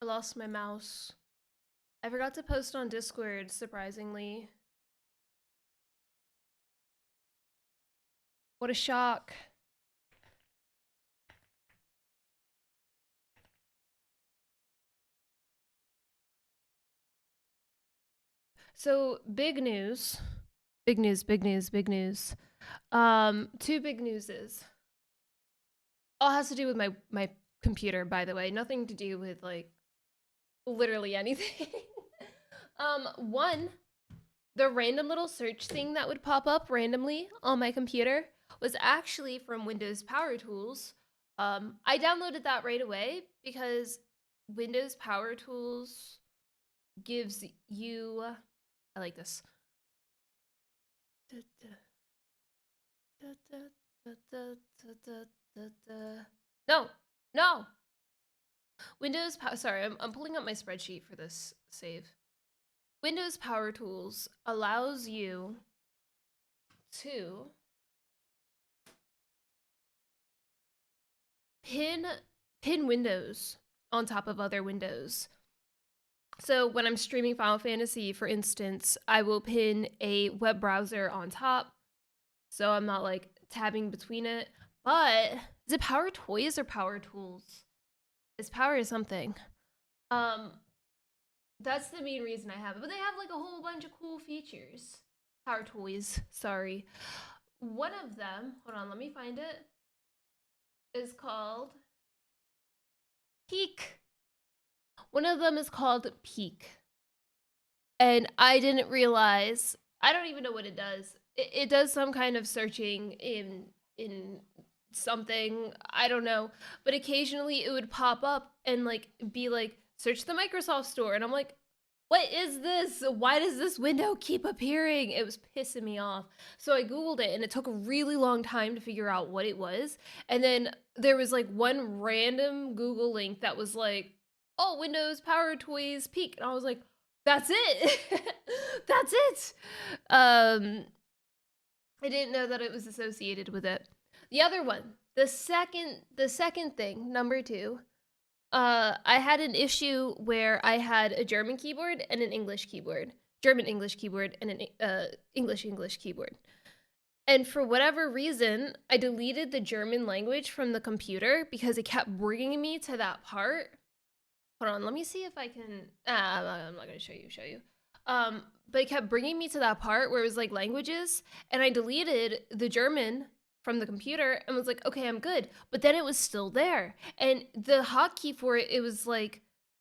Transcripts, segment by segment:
I lost my mouse. I forgot to post on Discord, surprisingly. What a shock. So, big news. Big news, big news, big news. Two big newses. All has to do with my computer, by the way. Nothing to do with like literally anything. One, the random little search thing that would pop up randomly on my computer was actually from Windows Power Tools. I downloaded that right away because Windows Power Tools gives you. I like this. No, no. Sorry, I'm pulling up my spreadsheet for this save. Windows Power Tools allows you to pin windows on top of other windows. So when I'm streaming Final Fantasy, for instance, I will pin a web browser on top, so I'm not like tabbing between it. But is it Power Toys or Power Tools? It's Power something. That's the main reason I have it. But they have like a whole bunch of cool features. Power Toys, sorry. One of them, hold on, let me find it, is called Peak. One of them is called Peak. And I didn't realize, I don't even know what it does. It does some kind of searching in something, I don't know. But occasionally it would pop up and like be like, search the Microsoft Store. And I'm like, what is this? Why does this window keep appearing? It was pissing me off. So I Googled it and it took a really long time to figure out what it was. And then there was like one random Google link that was like, oh, Windows Power Toys Peak. And I was like, that's it. That's it. I didn't know that it was associated with it. The other one, the second thing, number two, I had an issue where I had a German keyboard and an English keyboard, German English keyboard and an English keyboard. And for whatever reason, I deleted the German language from the computer because it kept bringing me to that part. Hold on, let me see if I can. I'm not gonna show you. But it kept bringing me to that part where it was like languages, and I deleted the German from the computer and was like, okay, I'm good. But then it was still there, and the hotkey for it, it was like,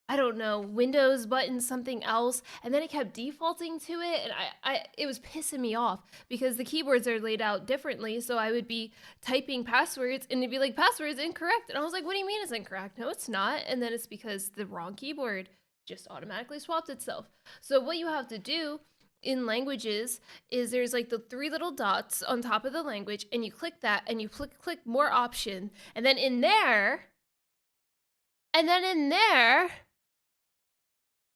I don't know, Windows button something else, and then it kept defaulting to it, and it was pissing me off because the keyboards are laid out differently. So I would be typing passwords, and it'd be like passwords incorrect, and I was like, what do you mean it's incorrect? No, it's not. And then it's because the wrong keyboard just automatically swapped itself. So what you have to do in languages is there's like the three little dots on top of the language, and you click that and you click more option, and then in there,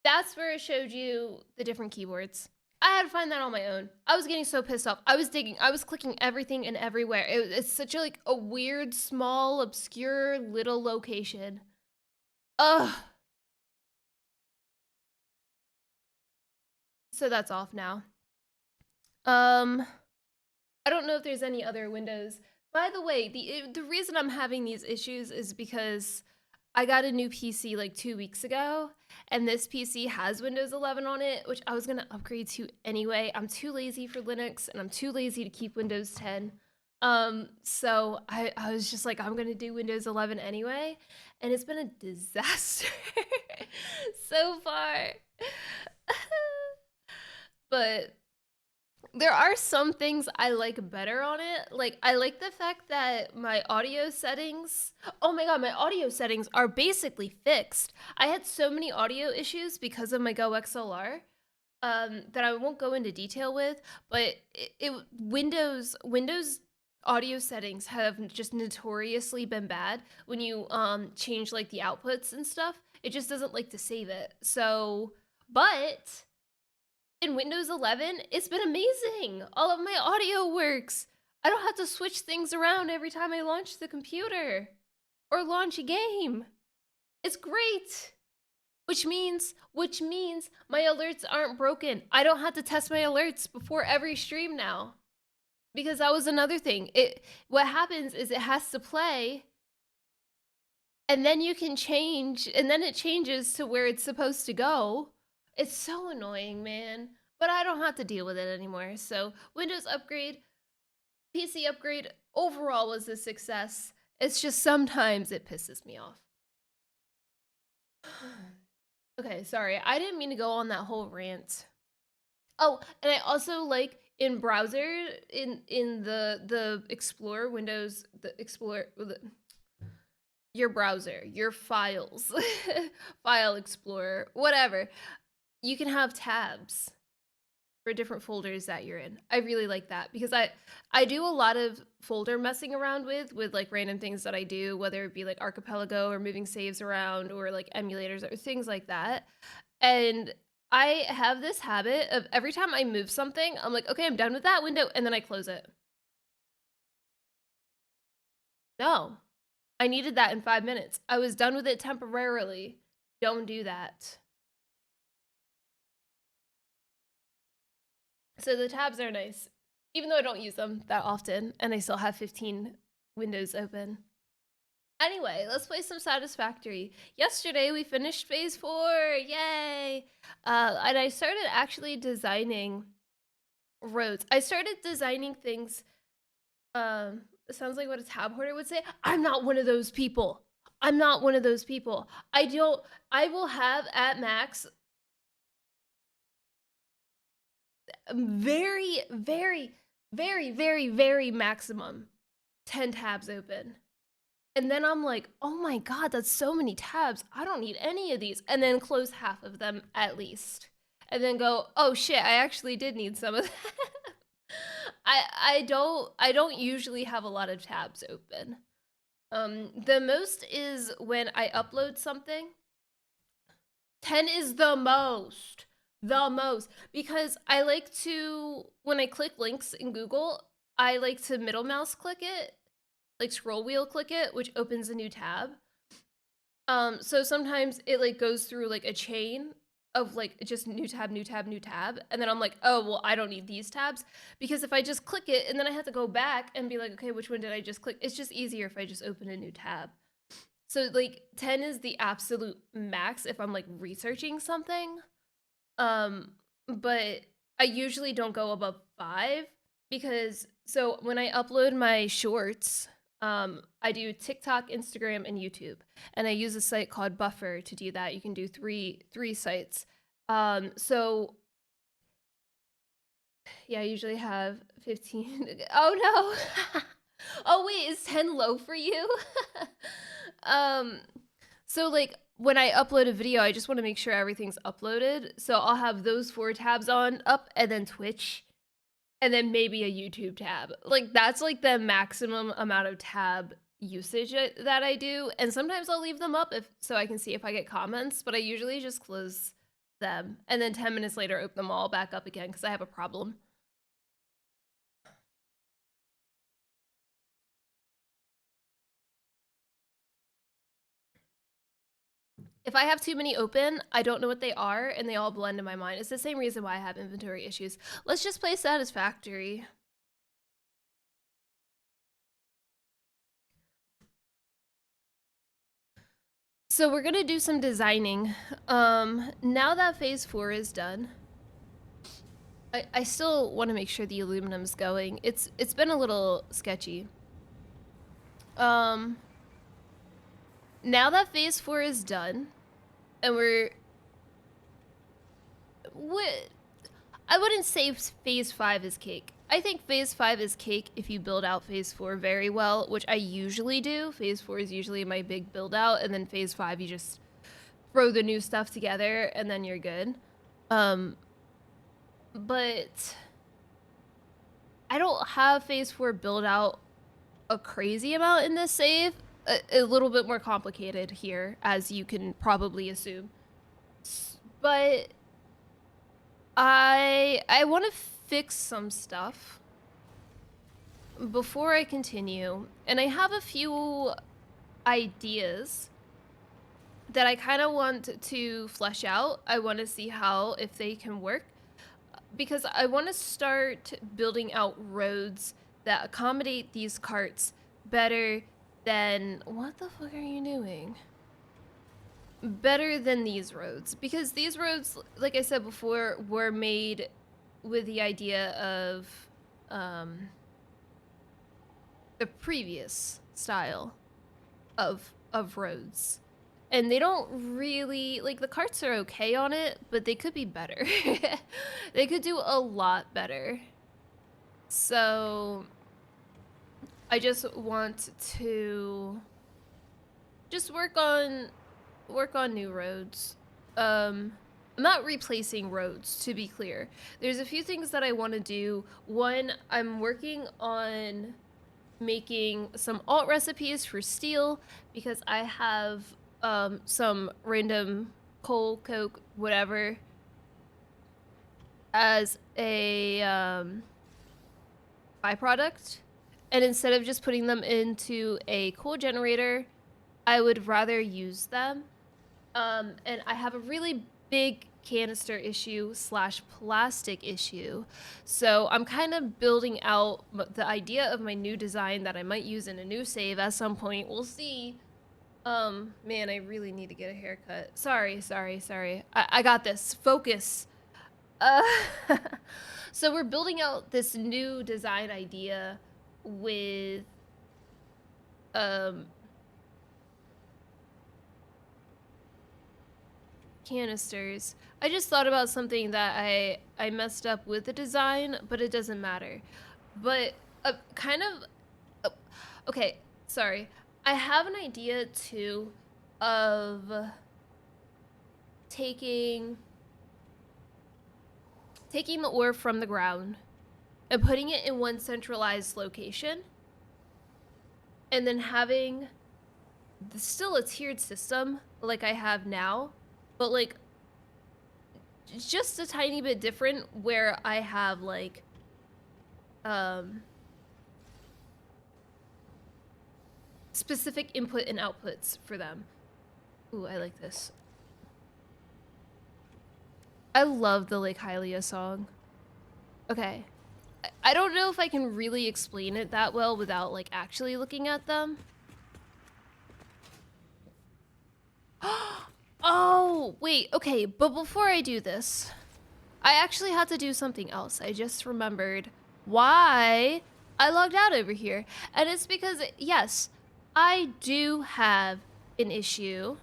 that's where it showed you the different keyboards. I had to find that on my own. I was getting so pissed off. I was digging. I was clicking everything and everywhere. It's such a like a weird, small, obscure little location. Ugh. So that's off now. I don't know if there's any other windows. By the way, the reason I'm having these issues is because I got a new PC like 2 weeks ago, and this PC has Windows 11 on it, which I was gonna upgrade to anyway. I'm too lazy for Linux, and I'm too lazy to keep Windows 10. So I was just like, I'm gonna do Windows 11 anyway, and it's been a disaster so far. But there are some things I like better on it. Like, I like the fact that my audio settings, oh my god, my audio settings are basically fixed. I had so many audio issues because of my Go XLR, that I won't go into detail with, but Windows audio settings have just notoriously been bad when you change like the outputs and stuff. It just doesn't like to save it. So, but in Windows 11, it's been amazing. All of my audio works. I don't have to switch things around every time I launch the computer or launch a game. It's great. Which means my alerts aren't broken. I don't have to test my alerts before every stream now. Because that was another thing. What happens is it has to play, and then you can change, and then it changes to where it's supposed to go. It's so annoying, man. But I don't have to deal with it anymore. So Windows upgrade, PC upgrade, overall was a success. It's just sometimes it pisses me off. Okay, sorry. I didn't mean to go on that whole rant. Oh, and I also like in browser in the Explorer Windows, the Explorer, your browser, your files, File Explorer, whatever. You can have tabs for different folders that you're in. I really like that because I do a lot of folder messing around with like random things that I do, whether it be like Archipelago or moving saves around or like emulators or things like that. And I have this habit of every time I move something, I'm like, okay, I'm done with that window, and then I close it. No, I needed that in 5 minutes. I was done with it temporarily. Don't do that. So the tabs are nice, even though I don't use them that often, and I still have 15 windows open. Anyway, let's play some Satisfactory. Yesterday we finished phase 4, yay! And I started actually designing roads. I started designing things, it sounds like what a tab hoarder would say. I'm not one of those people. I'm not one of those people. I will have at max very, very, very, very, very maximum 10 tabs open. And then I'm like, oh my God, that's so many tabs. I don't need any of these. And then close half of them at least. And then go, oh shit, I actually did need some of that. I don't usually have a lot of tabs open. The most is when I upload something. 10 is the most. The most. Because I like to, when I click links in Google, I like to middle mouse click it, like scroll wheel click it, which opens a new tab. So sometimes it like goes through like a chain of like just new tab, new tab, new tab. And then I'm like, oh, well, I don't need these tabs. Because if I just click it and then I have to go back and be like, okay, which one did I just click? It's just easier if I just open a new tab. So like 10 is the absolute max if I'm like researching something. But I usually don't go above 5 because so when I upload my shorts, I do TikTok, Instagram, and YouTube, and I use a site called Buffer to do that. You can do three sites. So yeah, I usually have 15. Oh no. Oh wait, is 10 low for you? So like when I upload a video, I just want to make sure everything's uploaded. So I'll have those 4 tabs up and then Twitch and then maybe a YouTube tab. Like that's like the maximum amount of tab usage that I do. And sometimes I'll leave them up so I can see if I get comments, but I usually just close them and then 10 minutes later open them all back up again because I have a problem. If I have too many open, I don't know what they are, and they all blend in my mind. It's the same reason why I have inventory issues. Let's just play Satisfactory. So we're gonna do some designing. Now that phase 4 is done, I still want to make sure the aluminum's going. It's been a little sketchy. Now that phase 4 is done, and I wouldn't say phase 5 is cake. I think phase 5 is cake if you build out phase 4 very well, which I usually do. Phase 4 is usually my big build out, and then phase 5 you just throw the new stuff together and then you're good. But I don't have phase 4 build out a crazy amount in this save. A little bit more complicated here, as you can probably assume. But I want to fix some stuff before I continue, and I have a few ideas that I kind of want to flesh out. I want to see how, if they can work, because I want to start building out roads that accommodate these carts better than, what the fuck are you doing? Better than these roads, because these roads, like I said before, were made with the idea of the previous style of roads. And they don't really, like, the carts are okay on it, but they could be better. They could do a lot better. So I just want to just work on new roads. I'm not replacing roads, to be clear. There's a few things that I want to do. One, I'm working on making some alt recipes for steel, because I have some random coal, coke, whatever, as a byproduct. And instead of just putting them into a coal generator, I would rather use them. And I have a really big canister issue / plastic issue. So I'm kind of building out the idea of my new design that I might use in a new save at some point. We'll see. Man, I really need to get a haircut. Sorry. I got this. Focus. So we're building out this new design idea with, canisters. I just thought about something that I messed up with the design, but it doesn't matter. But kind of, okay, sorry. I have an idea too of taking the ore from the ground and putting it in one centralized location, and then having still a tiered system like I have now, but like just a tiny bit different, where I have like specific input and outputs for them. Ooh, I like this. I love the Lake Hylia song. Okay. I don't know if I can really explain it that well without like actually looking at them. Oh, wait, okay, but before I do this, I actually had to do something else. I just remembered why I logged out over here. And it's because, yes, I do have an issue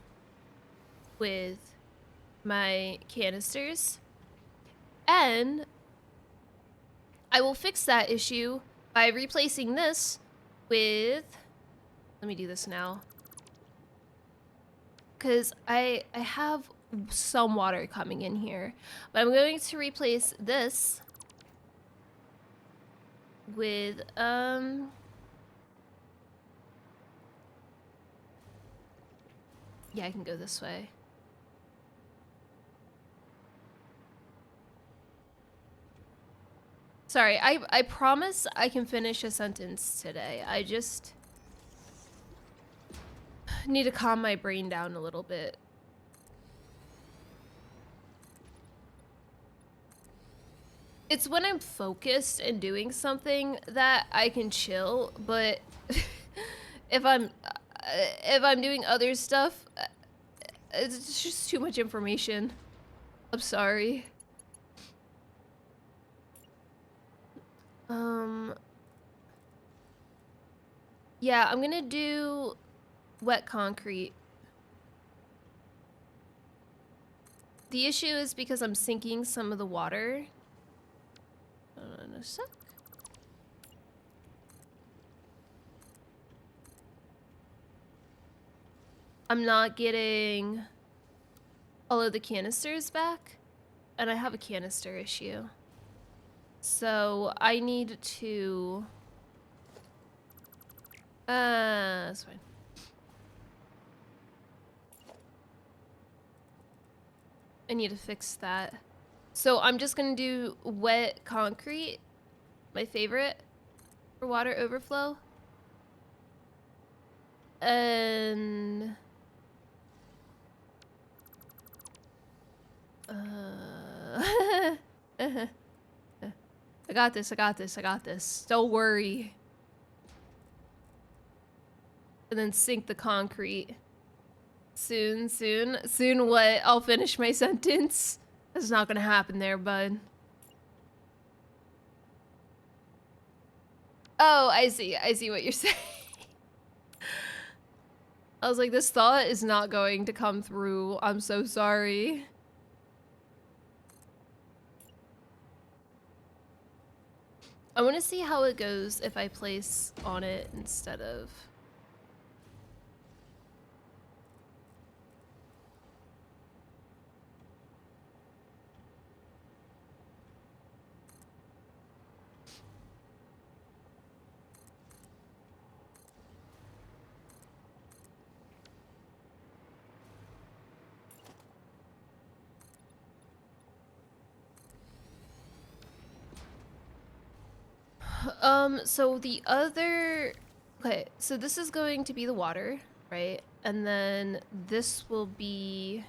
with my canisters. And I will fix that issue by replacing this with... Let me do this now. Because I have some water coming in here. But I'm going to replace this with, yeah, I can go this way. Sorry, I promise I can finish a sentence today. I just need to calm my brain down a little bit. It's when I'm focused and doing something that I can chill, but if I'm doing other stuff, it's just too much information. I'm sorry. Yeah, I'm gonna do wet concrete. The issue is because I'm sinking some of the water. Hold on a sec. I'm not getting all of the canisters back, and I have a canister issue. So I need to... that's fine. I need to fix that. So I'm just gonna do wet concrete, my favorite for water overflow. And I got this, I got this, I got this. Don't worry. And then sink the concrete. Soon, soon. Soon what? I'll finish my sentence. That's not gonna happen there, bud. Oh, I see. I see what you're saying. I was like, this thought is not going to come through. I'm so sorry. I want to see how it goes if I place on it instead of... So the other... Okay, so this is going to be the water, right? And then this will be...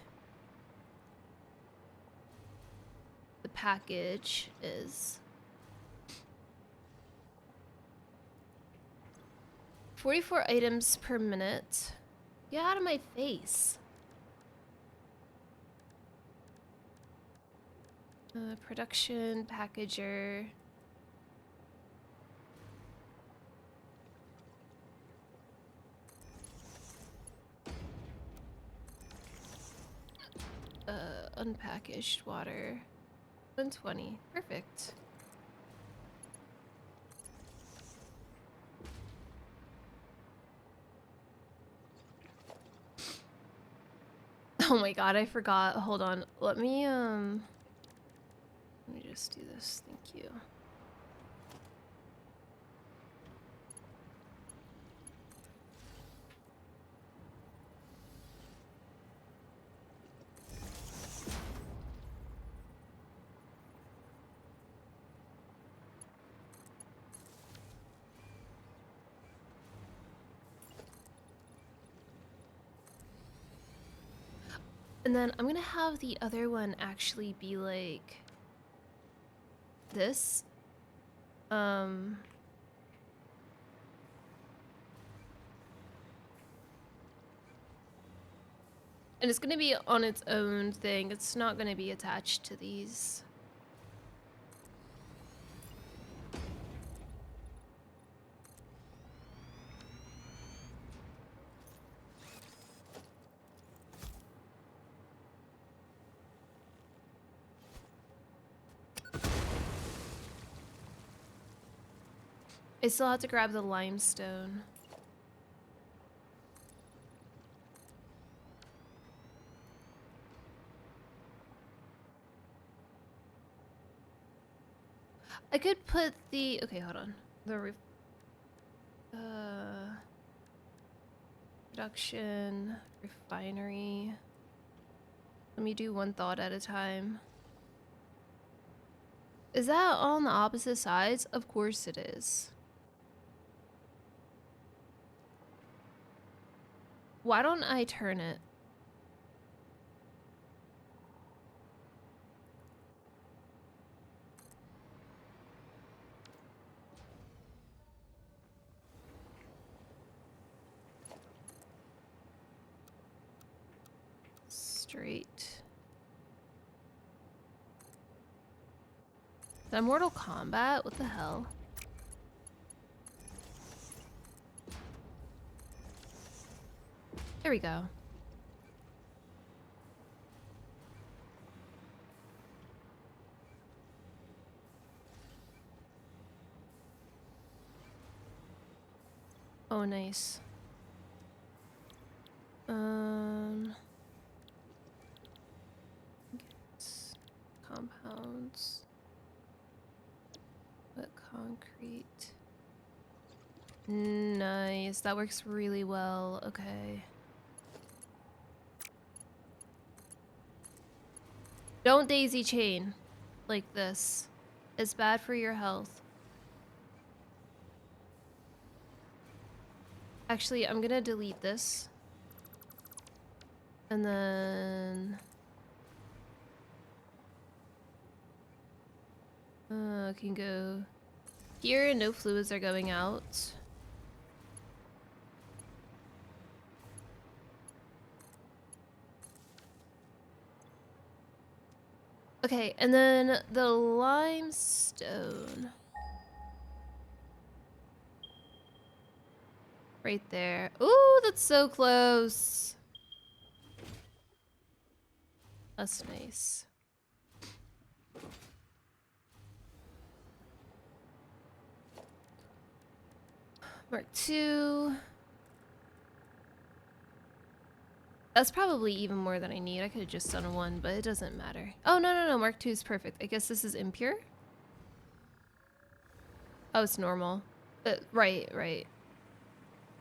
The package is... 44 items per minute. Get out of my face. Production, packager... unpackaged water. 120. Perfect. Oh my god, I forgot. Hold on. Let me just do this. Thank you. And then I'm gonna have the other one actually be like this. And it's gonna be on its own thing. It's not gonna be attached to these. I still have to grab the limestone. I could put the... Okay, hold on. The production, refinery. Let me do one thought at a time. Is that on the opposite sides? Of course it is. Why don't I turn it? Straight. Is that Mortal Kombat? What the hell? There we go. Oh, nice. Compounds. But concrete. Nice. That works really well. Okay. Don't daisy chain like this. It's bad for your health. Actually, I'm gonna delete this. And then... Can go here and no fluids are going out. Okay, and then the limestone. Right there. Ooh, that's so close. That's nice. Mark 2. That's probably even more than I need. I could have just done a 1, but it doesn't matter. Oh, no. Mark 2 is perfect. I guess this is impure? Oh, it's normal. Right.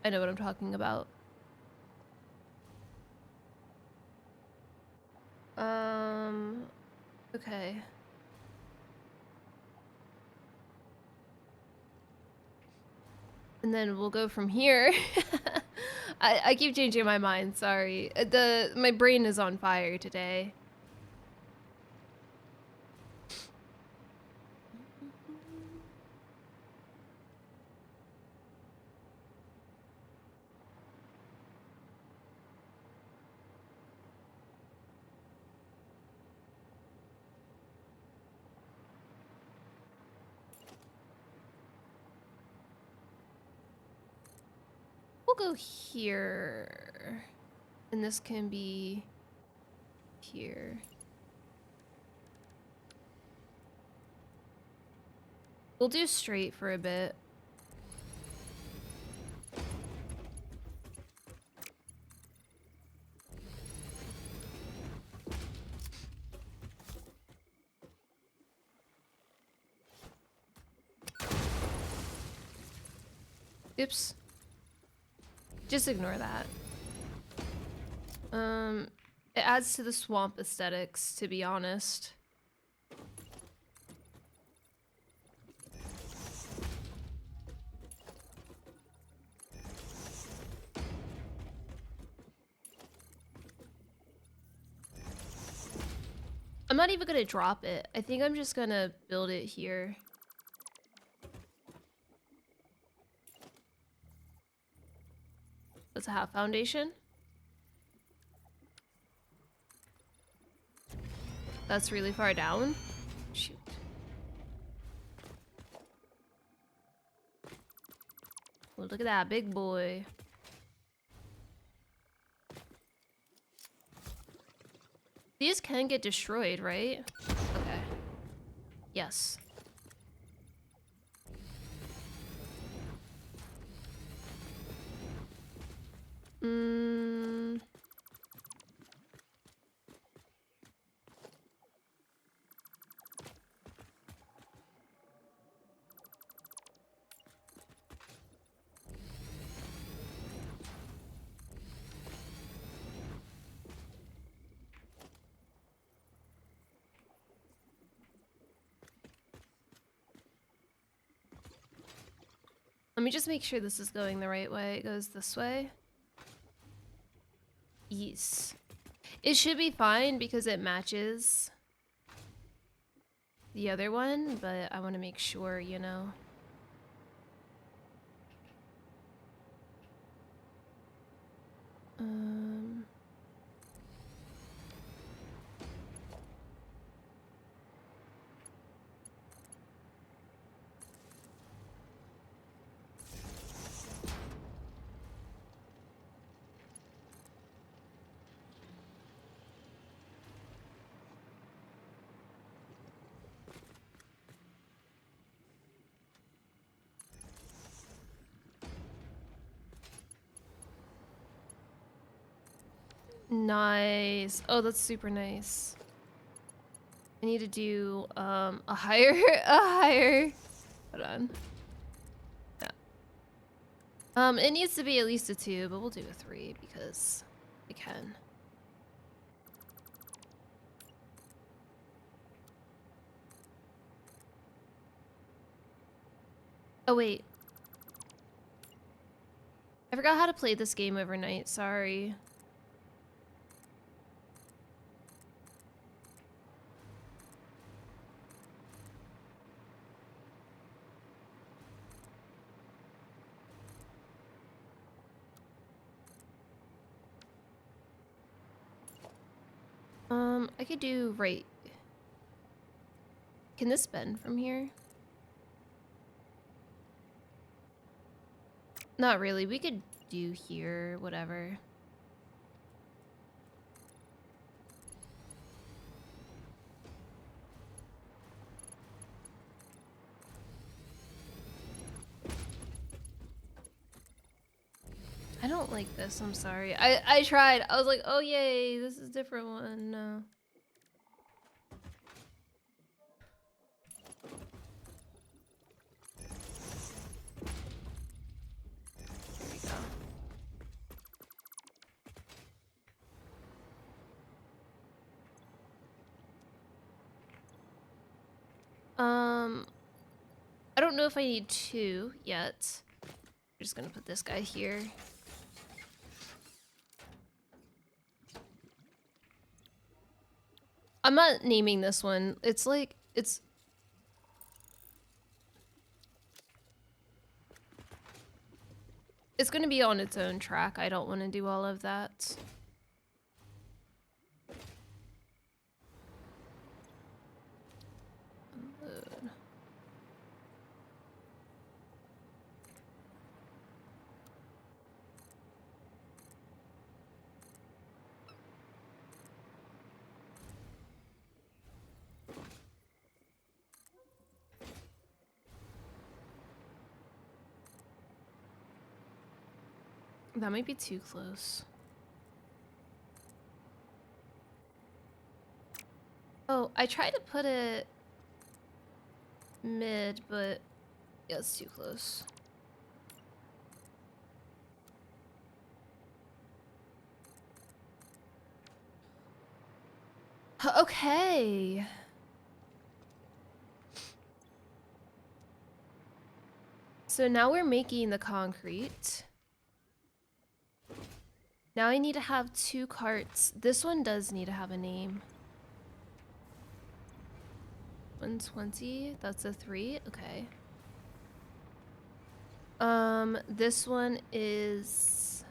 I know what I'm talking about. Okay. And then we'll go from here. I keep changing my mind, sorry. My brain is on fire today. We'll go here. And this can be here. We'll do straight for a bit. Oops. Just ignore that. It adds to the swamp aesthetics, to be honest. I'm not even gonna drop it. I think I'm just gonna build it here. That's a half foundation. That's really far down. Shoot. Well, look at that big boy. These can get destroyed, right? Okay. Yes. Let me just make sure this is going the right way. It goes this way. Yes. It should be fine because it matches the other one, but I want to make sure, you know. Nice. Oh, that's super nice. I need to do a higher hold on. Yeah. It needs to be at least a 2, but we'll do a 3 because I can. Oh wait. I forgot how to play this game overnight, sorry. I could do right. Can this bend from here? Not really. We could do here, whatever. I don't like this. I'm sorry. I tried. I was like, oh yay, this is a different one. No. Here we go. I don't know if I need two yet. I'm just gonna put this guy here. I'm not naming this one. It's like, it's gonna be on its own track. I don't want to do all of that. Unload. That might be too close. Oh, I tried to put it mid, but yeah, it's too close. Okay. So now we're making the concrete. Now I need to have two carts. This one does need to have a name. 120, that's a 3, okay. This one is...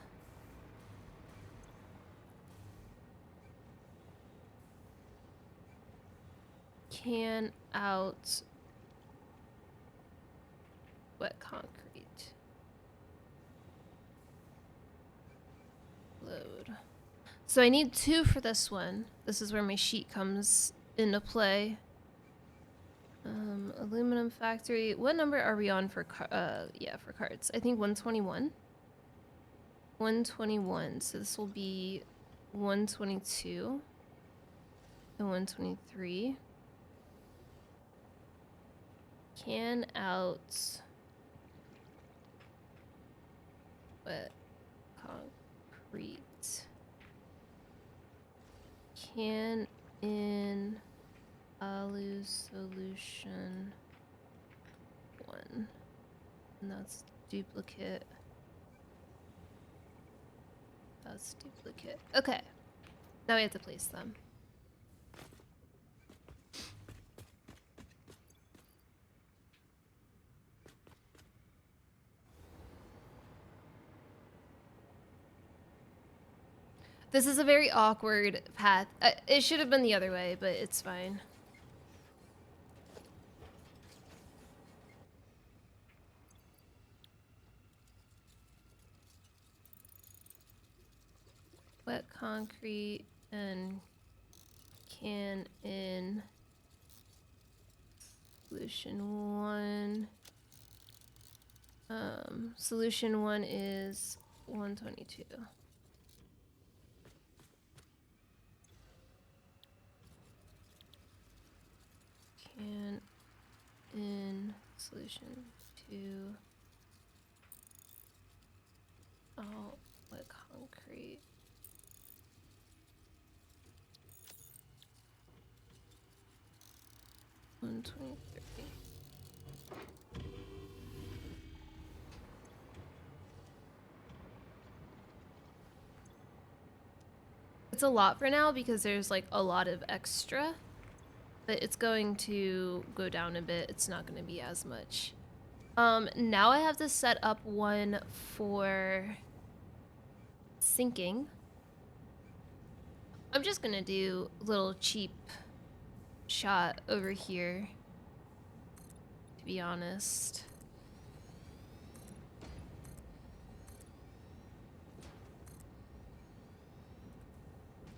can out wet concrete. Load. So I need two for this one. This is where my sheet comes into play. Aluminum factory. What number are we on for yeah, for cards? I think 121. 121. So this will be 122 and 123. Can out wet concrete. Can in alu solution 1. And that's duplicate. That's duplicate. Okay. Now we have to place them. This is a very awkward path. It should have been the other way, but it's fine. Wet concrete and can in solution 1. Solution 1 is 122. Can in solution 2. Oh, wet concrete. $123. It's a lot for now because there's like a lot of extra, but it's going to go down a bit. It's not going to be as much. Now I have to set up one for sinking. I'm just gonna do a little cheap shot over here, to be honest.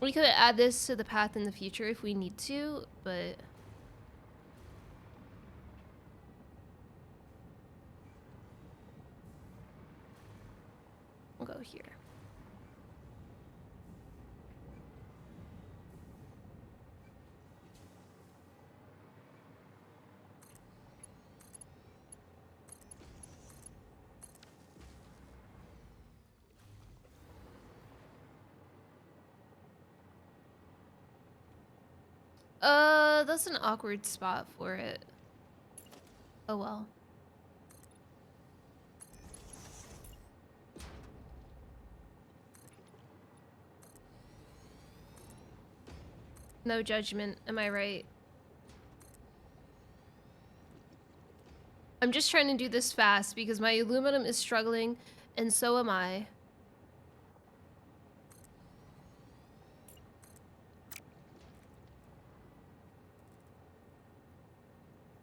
We could add this to the path in the future if we need to, but we'll go here. That's an awkward spot for it. Oh well. No judgment, am I right? I'm just trying to do this fast because my aluminum is struggling, and so am I.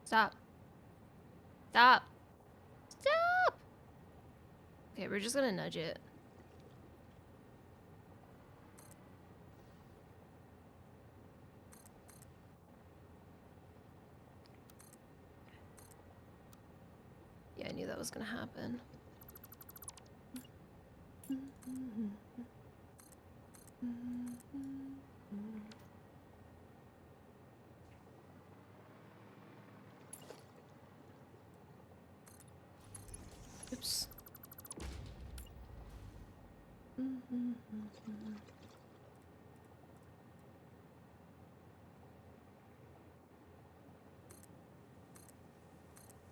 Stop. Stop. Stop! Okay, we're just gonna nudge it. Yeah, I knew that was gonna happen. Oops.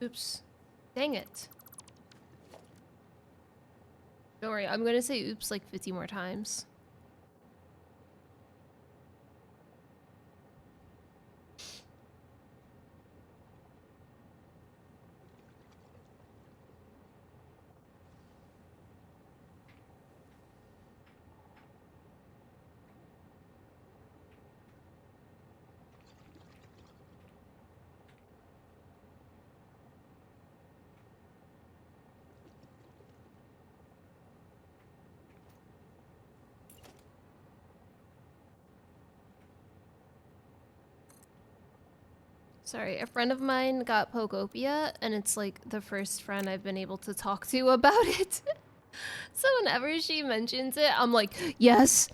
Oops. Dang it. Don't worry, I'm gonna say oops like 50 more times. Sorry, a friend of mine got Pokopia, and it's like the first friend I've been able to talk to about it. So whenever she mentions it, I'm like, yes.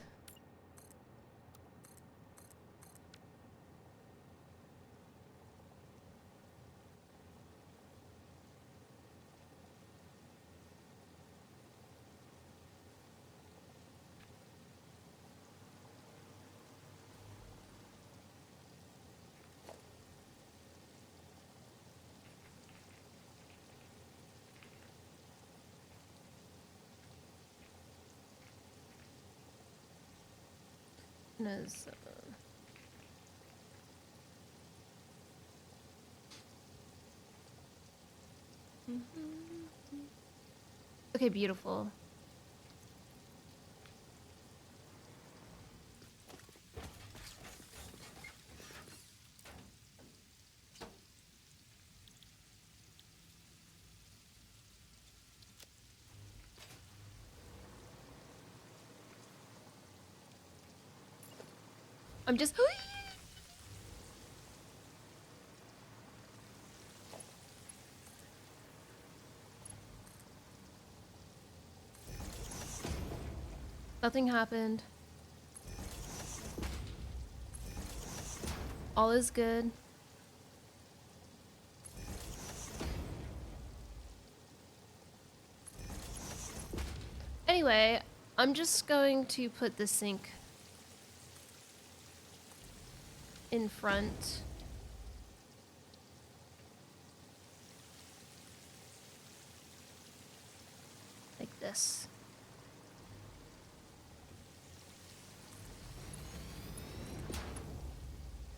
Okay, beautiful. I'm just... Nothing happened. All is good. Anyway, I'm just going to put the sink in front. Like this.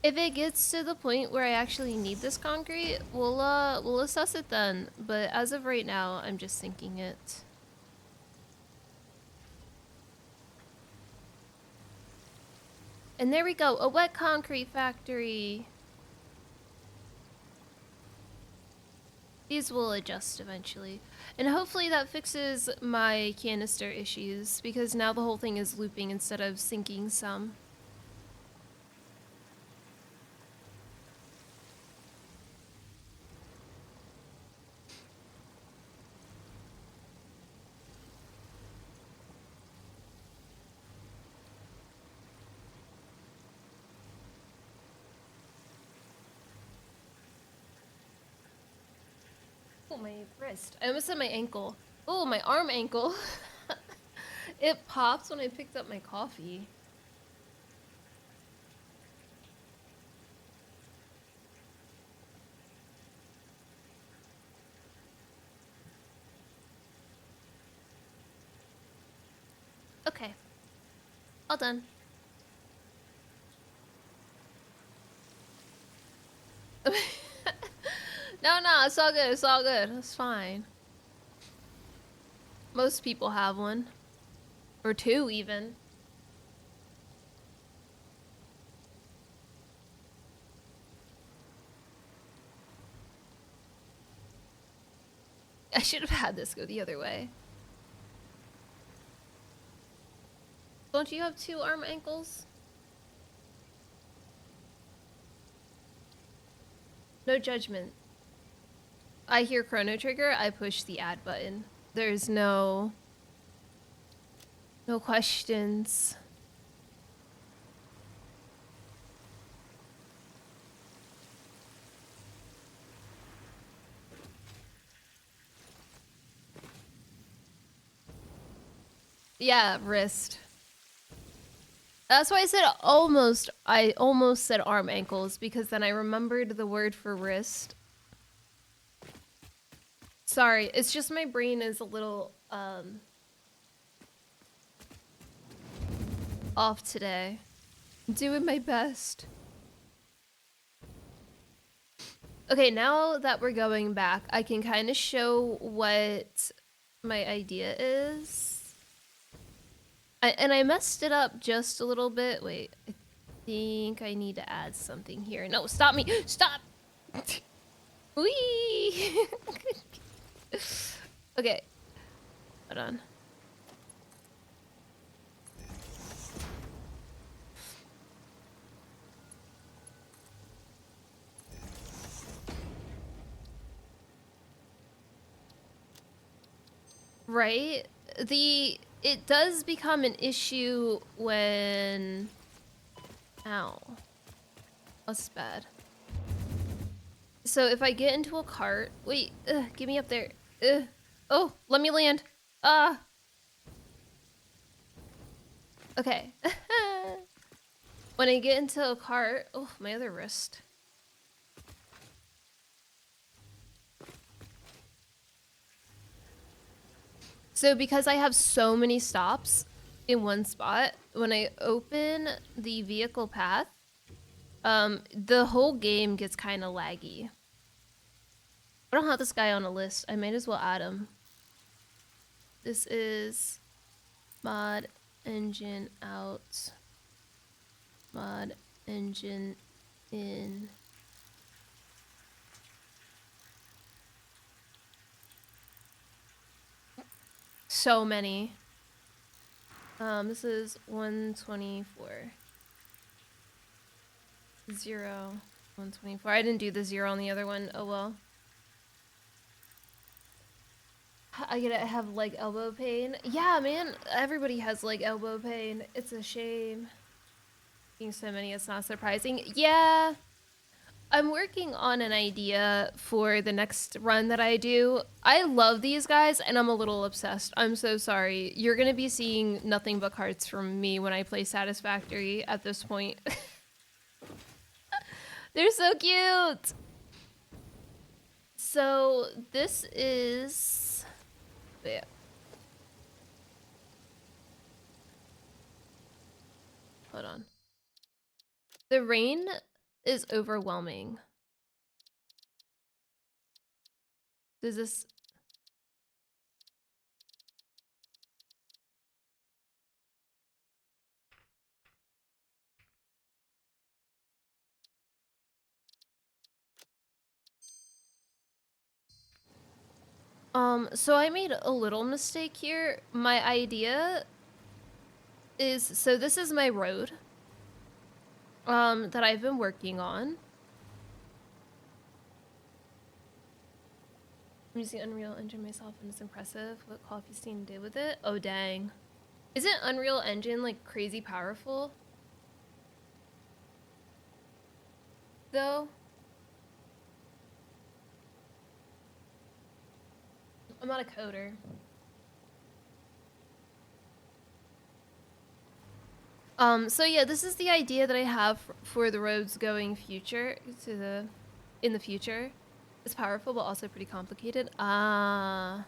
If it gets to the point where I actually need this concrete, we'll assess it then. But as of right now, I'm just sinking it. And there we go, a wet concrete factory. These will adjust eventually. And hopefully that fixes my canister issues, because now the whole thing is looping instead of sinking some. Oh, my wrist. I almost said my ankle. Oh, my arm ankle. It popped when I picked up my coffee. Okay. All done. No, it's all good. It's all good. It's fine. Most people have one. Or two, even. I should have had this go the other way. Don't you have two arm ankles? No judgment. I hear Chrono Trigger, I push the add button. There's no questions. Yeah, wrist. That's why I said almost. I almost said arm ankles, because then I remembered the word for wrist. Sorry, it's just my brain is a little off today. I'm doing my best. Okay, now that we're going back, I can kind of show what my idea is. And I messed it up just a little bit. Wait, I think I need to add something here. No, stop me! Stop! Whee! Okay, hold on. Right? It does become an issue when... Ow. That's bad. So if I get into a cart... Wait, get me up there. Oh, let me land. Ah! Okay. When I get into a cart... Oh, my other wrist. So because I have so many stops in one spot, when I open the vehicle path, the whole game gets kind of laggy. I don't have this guy on a list. I might as well add him. This is mod engine out, mod engine in. So many. This is 124. 0, 124. I didn't do the 0 on the other one. Oh well. I gotta have like elbow pain. Yeah, man. Everybody has like elbow pain. It's a shame. Being so many, it's not surprising. Yeah. I'm working on an idea for the next run that I do. I love these guys and I'm a little obsessed. I'm so sorry. You're gonna be seeing nothing but cards from me when I play Satisfactory at this point. They're so cute! So this is... Yeah. Hold on. The rain is overwhelming. Does this... So I made a little mistake here. My idea is, so this is my road, that I've been working on. I'm using Unreal Engine myself and it's impressive what Coffee's team did with it. Oh, dang. Isn't Unreal Engine, like, crazy powerful? Though? I'm not a coder. So yeah, this is the idea that I have for the roads going in the future. It's powerful, but also pretty complicated. So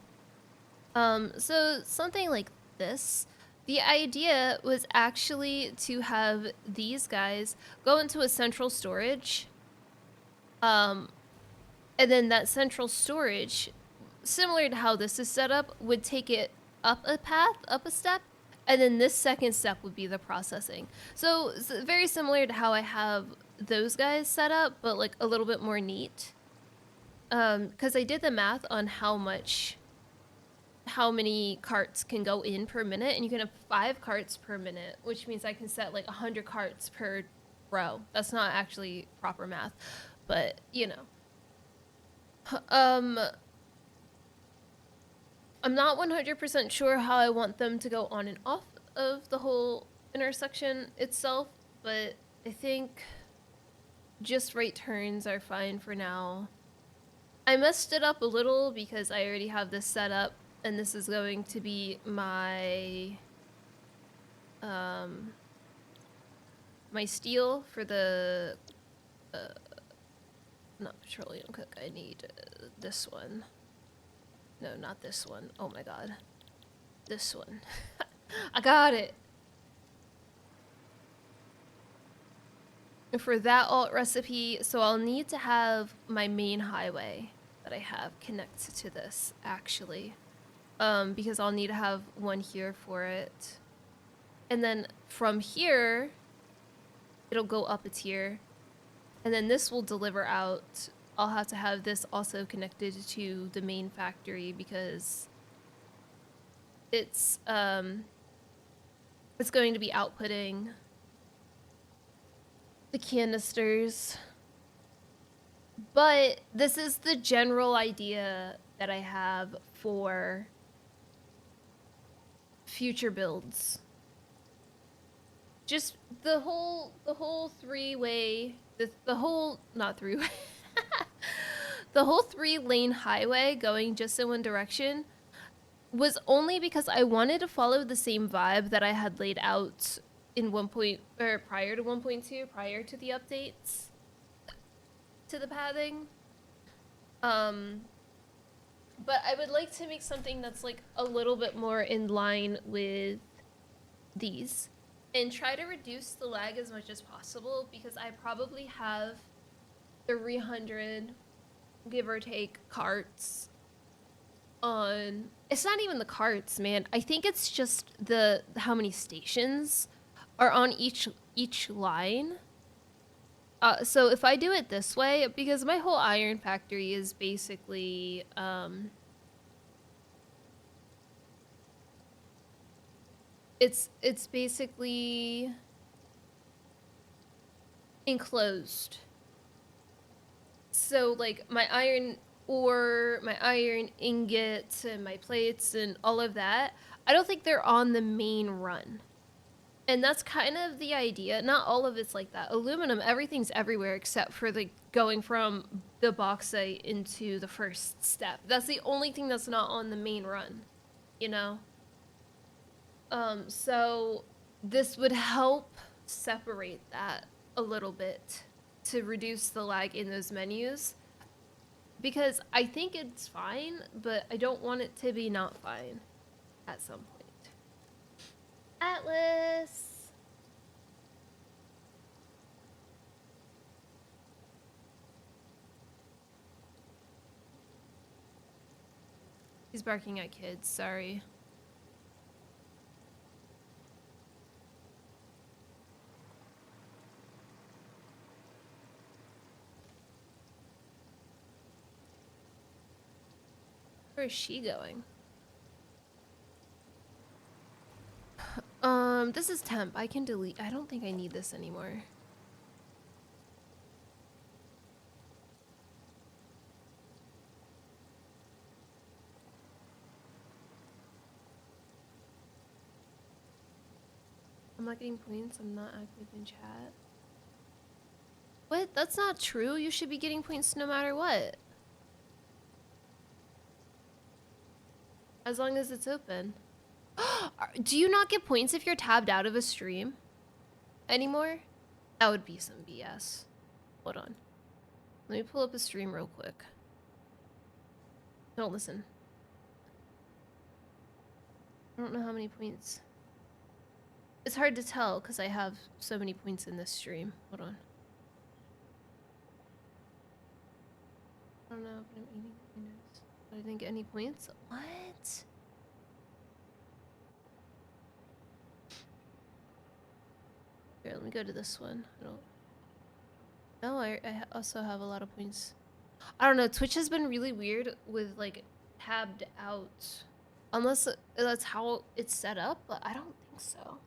something like this. The idea was actually to have these guys go into a central storage. And then that central storage, similar to how this is set up, would take it up a path, up a step, and then this second step would be the processing. So very similar to how I have those guys set up, but like a little bit more neat. Because I did the math on how many carts can go in per minute, and you can have 5 carts per minute, which means I can set like 100 carts per row. That's not actually proper math, but you know. I'm not 100% sure how I want them to go on and off of the whole intersection itself, but I think just right turns are fine for now. I messed it up a little because I already have this set up, and this is going to be my my steel for the not petroleum cook. I need this one. No, not this one. Oh my god. This one. I got it. And for that alt recipe, so I'll need to have my main highway that I have connected to this, actually. Because I'll need to have one here for it. And then from here, it'll go up a tier. And then this will deliver out. I'll have to have this also connected to the main factory because it's going to be outputting the canisters. But this is the general idea that I have for future builds. Just the whole three-way, the whole, not three-way, the whole 3-lane highway going just in one direction was only because I wanted to follow the same vibe that I had laid out in prior to 1.2, prior to the updates to the pathing. But I would like to make something that's like a little bit more in line with these and try to reduce the lag as much as possible because I probably have 300, give or take, carts on. It's not even the carts, man. I think it's just how many stations are on each line. So if I do it this way, because my whole iron factory is basically it's basically enclosed. So like my iron ore, my iron ingots, and my plates and all of that, I don't think they're on the main run. And that's kind of the idea. Not all of it's like that. Aluminum, everything's everywhere except for the going from the bauxite into the first step. That's the only thing that's not on the main run, you know? So this would help separate that a little bit to reduce the lag in those menus. Because I think it's fine, but I don't want it to be not fine at some point. Atlas! He's barking at kids, sorry. Where is she going? This is temp. I can delete. I don't think I need this anymore. I'm not getting points. I'm not active in chat. What? That's not true. You should be getting points no matter what. As long as it's open. Do you not get points if you're tabbed out of a stream anymore? That would be some BS. Hold on. Let me pull up a stream real quick. Don't listen. I don't know how many points. It's hard to tell because I have so many points in this stream. Hold on. I don't know if I'm eating peanuts. I didn't get any points. What? Here, let me go to this one. I don't. No, I also have a lot of points. I don't know. Twitch has been really weird with like tabbed out. Unless that's how it's set up, but I don't think so.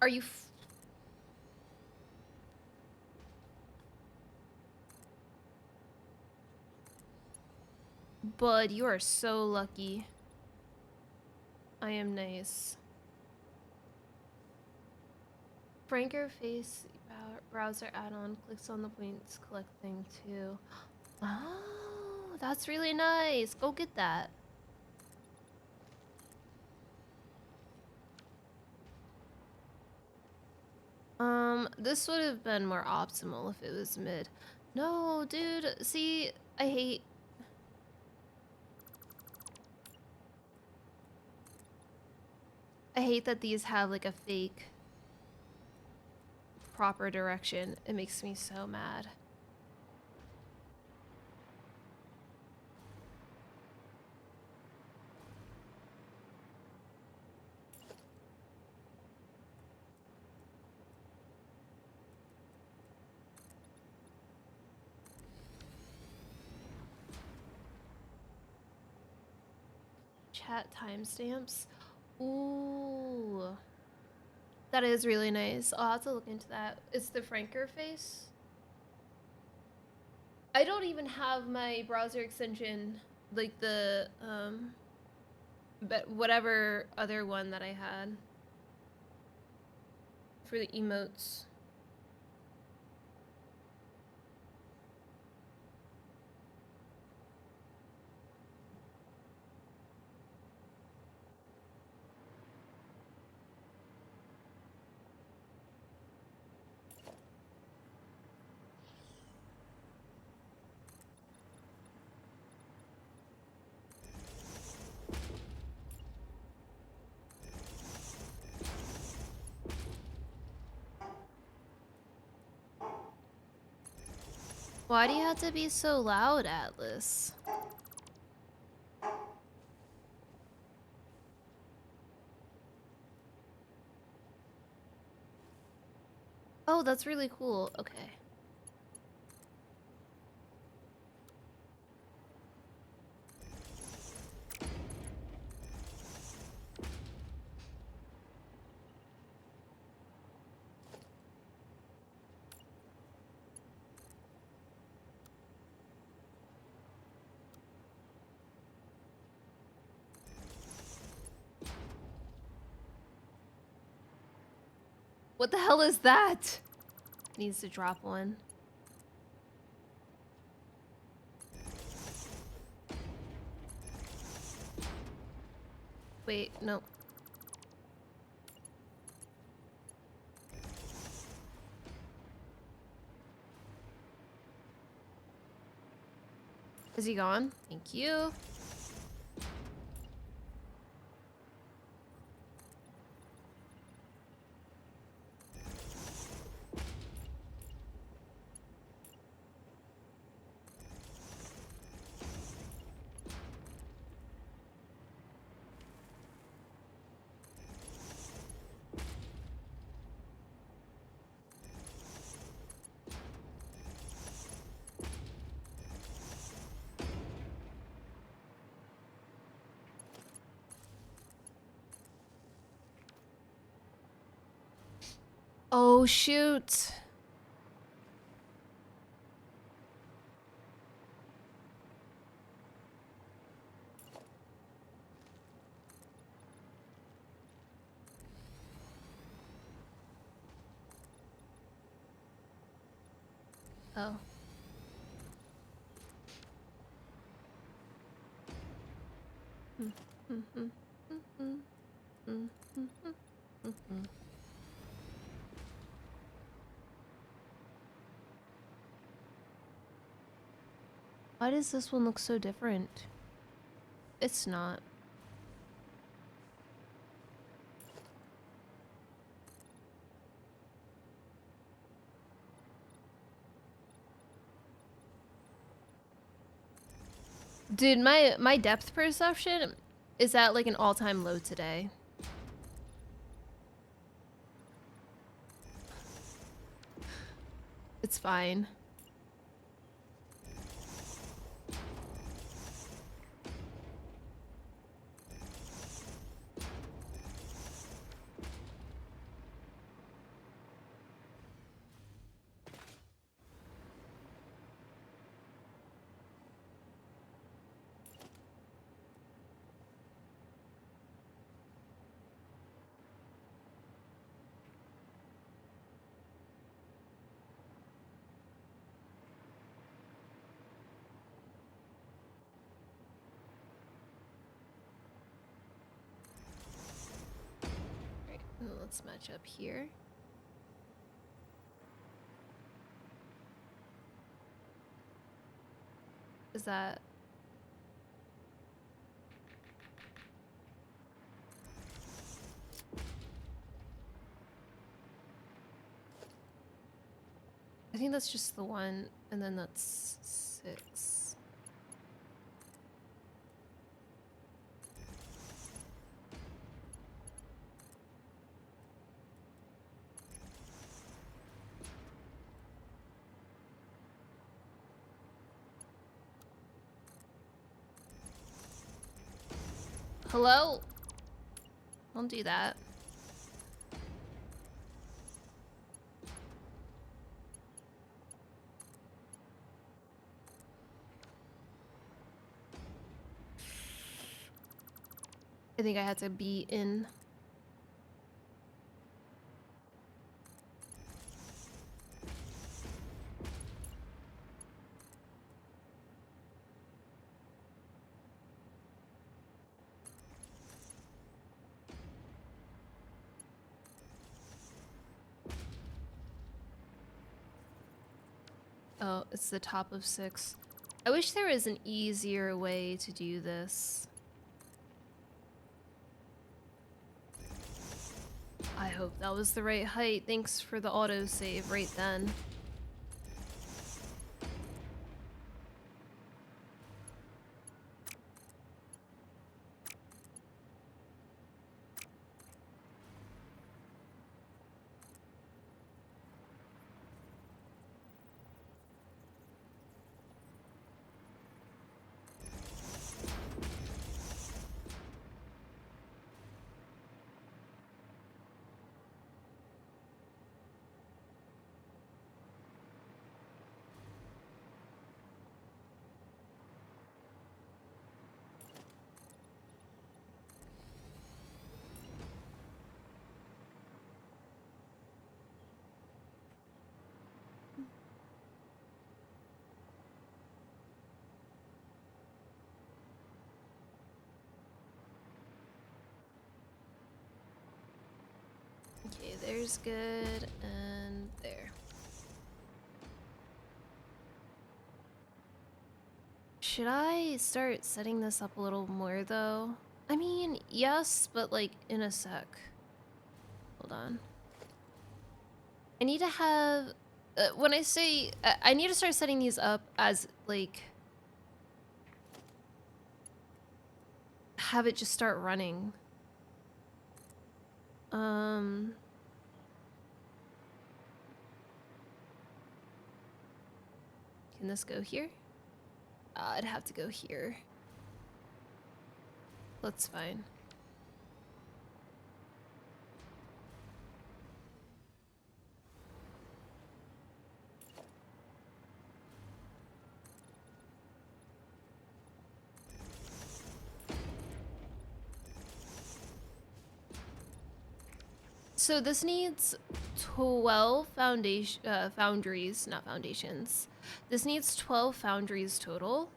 Are you Bud, you are so lucky. I am nice. Franker face browser add-on clicks on the points collect thing too. Oh, that's really nice. Go get that. This would have been more optimal if it was mid. No, dude, see, I hate that these have like a fake proper direction. It makes me so mad. Chat timestamps. Ooh. That is really nice. I'll have to look into that. It's the Franker face. I don't even have my browser extension, like the, but whatever other one that I had for the emotes. Why do you have to be so loud, Atlas? Oh, that's really cool. Okay. What the hell is that? Needs to drop one. Wait, no. Is he gone? Thank you. Oh, shoot. Oh. Why does this one look so different? It's not. Dude, my depth perception is at like an all-time low today. It's fine. Right, let's match up here. Is that... I think that's just the one, and then that's 6. Hello? Don't do that. I think I had to be in. Oh, it's the top of 6. I wish there was an easier way to do this. I hope that was the right height. Thanks for the autosave right then. Okay, there's good, and there. Should I start setting this up a little more though? I mean, yes, but like in a sec. Hold on. I need to have, when I say, I need to start setting these up as like, have it just start running. Can this go here? I'd have to go here. That's fine. So this needs 12 foundries, not foundations. This needs 12 foundries total.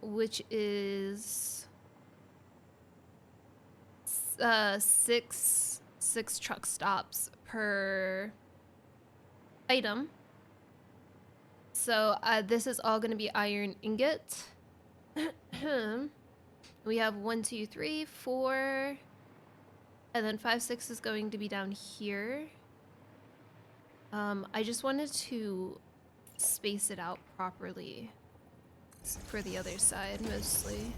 Which is six truck stops per item. So this is all gonna be iron ingot. We have 1, 2, 3, 4, and then 5, 6 is going to be down here. I just wanted to space it out properly for the other side mostly.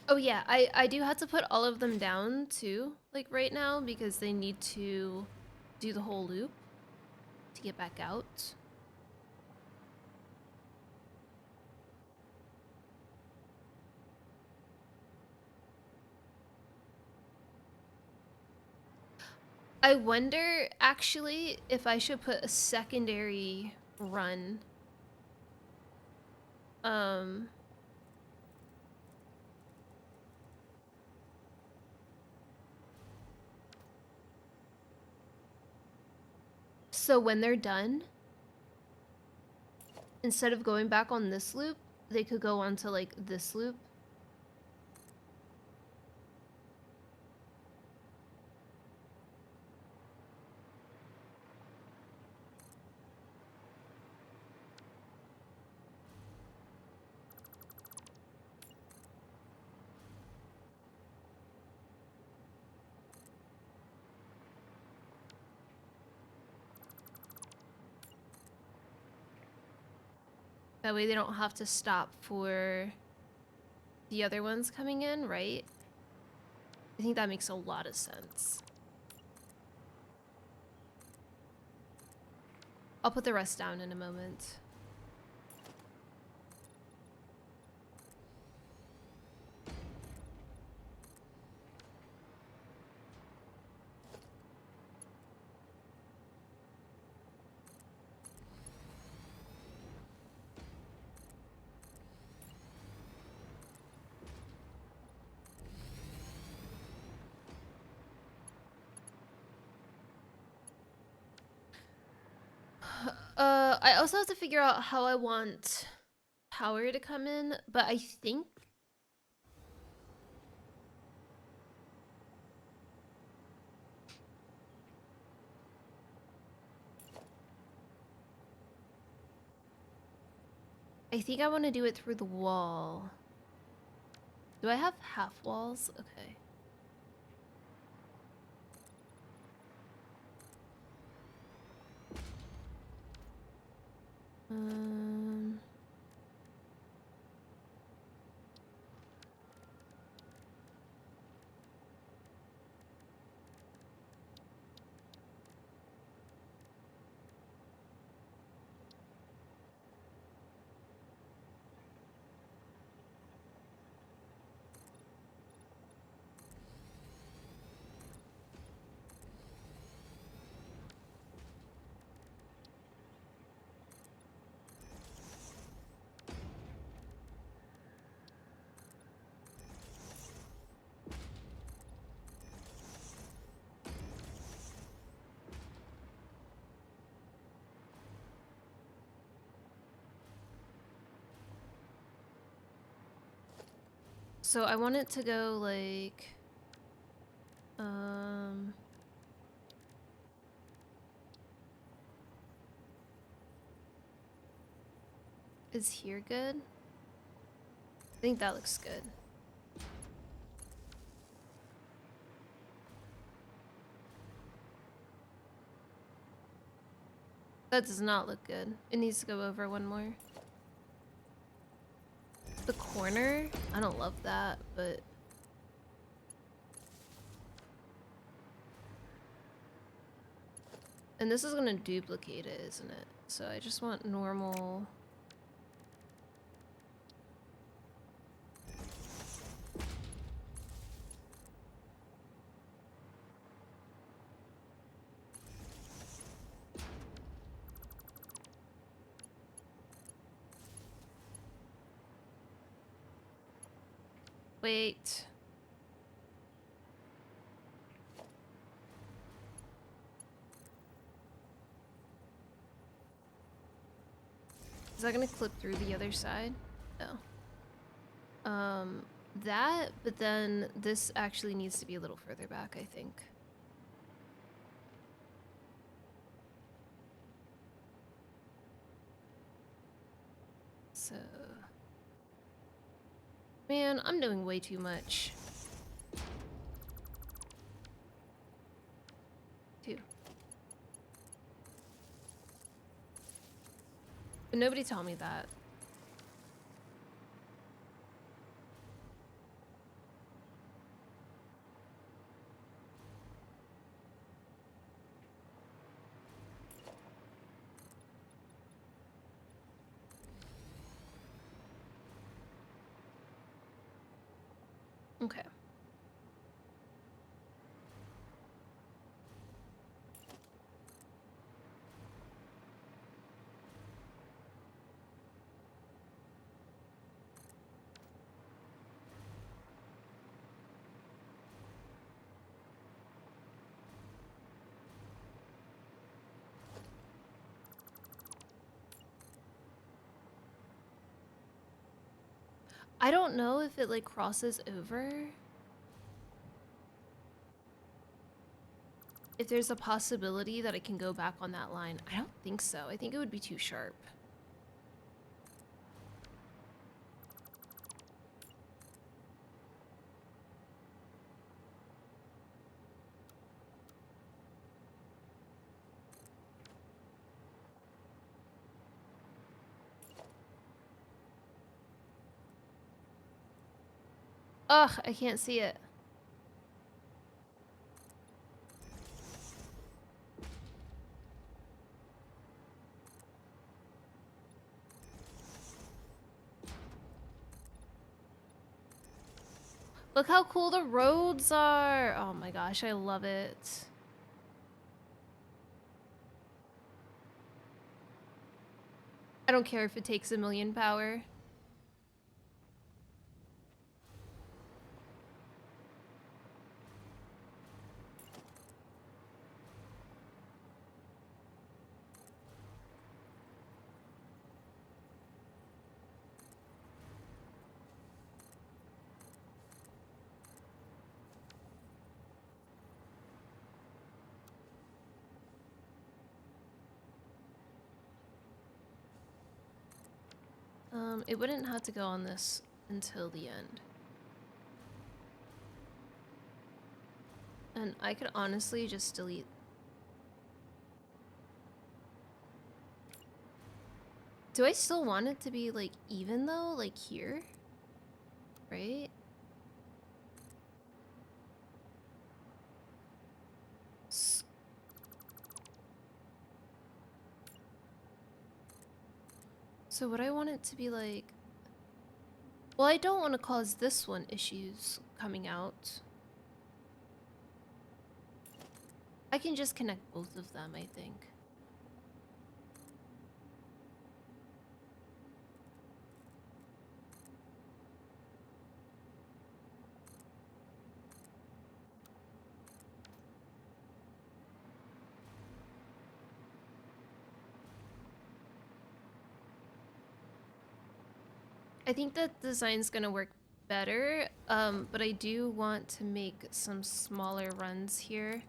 Oh yeah, I do have to put all of them down too, like right now, because they need to do the whole loop to get back out. I wonder actually if I should put a secondary run. So when they're done, instead of going back on this loop, they could go onto like this loop. That way they don't have to stop for the other ones coming in, right? I think that makes a lot of sense. I'll put the rest down in a moment. I also have to figure out how I want power to come in, but I think I want to do it through the wall. Do I have half walls? Okay. So I want it to go like, is here good? I think that looks good. That does not look good. It needs to go over one more. The corner? I don't love that, but... And this is gonna duplicate it, isn't it? So I just want normal... Wait. Is that gonna clip through the other side? No. That, but then this actually needs to be a little further back, I think. So... Man, I'm doing way too much. 2. But nobody tell me that. Okay. I don't know if it like crosses over. If there's a possibility that I can go back on that line. I don't think so. I think it would be too sharp. Ugh, I can't see it. Look how cool the roads are. Oh my gosh, I love it. I don't care if it takes 1,000,000 power. It wouldn't have to go on this until the end. And I could honestly just delete. Do I still want it to be like even though, like here? Right? So would I want it to be like... Well, I don't want to cause this one issues coming out. I can just connect both of them, I think. I think that design's gonna work better, but I do want to make some smaller runs here.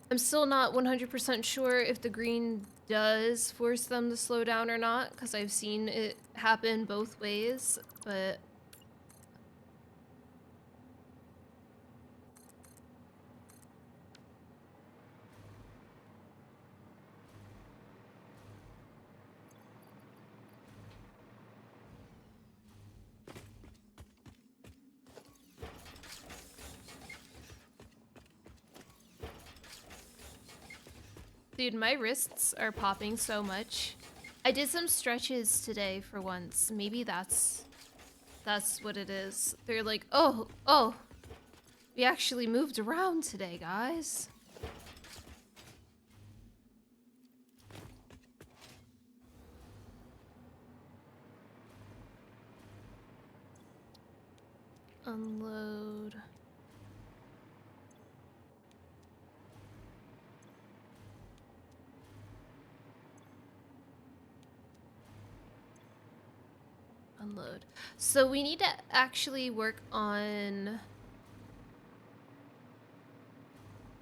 I'm still not 100% sure if the green does force them to slow down or not, because I've seen it happen both ways, but... Dude, my wrists are popping so much. I did some stretches today for once. Maybe that's what it is. They're like, oh, we actually moved around today, guys. Unload. Unload. So we need to actually work on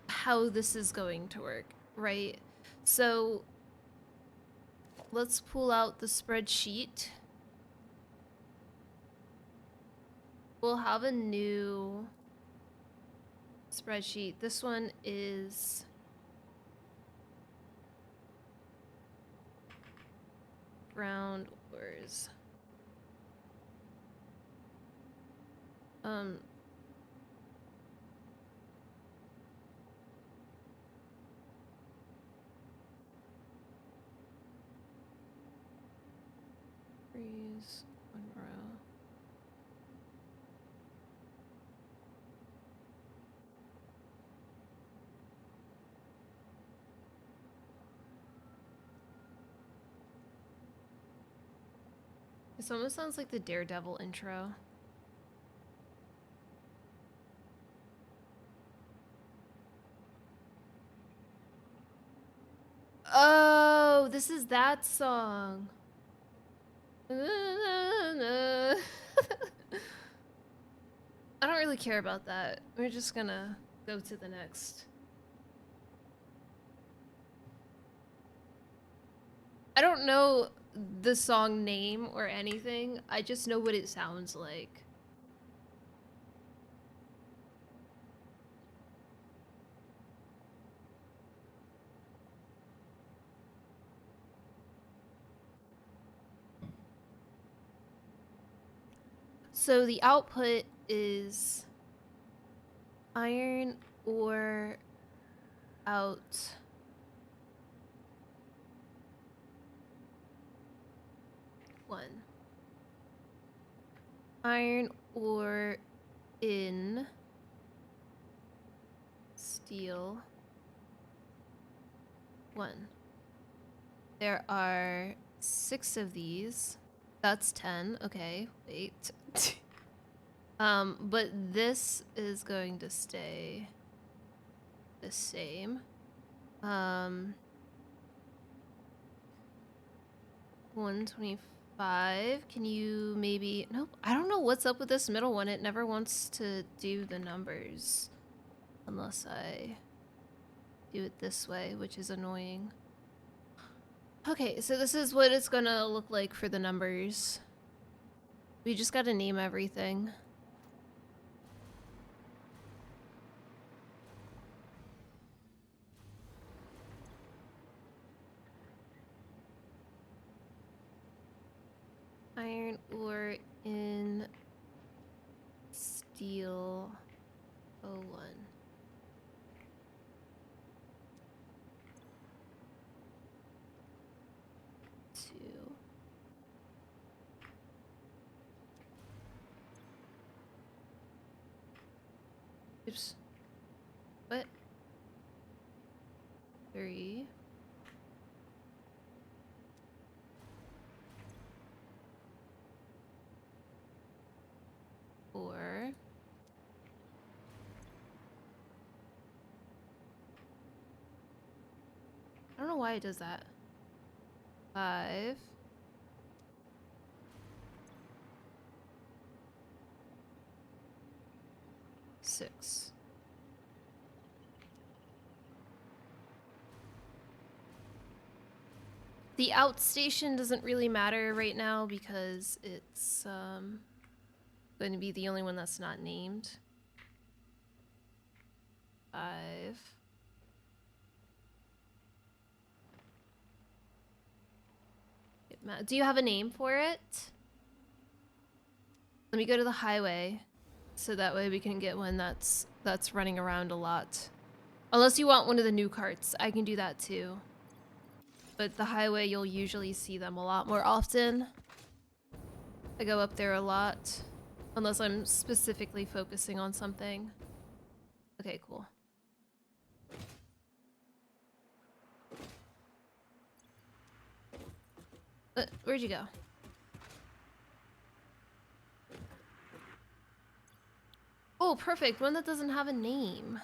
how this is going to work, right? So let's pull out the spreadsheet. We'll have a new spreadsheet. This one is ground wars. Freeze one row. This almost sounds like the Daredevil intro. Oh, this is that song. I don't really care about that. We're just gonna go to the next. I don't know the song name or anything. I just know what it sounds like. So the output is iron ore out. One. Iron ore in steel. One. There are 6 of these. That's 10. Okay, wait. But this is going to stay the same. 125. Can you maybe... Nope, I don't know what's up with this middle one. It never wants to do the numbers. Unless I do it this way, which is annoying. Okay, so this is what it's gonna look like for the numbers. We just gotta name everything. Iron ore in steel 01. 2. Oops. What? 3. 4. I don't know why it does that. 5. Six. The outstation doesn't really matter right now because it's going to be the only one that's not named. 5. Do you have a name for it? Let me go to the highway so that way we can get one that's running around a lot. Unless you want one of the new carts, I can do that too. But the highway, you'll usually see them a lot more often. I go up there a lot. Unless I'm specifically focusing on something. Okay, cool. Where'd you go? Oh, perfect. One that doesn't have a name.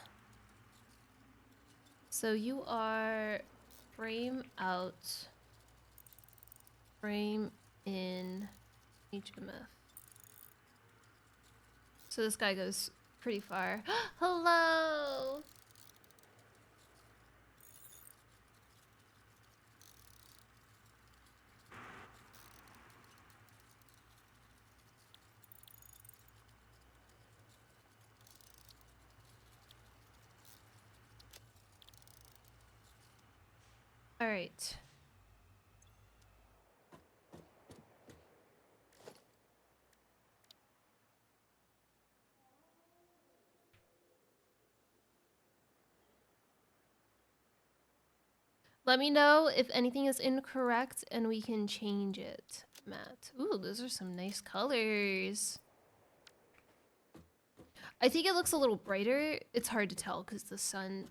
So you are frame out, frame in HMF. So this guy goes pretty far. Hello! All right. Let me know if anything is incorrect and we can change it, Matt. Ooh, those are some nice colors. I think it looks a little brighter. It's hard to tell because the sun,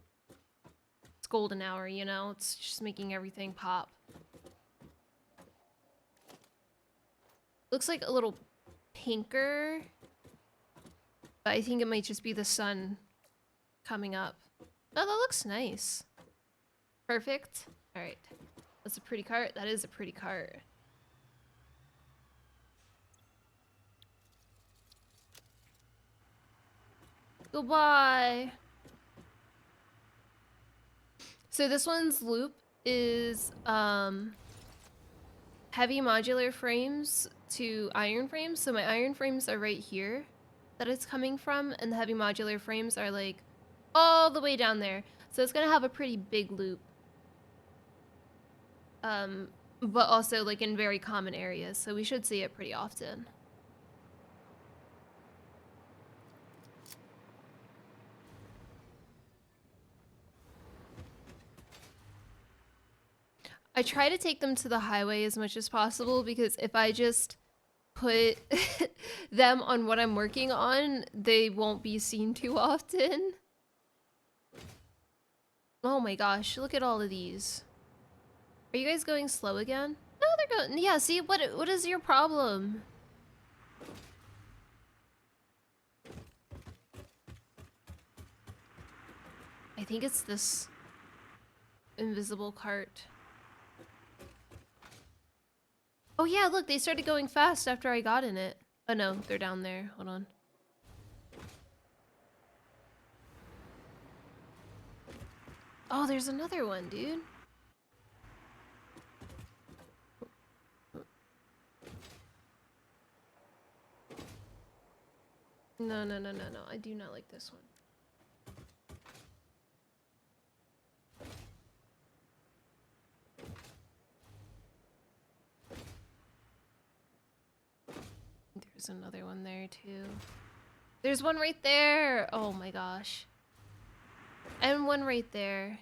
it's golden hour, you know? It's just making everything pop. Looks like a little pinker, but I think it might just be the sun coming up. Oh, that looks nice. Perfect. All right. That's a pretty cart. That is a pretty cart. Goodbye. So this one's loop is heavy modular frames to iron frames. So my iron frames are right here that it's coming from, and the heavy modular frames are like all the way down there. So it's gonna have a pretty big loop. But also like in very common areas, so we should see it pretty often. I try to take them to the highway as much as possible because if I just put them on what I'm working on, they won't be seen too often. Oh my gosh, look at all of these. Are you guys going slow again? No, they're going. Yeah, see, what is your problem? I think it's this invisible cart. Oh yeah, look, they started going fast after I got in it. Oh no, they're down there. Hold on. Oh, there's another one, dude. No, no, no, no, no. I do not like this one. There's another one there too. There's one right there. Oh my gosh. And one right there.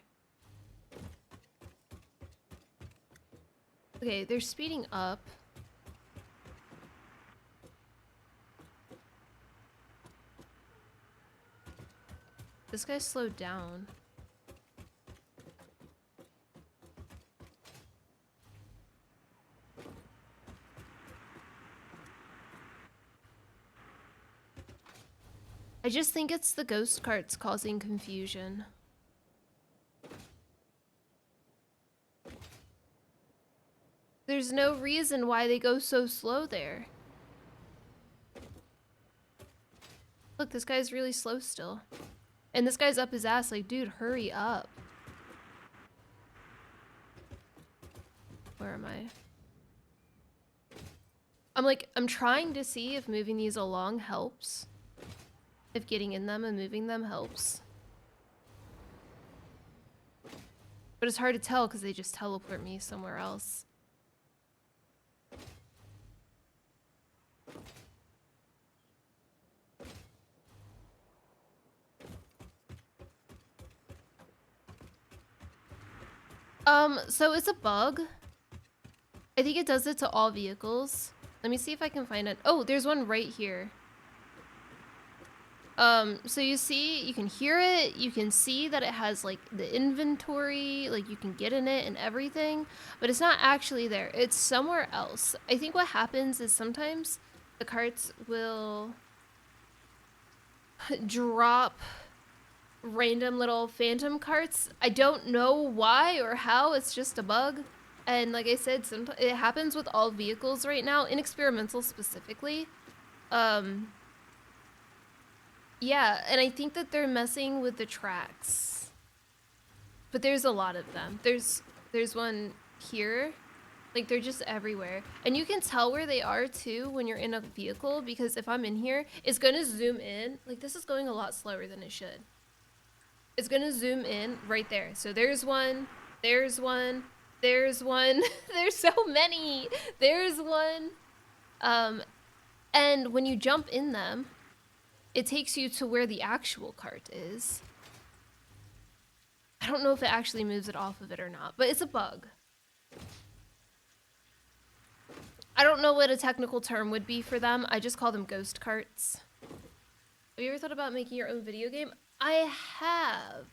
Okay, they're speeding up. This guy slowed down. I just think it's the ghost carts causing confusion. There's no reason why they go so slow there. Look, this guy's really slow still. And this guy's up his ass like, dude, hurry up. Where am I? I'm trying to see if moving these along helps. If getting in them and moving them helps. But it's hard to tell because they just teleport me somewhere else. So it's a bug. I think it does it to all vehicles. Let me see if I can find it. Oh, there's one right here. So you see, you can hear it, you can see that it has like the inventory, like you can get in it and everything, but it's not actually there. It's somewhere else. I think what happens is sometimes the carts will drop random little phantom carts. I don't know why or how, it's just a bug. And like I said, sometimes it happens with all vehicles right now, in experimental specifically. Yeah, and I think that they're messing with the tracks. But there's a lot of them. There's one here. Like, they're just everywhere. And you can tell where they are, too, when you're in a vehicle, because if I'm in here, it's gonna zoom in. Like, this is going a lot slower than it should. It's gonna zoom in right there. So there's one, there's one, there's one. There's so many. There's one. And when you jump in them, it takes you to where the actual cart is. I don't know if it actually moves it off of it or not, but it's a bug. I don't know what a technical term would be for them. I just call them ghost carts. Have you ever thought about making your own video game? I have.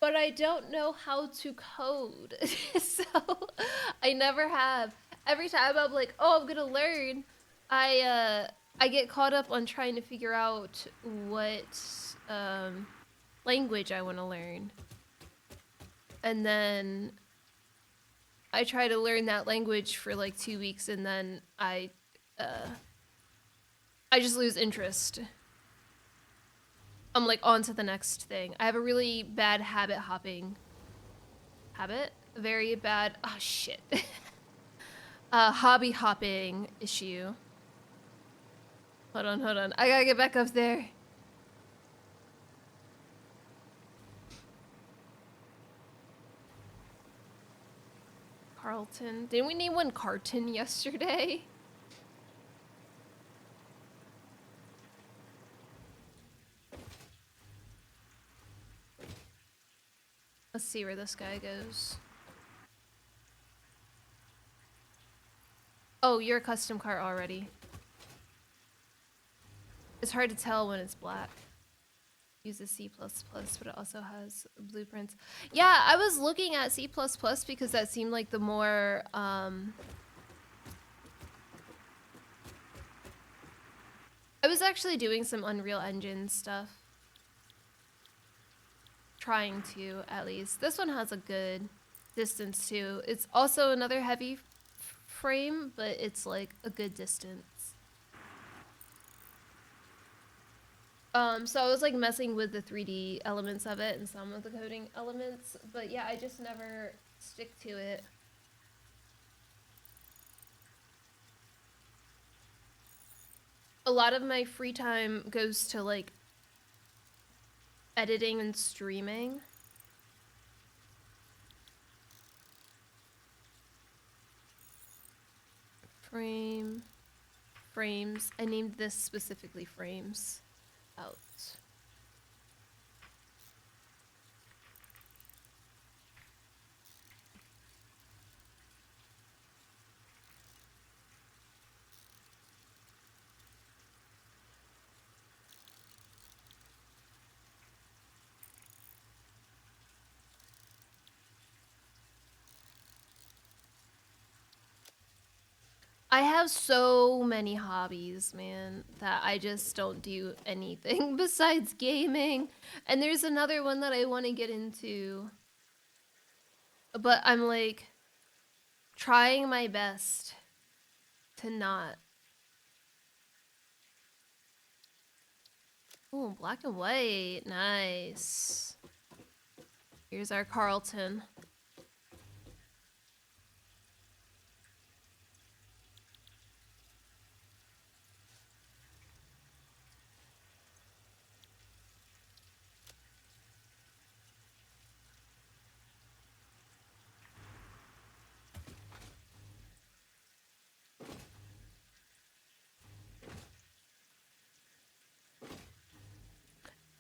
But I don't know how to code. So I never have. Every time I'm like, oh, I'm gonna learn, I get caught up on trying to figure out what language I want to learn. And then I try to learn that language for like 2 weeks, and then I just lose interest. I'm like on to the next thing. I have a really bad habit hopping. Habit? Very bad. Oh shit. Hobby hopping issue. Hold on. I gotta get back up there. Carlton. Didn't we name one Carton yesterday? Let's see where this guy goes. Oh, you're a custom cart already. It's hard to tell when it's black. Use a C++, but it also has blueprints. Yeah, I was looking at C++ because that seemed like the more, I was actually doing some Unreal Engine stuff. Trying to, at least. This one has a good distance too. It's also another heavy frame, but it's like a good distance. So I was like messing with the 3D elements of it and some of the coding elements, but yeah, I just never stick to it. A lot of my free time goes to like editing and streaming. Frames. I named this specifically frames. Out. I have so many hobbies, man, that I just don't do anything besides gaming. And there's another one that I want to get into. but I'm like trying my best to not. Oh, black and white. Nice. Here's our Carlton.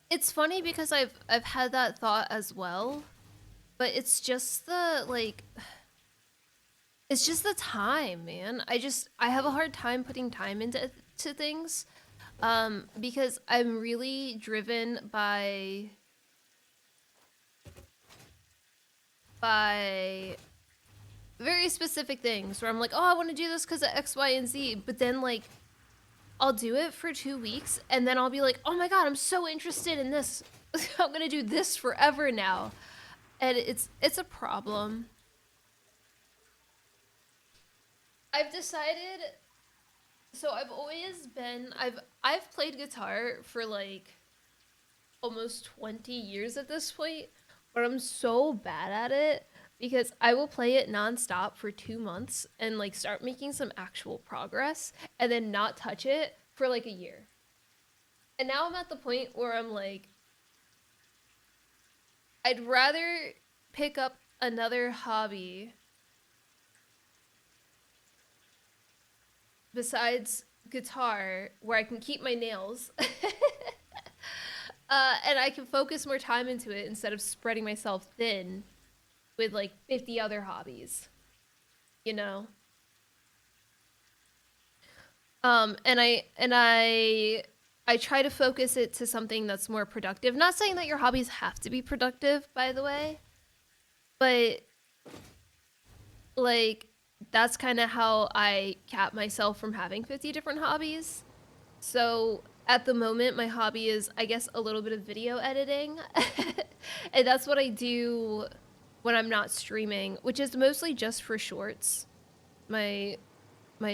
It's funny because I've had that thought as well, but it's just the like it's just the time, man. I have a hard time putting time into things because I'm really driven by very specific things where I'm like, "Oh, I want to do this cuz of X, Y, and Z." But then like I'll do it for 2 weeks and then I'll be like, "Oh my god, I'm so interested in this. I'm going to do this forever now." And it's a problem. I've decided, so I've always been I've played guitar for like almost 20 years at this point, but I'm so bad at it because I will play it nonstop for 2 months and like start making some actual progress and then not touch it for like a year. And now I'm at the point where I'm like, I'd rather pick up another hobby besides guitar where I can keep my nails and I can focus more time into it instead of spreading myself thin with like 50 other hobbies, you know? And I try to focus it to something that's more productive. Not saying that your hobbies have to be productive, by the way, but like that's kind of how I cap myself from having 50 different hobbies. So at the moment, my hobby is, I guess, a little bit of video editing. And that's what I do when I'm not streaming, which is mostly just for shorts, my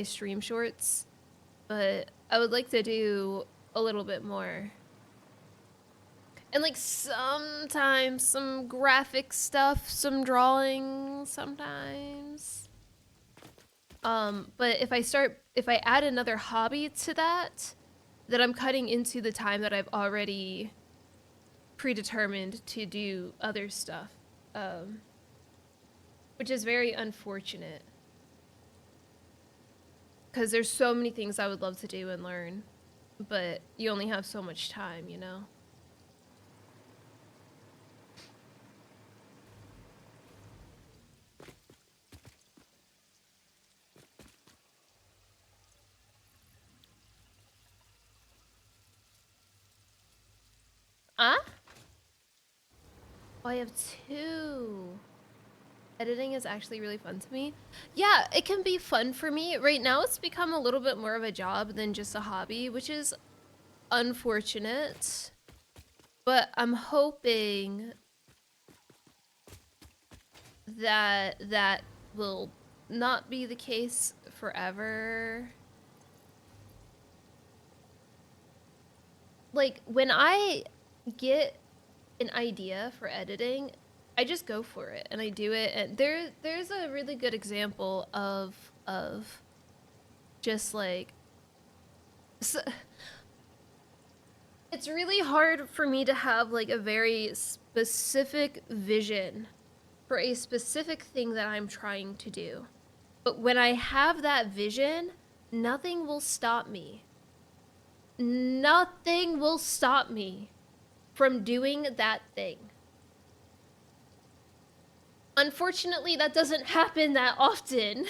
stream shorts. But I would like to do a little bit more. And like sometimes some graphic stuff, some drawing sometimes. But if I add another hobby to that, then I'm cutting into the time that I've already predetermined to do other stuff, which is very unfortunate because there's so many things I would love to do and learn, but you only have so much time, you know? Huh? Oh, I have two. Editing is actually really fun to me. Yeah, it can be fun for me. Right now, it's become a little bit more of a job than just a hobby, which is unfortunate. But I'm hoping that that will not be the case forever. Like, when I get an idea for editing, I just go for it and I do it. And there's a really good example of just like so, it's really hard for me to have like a very specific vision for a specific thing that I'm trying to do. But when I have that vision, nothing will stop me. Nothing will stop me from doing that thing. Unfortunately, that doesn't happen that often.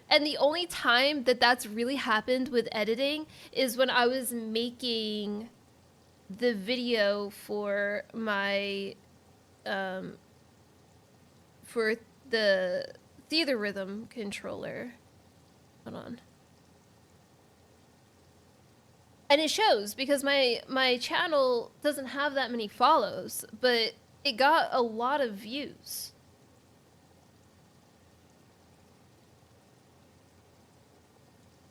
And the only time that that's really happened with editing is when I was making the video for my for the theater rhythm controller. Hold on. And it shows because my channel doesn't have that many follows, but it got a lot of views.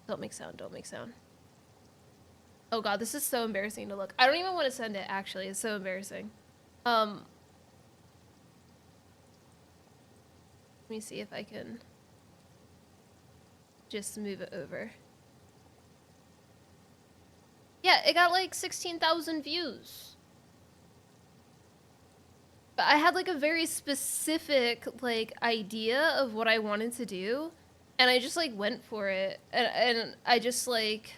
Don't make sound, don't make sound. Oh god, this is so embarrassing to look. I don't even want to send it, actually. It's so embarrassing. Let me see if I can just move it over. Yeah, it got like 16,000 views. But I had like a very specific like idea of what I wanted to do, and I just like went for it. And I just like,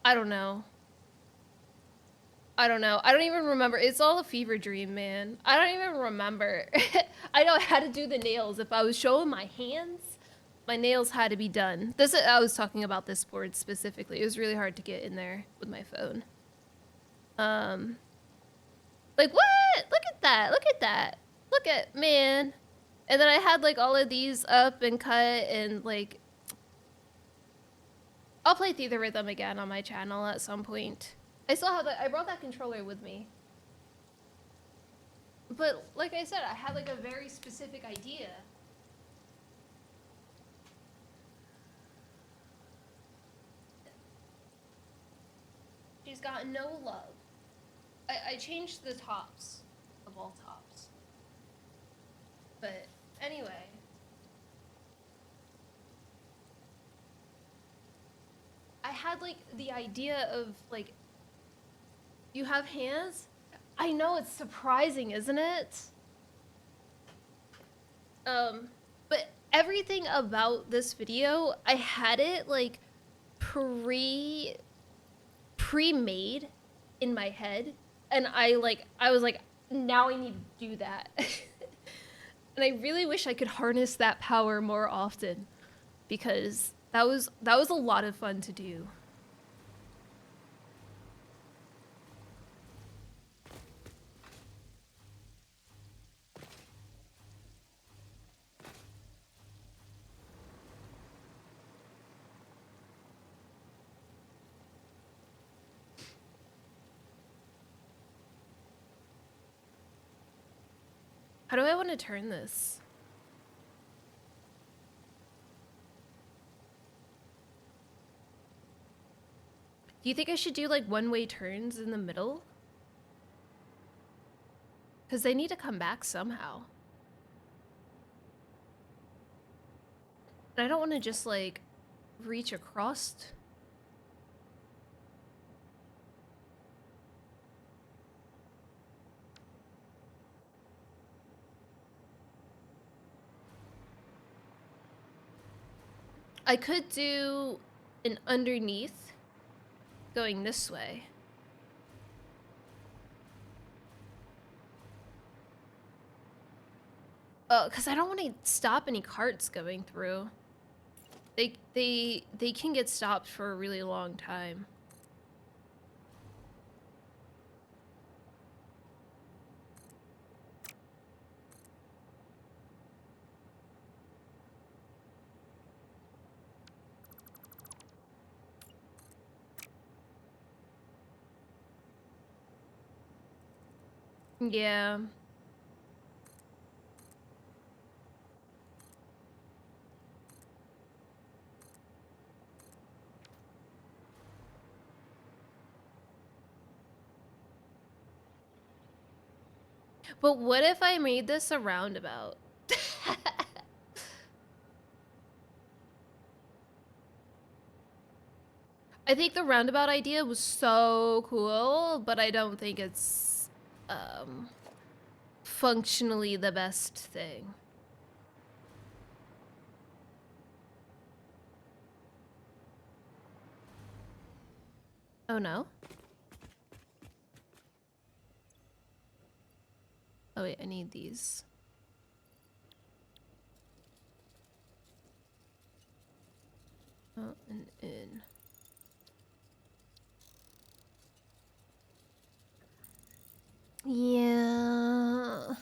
I don't know. I don't even remember. It's all a fever dream, man. I don't even remember. I know I had to do the nails. If I was showing my hands, my nails had to be done. I was talking about this board specifically. It was really hard to get in there with my phone. Like what? Look at that. Look at that. Look at, man. And then I had like all of these up and cut and like, I'll play Through the Rhythm again on my channel at some point. I brought that controller with me. But like I said, I had like a very specific idea. She's got no love. I changed the tops of all tops. But anyway. I had like the idea of like, you have hands? I know, it's surprising, isn't it? But everything about this video, I had it like pre-made in my head, and I was like, now I need to do that. And I really wish I could harness that power more often, because that was a lot of fun to do. How do I want to turn this? Do you think I should do like one-way turns in the middle? Because they need to come back somehow. And I don't want to just like reach across. I could do an underneath going this way. Oh, because I don't want to stop any carts going through. They can get stopped for a really long time. Yeah. But what if I made this a roundabout? I think the roundabout idea was so cool, but I don't think it's functionally the best thing. Oh no? Oh wait, I need these. Oh, and in. Yeah.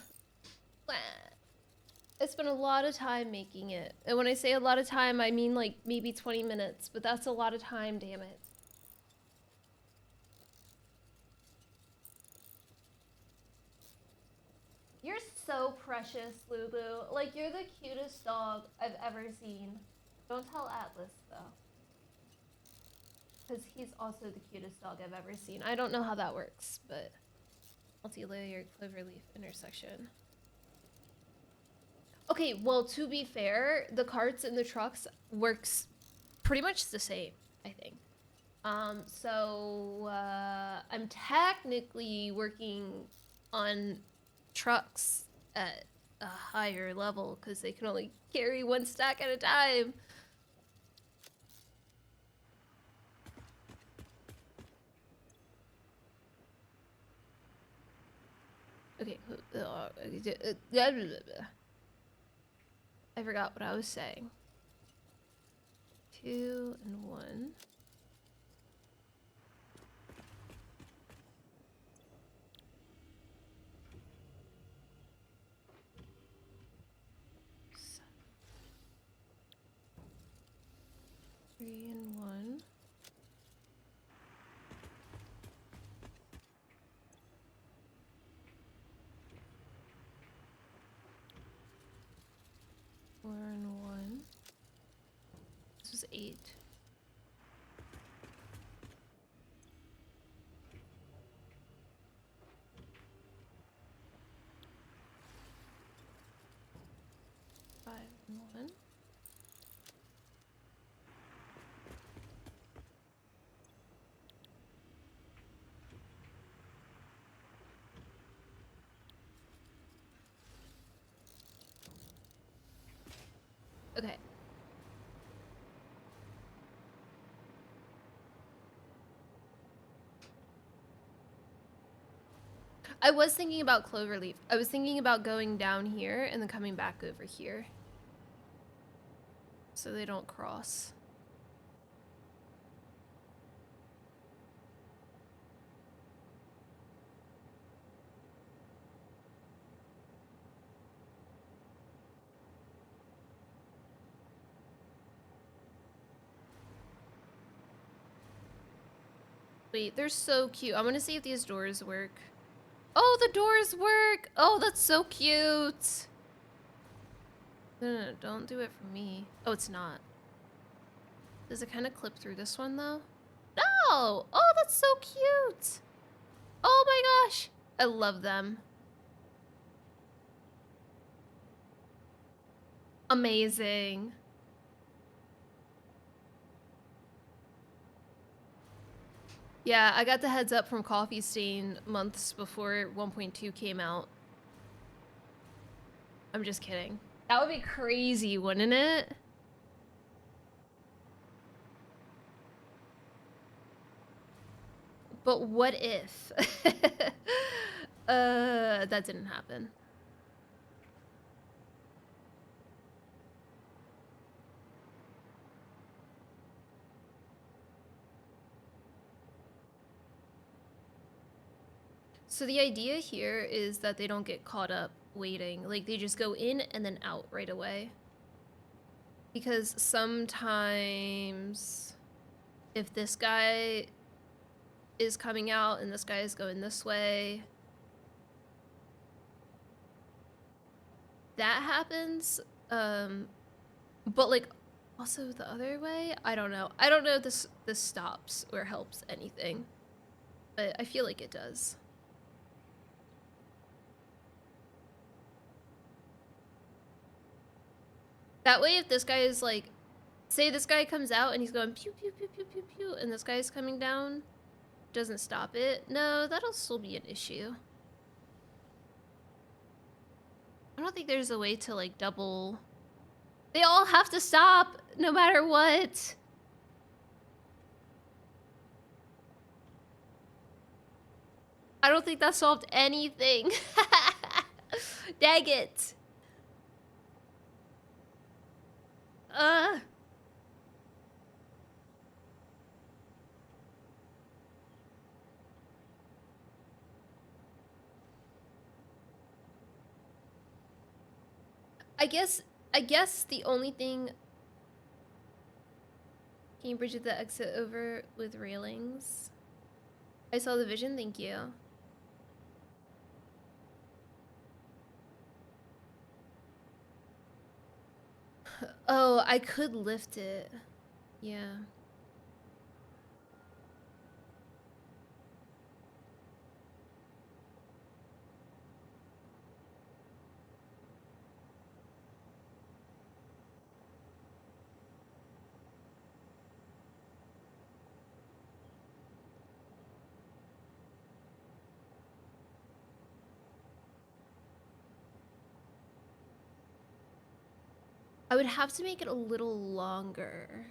I spent a lot of time making it. And when I say a lot of time, I mean like maybe 20 minutes, but that's a lot of time, damn it. You're so precious, Lulu. Like, you're the cutest dog I've ever seen. Don't tell Atlas, though. Because he's also the cutest dog I've ever seen. I don't know how that works, but multi-layered cloverleaf intersection. Okay, well, to be fair, the carts and the trucks works pretty much the same, I think. I'm technically working on trucks at a higher level because they can only carry one stack at a time. Okay. I forgot what I was saying. 2 and 1. Three and 1. Four and 1. This was 8. Five and 1. Okay. I was thinking about Cloverleaf. I was thinking about going down here and then coming back over here. So they don't cross. Wait, they're so cute. I'm gonna see if these doors work. Oh, the doors work! Oh, that's so cute! No, don't do it for me. Oh, it's not. Does it kind of clip through this one, though? No! Oh, that's so cute! Oh my gosh! I love them. Amazing. Yeah, I got the heads up from Coffee Stain months before 1.2 came out. I'm just kidding. That would be crazy, wouldn't it? But what if? That didn't happen. So the idea here is that they don't get caught up waiting. Like, they just go in and then out right away. Because sometimes if this guy is coming out and this guy is going this way, that happens. But like also the other way, I don't know. I don't know if this stops or helps anything, but I feel like it does. That way, if this guy is like, say this guy comes out and he's going pew pew pew pew pew pew, and this guy is coming down, doesn't stop it. No, that'll still be an issue. I don't think there's a way to like double. They all have to stop no matter what. I don't think that solved anything. Dang it. I guess the only thing. Can you bridge the exit over with railings? I saw the vision, thank you. Oh, I could lift it. Yeah. I would have to make it a little longer.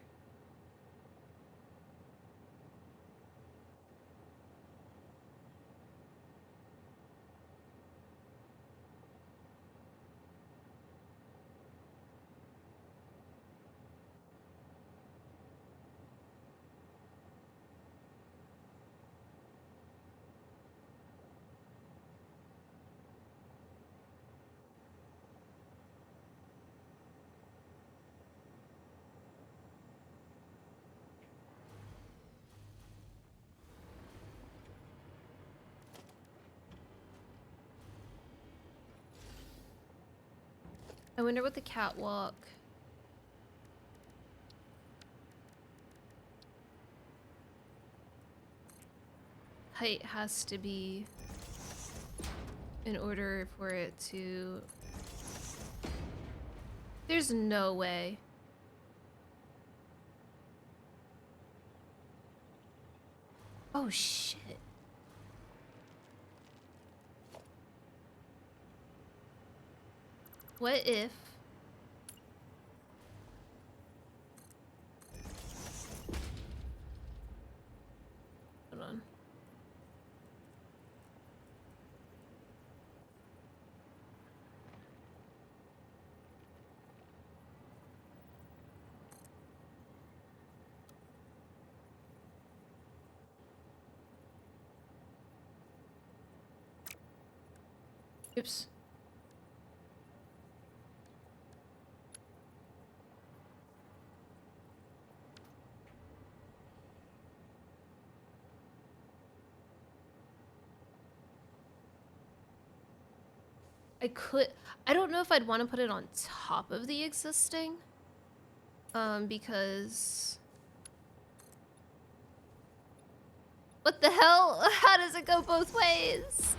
I wonder what the catwalk height has to be in order for it to... There's no way. Oh shit. What if... Hold on. Oops. I don't know if I'd want to put it on top of the existing. Because... What the hell? How does it go both ways?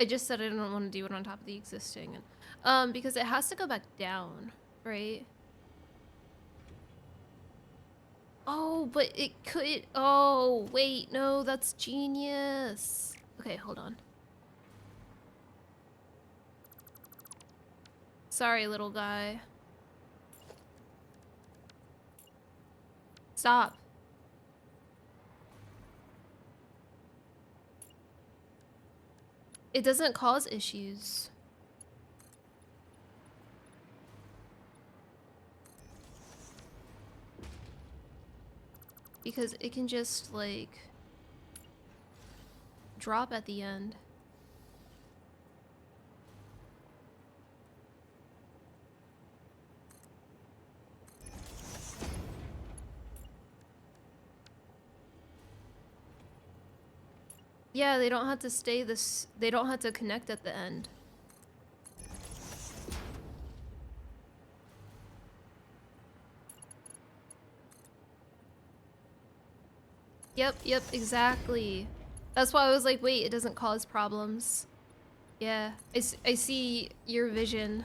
I just said I don't want to do it on top of the existing. Because it has to go back down, right? Oh, but it could... Oh, wait, no, that's genius. Okay, hold on. Sorry, little guy. Stop. It doesn't cause issues. Because it can just, like, drop at the end. Yeah, they don't have to stay this... They don't have to connect at the end. Yep, exactly. That's why I was like, wait, it doesn't cause problems. Yeah, I see your vision.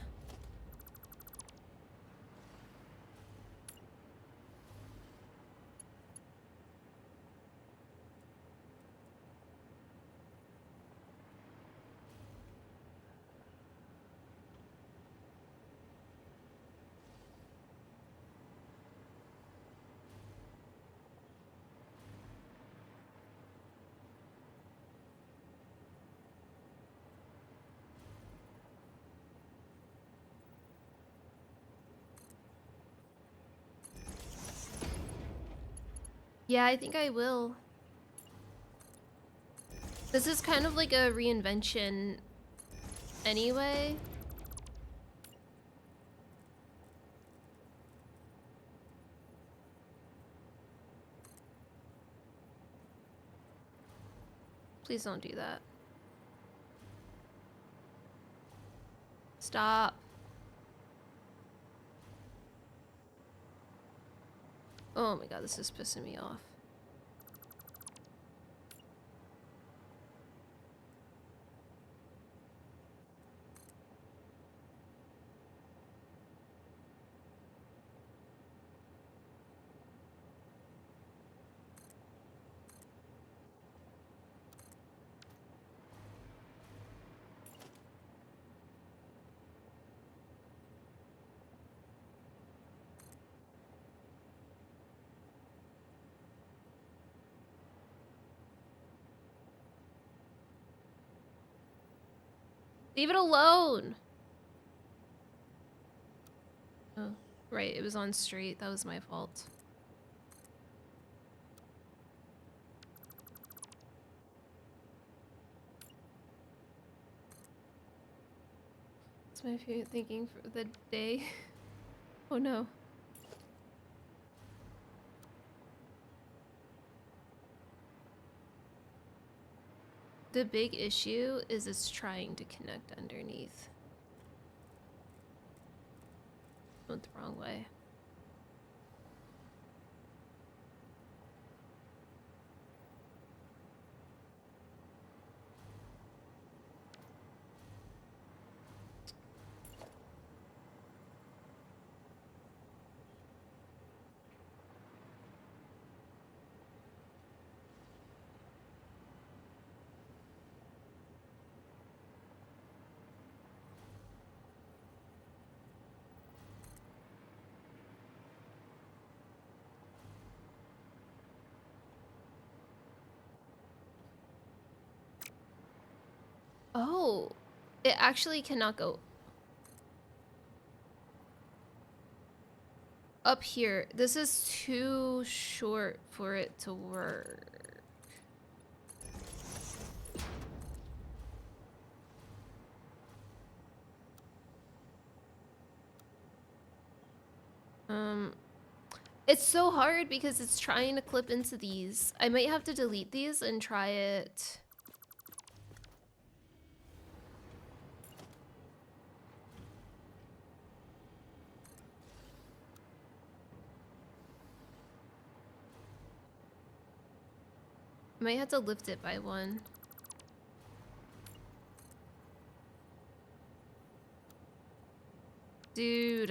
Yeah, I think I will. This is kind of like a reinvention anyway. Please don't do that. Stop. Oh my god, this is pissing me off. Leave it alone! Oh, right, it was on straight. That was my fault. That's my favorite thinking for the day. Oh no. The big issue is it's trying to connect underneath. Went the wrong way. Oh, it actually cannot go up here. This is too short for it to work. It's so hard because it's trying to clip into these. I might have to delete these and try it. I might have to lift it by one. Dude.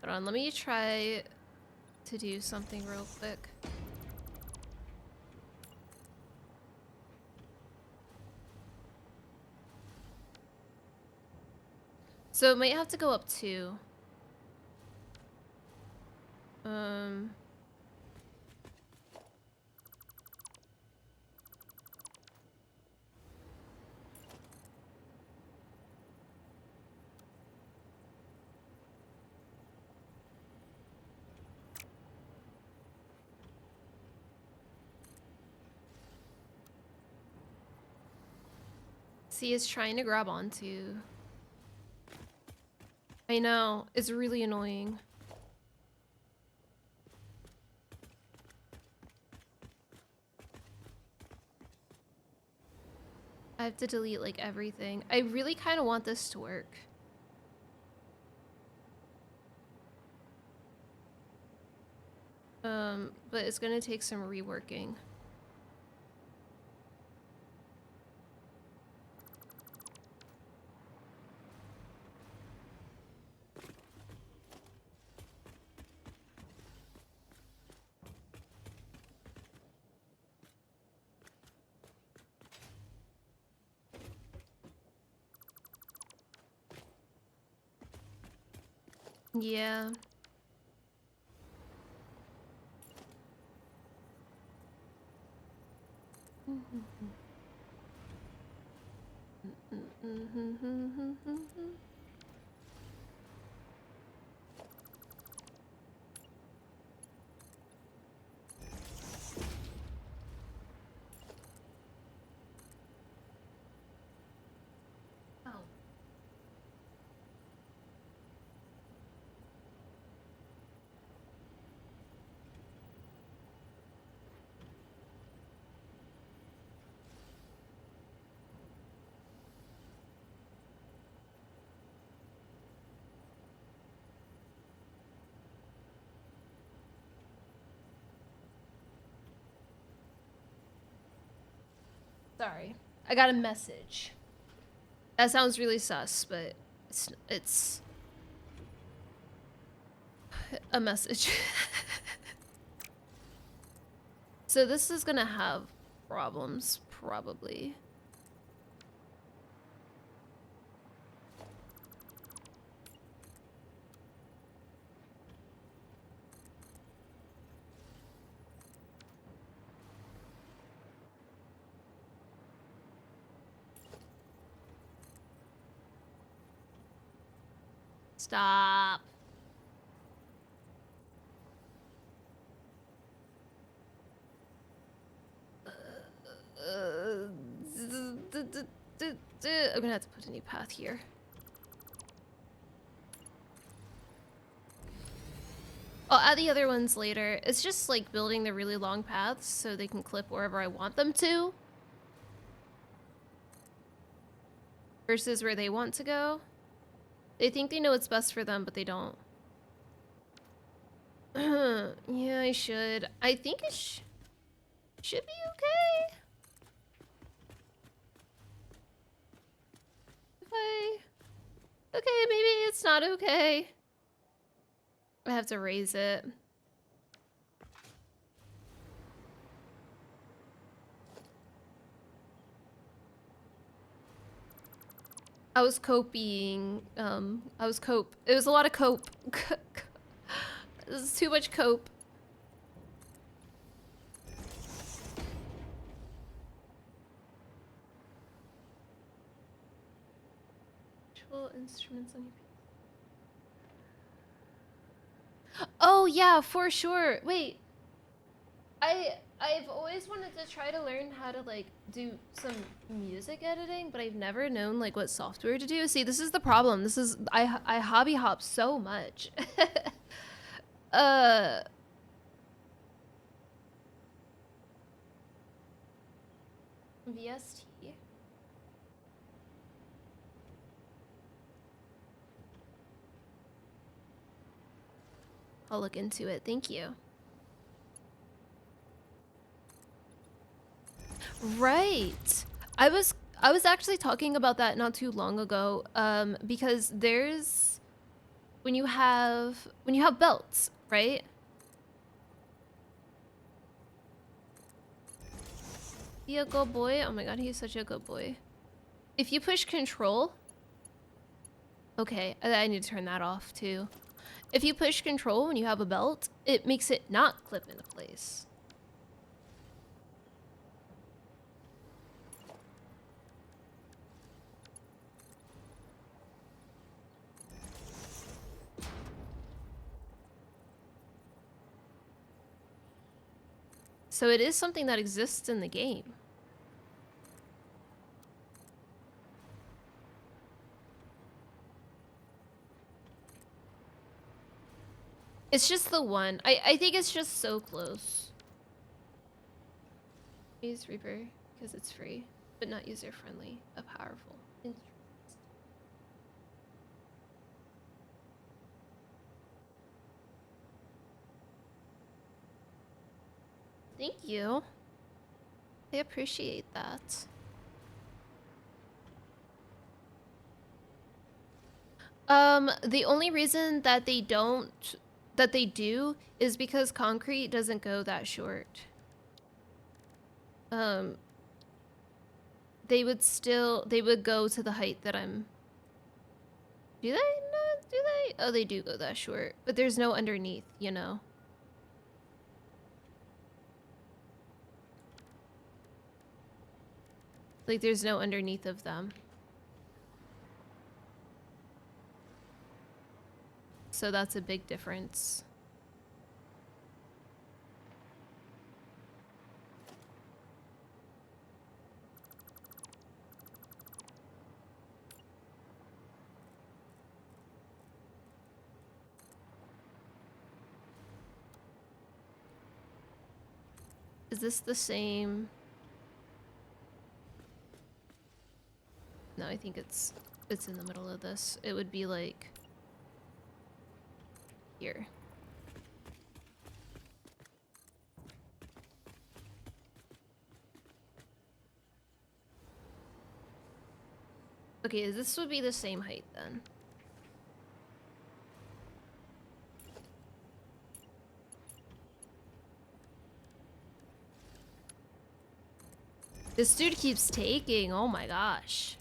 Hold on, let me try to do something real quick. So it might have to go up two. See, it's trying to grab onto. I know, it's really annoying. I have to delete like everything. I really kind of want this to work. But it's gonna take some reworking. Yeah. Oh. Sorry. I got a message. That sounds really sus, but it's a message. So this is gonna have problems, probably. Stop. I'm gonna have to put a new path here. I'll add the other ones later. It's just like building the really long paths so they can clip wherever I want them to. Versus where they want to go. They think they know what's best for them, but they don't. Yeah, I should. I think it should be okay. Okay, maybe it's not okay. I have to raise it. I was coping. It was a lot of cope. This is too much cope. Virtual instruments on your piece. Oh yeah, for sure. Wait. I've always wanted to try to learn how to like do some music editing, but I've never known like what software to do. See, this is the problem. This is I hobby hop so much. VST. I'll look into it. Thank you. Right. I was actually talking about that not too long ago, because there's when you have belts, right? Be a good boy. Oh my god, he's such a good boy. If you push control, okay, I need to turn that off too. If you push control when you have a belt, it makes it not clip into place. So it is something that exists in the game. It's just the one. I think it's just so close. Use Reaper because it's free, but not user-friendly. A powerful instrument. Thank you. I appreciate that. The only reason that they do is because concrete doesn't go that short. They would go to the height that I'm. Do they not? Do they? Oh, they do go that short, but there's no underneath, you know. Like there's no underneath of them. So that's a big difference. Is this the same? No, I think it's in the middle of this. It would be like here. Okay, this would be the same height then. This dude keeps taking, oh my gosh.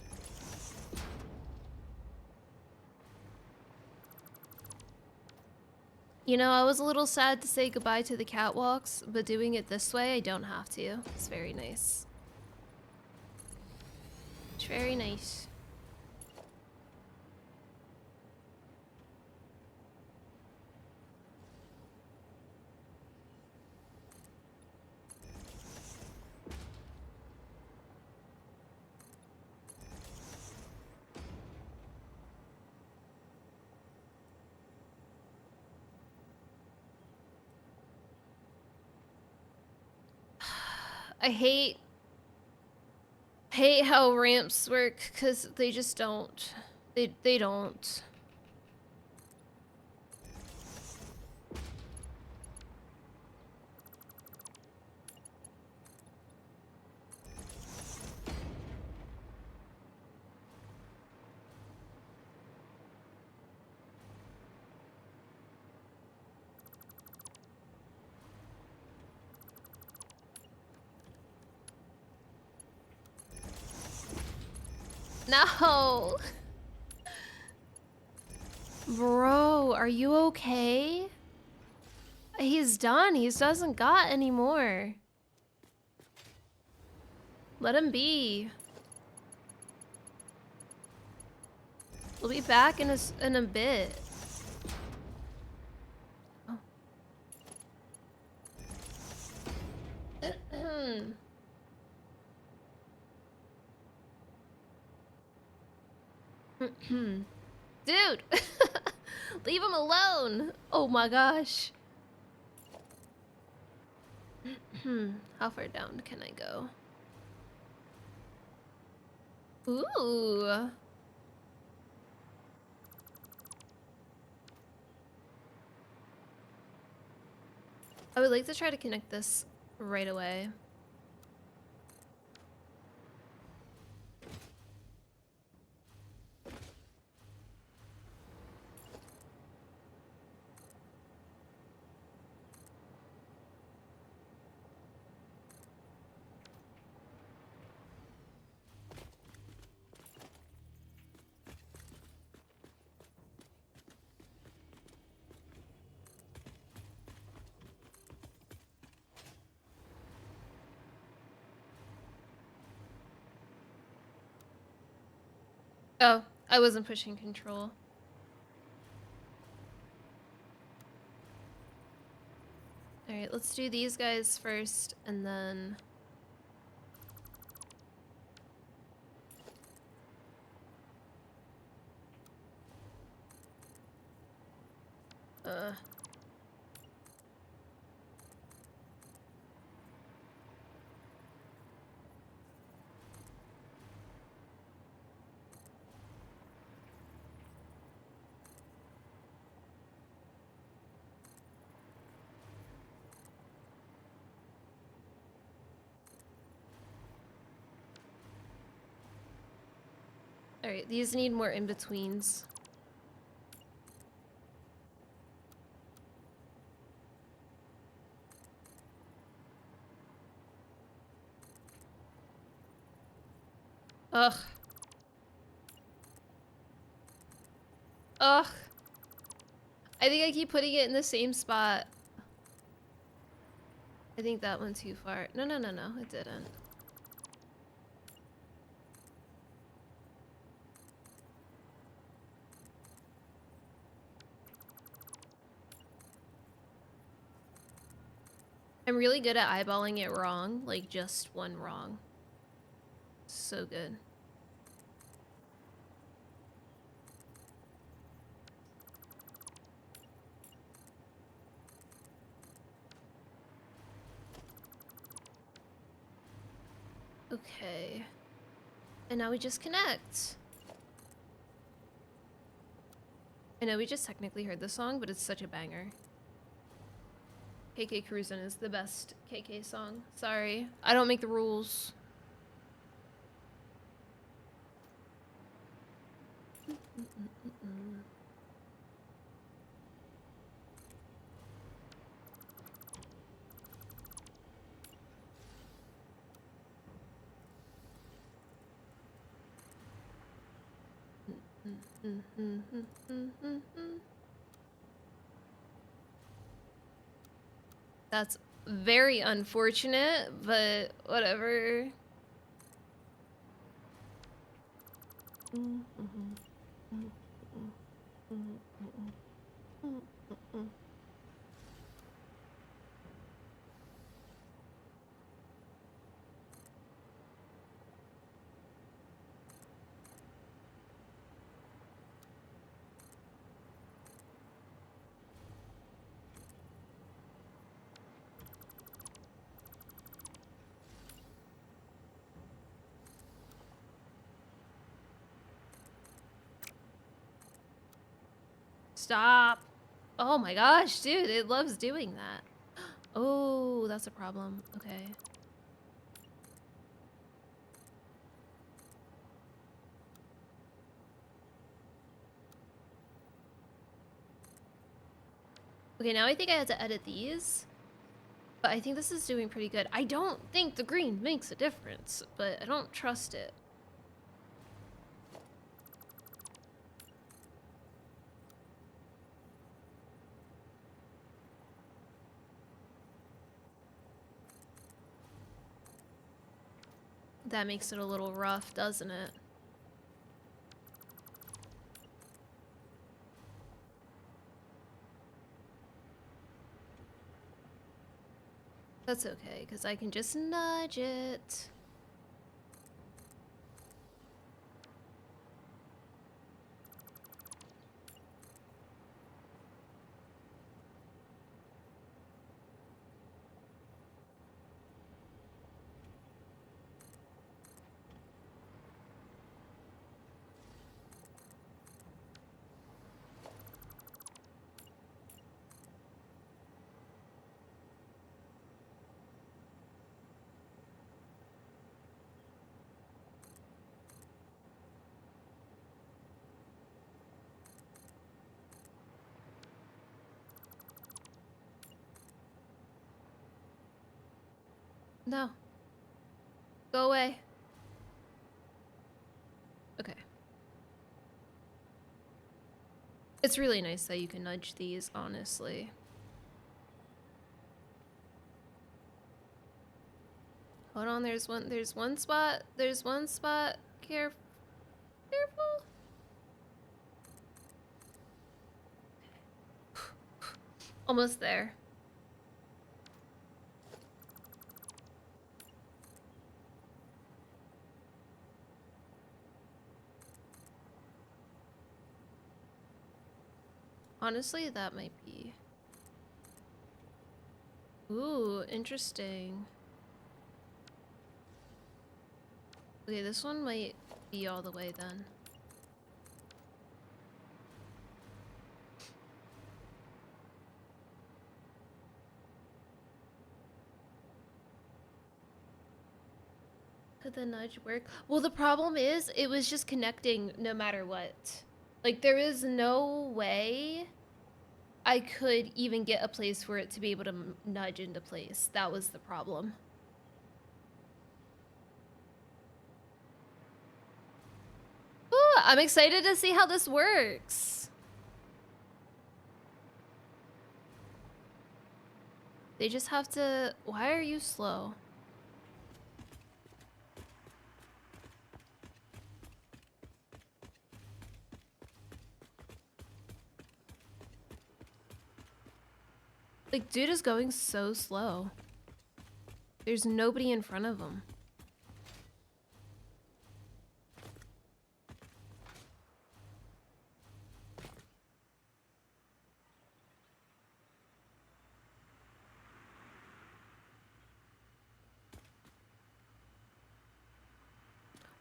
You know, I was a little sad to say goodbye to the catwalks, but doing it this way, I don't have to. It's very nice. It's very nice. I hate how ramps work because they just don't. They don't. No! Bro, are you okay? He's done. He doesn't got any more. Let him be. We'll be back in a bit. Oh. Dude! Leave him alone! Oh my gosh. How far down can I go? Ooh. I would like to try to connect this right away. Oh, I wasn't pushing control. Alright, let's do these guys first, and then... Alright, these need more in-betweens. Ugh. Ugh. I think I keep putting it in the same spot. I think that went too far. No, it didn't. I'm really good at eyeballing it wrong, like just one wrong. So good. Okay. And now we just connect. I know we just technically heard the song, but it's such a banger. KK Cruisin' is the best KK song. Sorry. I don't make the rules. That's very unfortunate, but whatever. Stop. Oh my gosh, dude, it loves doing that. Oh, that's a problem. Okay. Okay, now I think I have to edit these. But I think this is doing pretty good. I don't think the green makes a difference, but I don't trust it. That makes it a little rough, doesn't it? That's okay, because I can just nudge it. No. Go away. Okay. It's really nice that you can nudge these, honestly. Hold on, there's one spot. Careful. Almost there. Honestly, that might be... Ooh, interesting. Okay, this one might be all the way then. Could the nudge work? Well, the problem is, it was just connecting no matter what. Like, there is no way I could even get a place for it to be able to nudge into place. That was the problem. Ooh, I'm excited to see how this works. They just have to... Why are you slow? Like, dude is going so slow. There's nobody in front of him.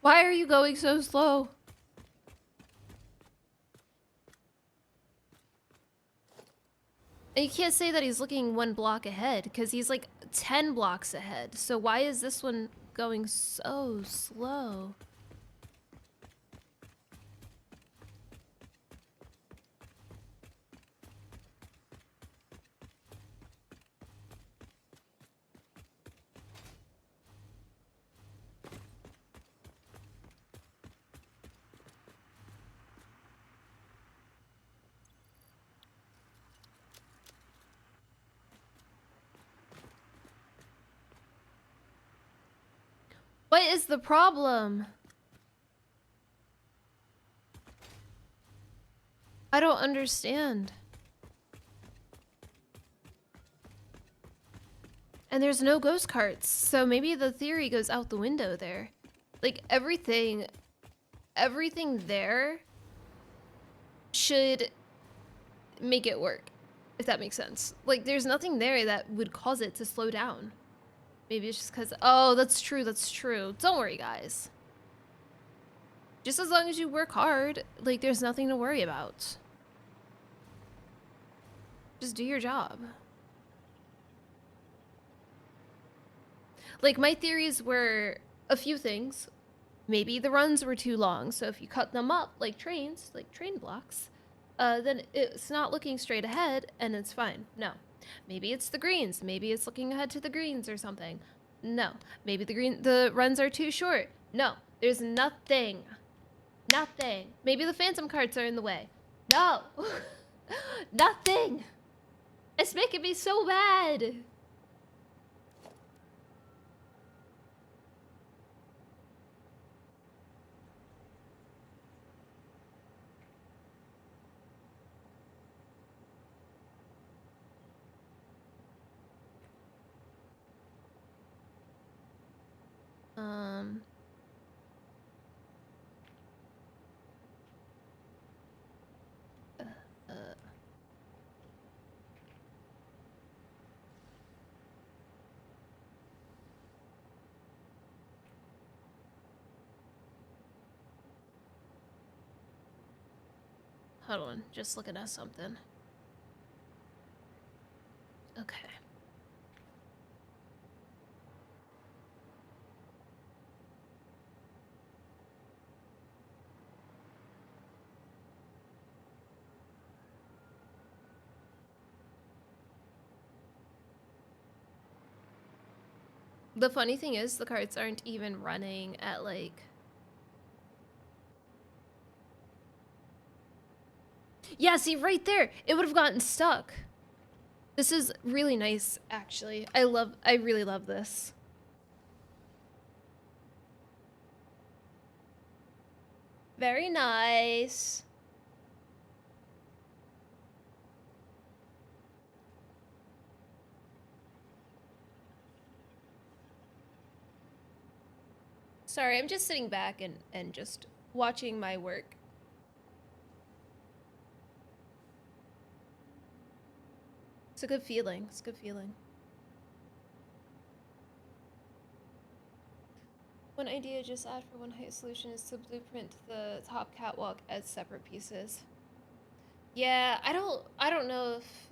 Why are you going so slow? And you can't say that he's looking 1 block ahead, because he's like 10 blocks ahead. So why is this one going so slow? What is the problem? I don't understand. And there's no ghost carts, so maybe the theory goes out the window there. Like, everything there should make it work, if that makes sense. Like, there's nothing there that would cause it to slow down. Maybe it's just because... Oh, that's true, that's true. Don't worry, guys. Just as long as you work hard, like, there's nothing to worry about. Just do your job. Like, my theories were a few things. Maybe the runs were too long, so if you cut them up like trains, like train blocks, then it's not looking straight ahead and it's fine. No. Maybe it's the greens. Maybe it's looking ahead to the greens or something. No. Maybe the runs are too short. No. There's nothing. Nothing. Maybe the phantom carts are in the way. No. Nothing. It's making me so bad. Um, uh, hold on, just looking at something. Okay. The funny thing is, the carts aren't even running at like... Yeah, see, right there, it would have gotten stuck. This is really nice, actually. I really love this. Very nice. Sorry, I'm just sitting back and just watching my work. It's a good feeling. It's a good feeling. One idea just add for one height solution is to blueprint the top catwalk as separate pieces. Yeah, I don't know if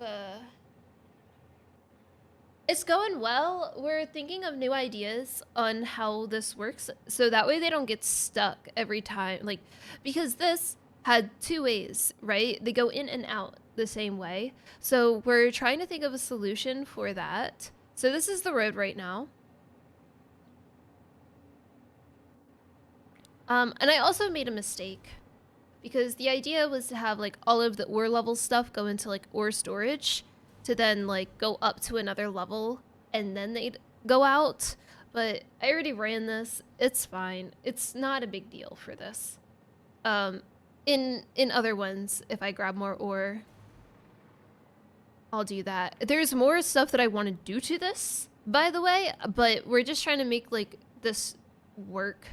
it's going well. We're thinking of new ideas on how this works, so that way they don't get stuck every time. Like, because this had two ways, right? They go in and out the same way. So we're trying to think of a solution for that. So this is the road right now. And I also made a mistake because the idea was to have like all of the ore level stuff go into like ore storage to then like go up to another level and then they'd go out. But I already ran this. It's fine. It's not a big deal for this. In other ones, if I grab more ore, I'll do that. There's more stuff that I want to do to this, by the way, but we're just trying to make like this work.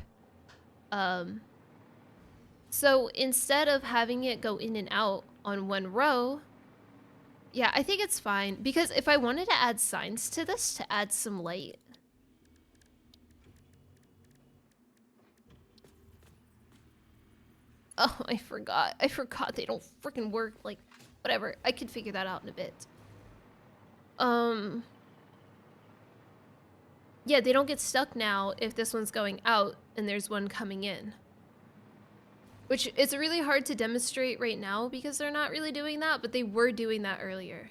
So instead of having it go in and out on one row, yeah, I think it's fine. Because if I wanted to add signs to this to add some light. Oh, I forgot. I forgot they don't freaking work. Like, whatever. I can figure that out in a bit. Yeah, they don't get stuck now if this one's going out and there's one coming in. Which is really hard to demonstrate right now because they're not really doing that, but they were doing that earlier.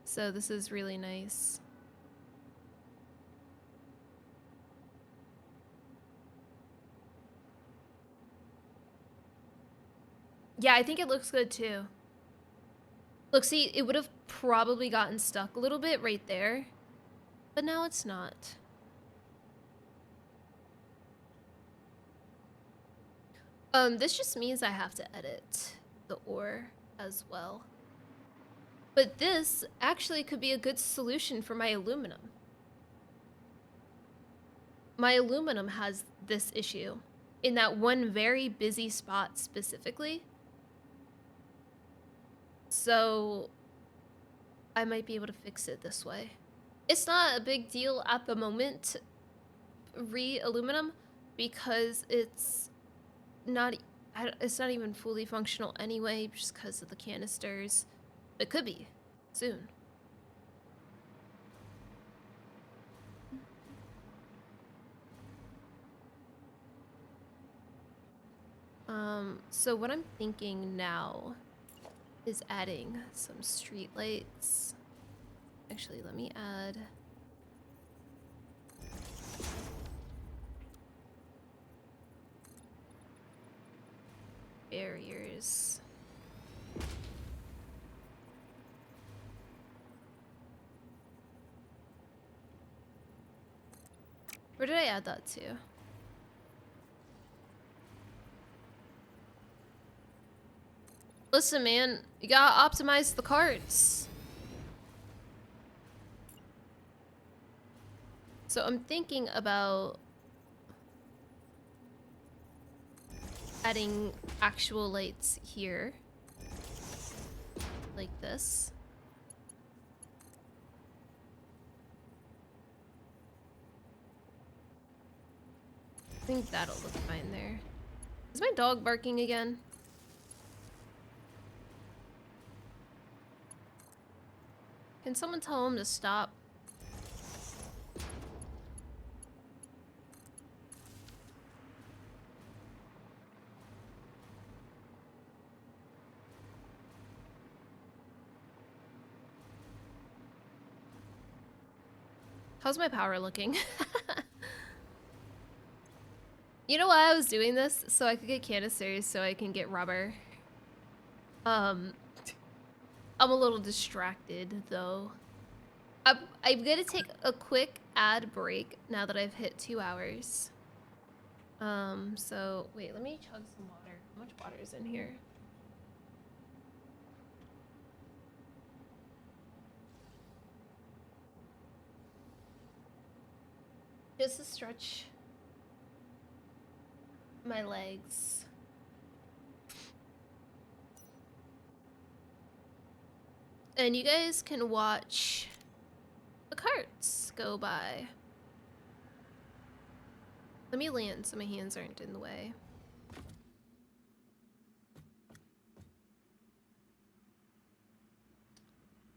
So this is really nice. Yeah, I think it looks good too. Look, see, it would have probably gotten stuck a little bit right there, but now it's not. This just means I have to edit the ore as well. But this actually could be a good solution for my aluminum. My aluminum has this issue in that one very busy spot specifically. So I might be able to fix it this way. It's not a big deal at the moment, re-aluminum, because it's not It's not even fully functional anyway, just because of the canisters. It could be soon. So what I'm thinking now is adding some street lights. Actually, let me add barriers. Where did I add that to? Listen, man, you gotta optimize the carts. So I'm thinking about adding actual lights here. Like this. I think that'll look fine there. Is my dog barking again? Can someone tell him to stop? How's my power looking? You know why I was doing this? So I could get canisters so I can get rubber. I'm a little distracted though. I'm gonna take a quick ad break now that I've hit 2 hours. So wait, let me chug some water. How much water is in here? Just to stretch my legs. And you guys can watch the carts go by. Let me land so my hands aren't in the way.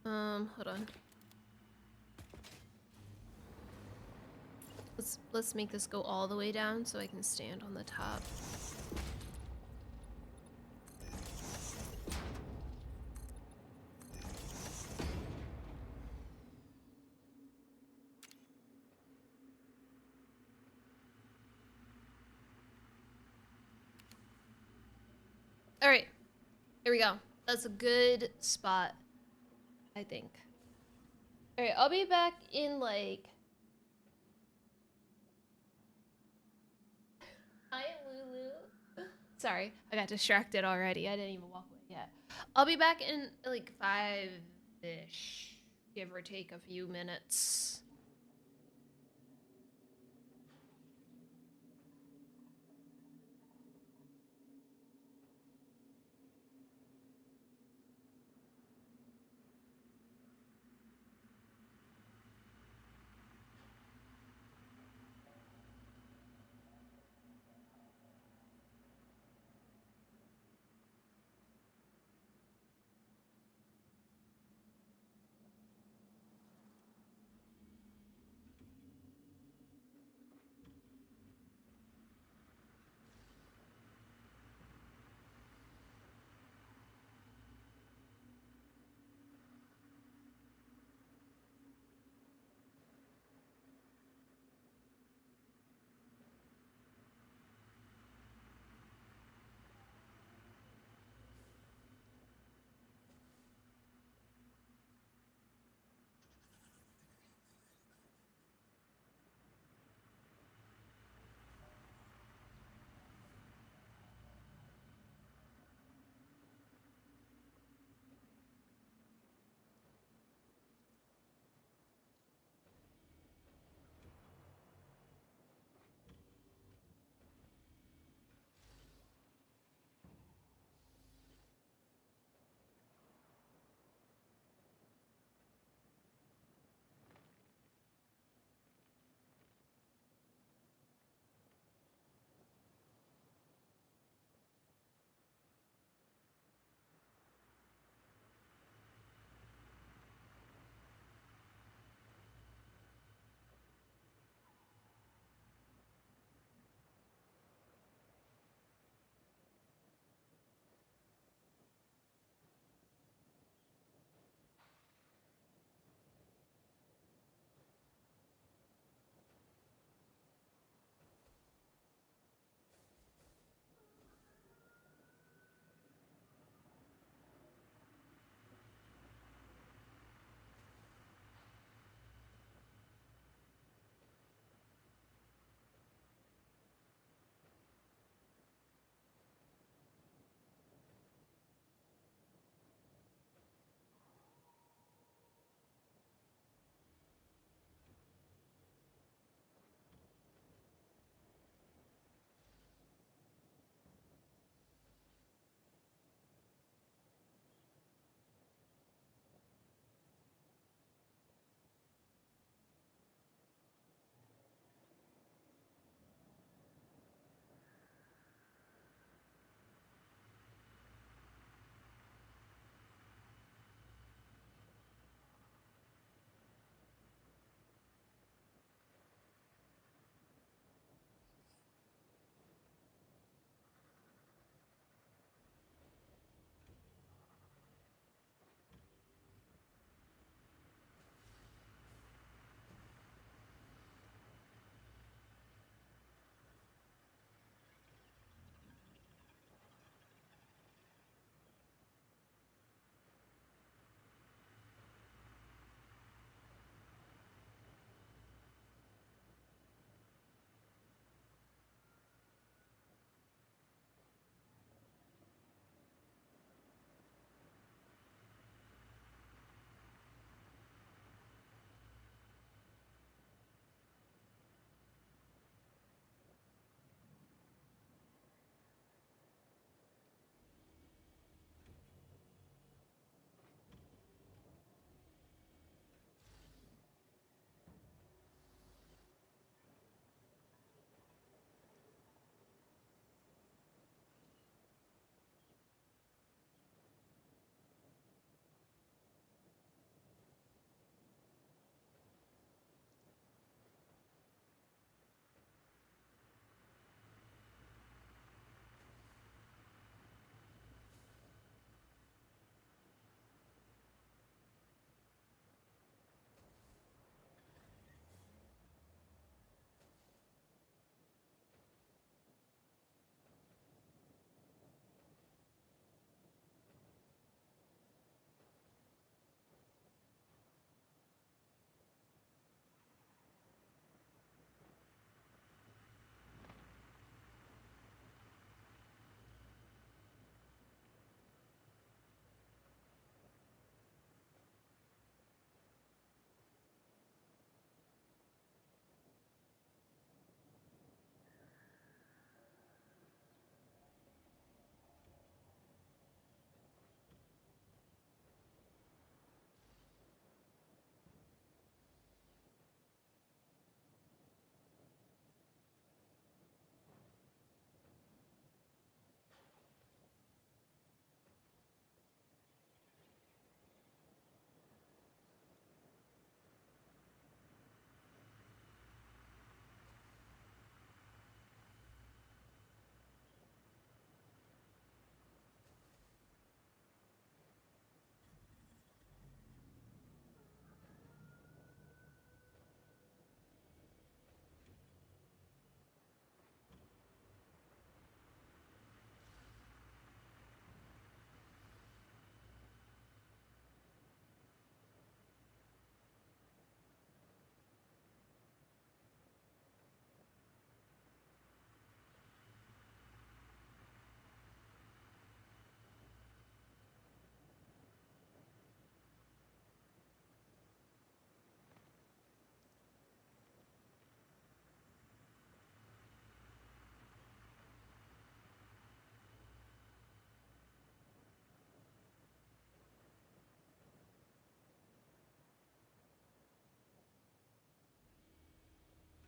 Hold on. Let's make this go all the way down so I can stand on the top. All right, here we go. That's a good spot, I think. All right, I'll be back in like... Hi, Lulu. Sorry, I got distracted already. I didn't even walk away yet. I'll be back in like 5-ish, give or take a few minutes.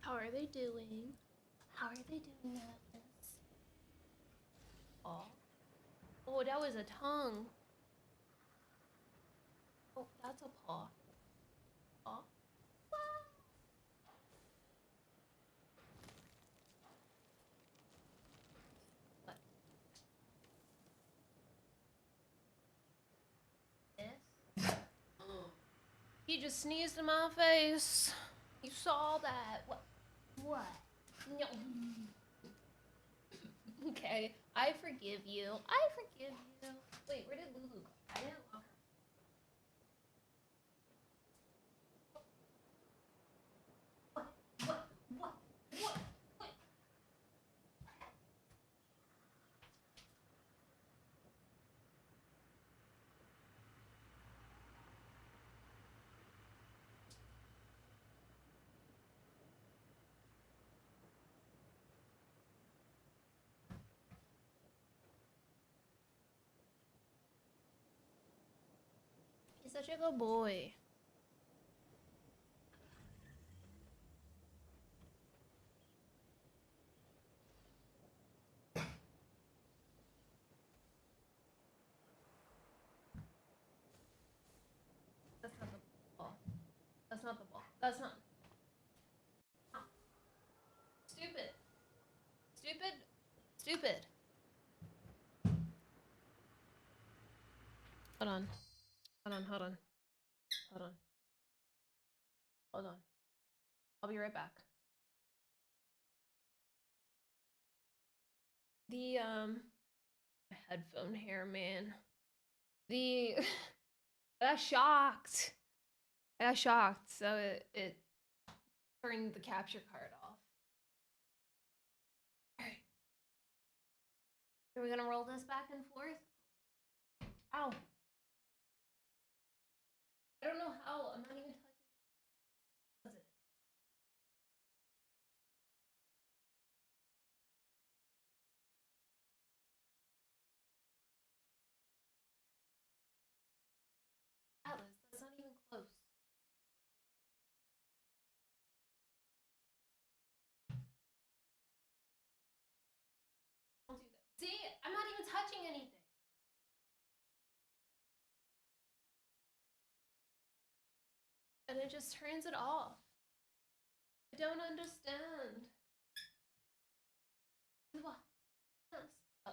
How are they doing? How are they doing that? Oh. Oh, that was a tongue. Oh, that's a paw. Paw. What? This? He just sneezed in my face. You saw that. What? What? No. Okay, I forgive you. I forgive you. Wait, where did Lulu go? I didn't lock her. What? What? What? What? What? He's such a good boy. That's not the ball. That's not the ball. That's not. Stupid. Stupid. Stupid. Hold on. Hold on. Hold on. Hold on. Hold on. I'll be right back. The headphone hair, man. The I got shocked. I got shocked, so it turned the capture card off. Alright. Are we gonna roll this back and forth? Ow. I don't know how. I'm not even touching it. Does it? Atlas, that's not even close. Don't do that. See? I'm not even touching anything. And it just turns it off. I don't understand. What? Uh-oh.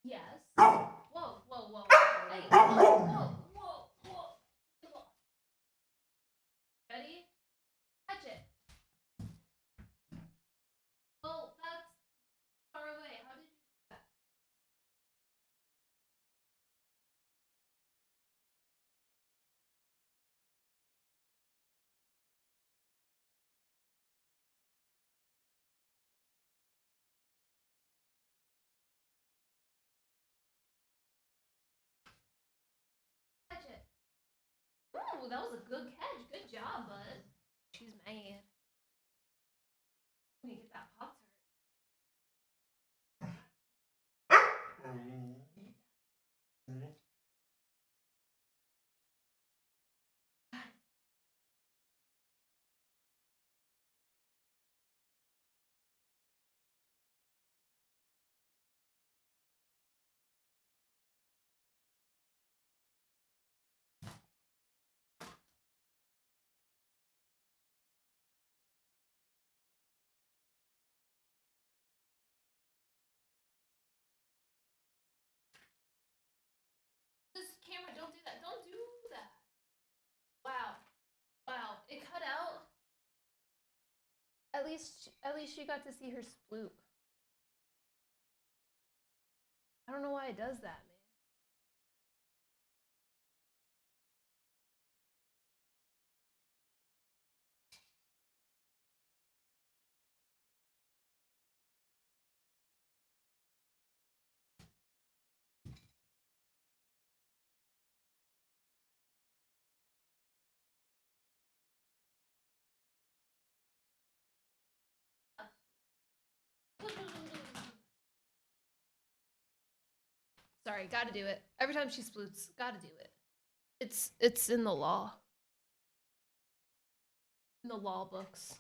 Yes. Whoa, whoa, whoa. Hey, whoa, whoa, whoa, whoa. Ready? Catch it. Well, that's far away. How did you do that? Catch it. Ooh, that was a good catch. Good job, bud. She's mad. Let me get that Pop Tart. This camera, don't do that. Don't do that. Wow. Wow. It cut out. At least she got to see her sploot. I don't know why it does that, man. Sorry, gotta do it. Every time she sploots, gotta do it. It's in the law. in the law books.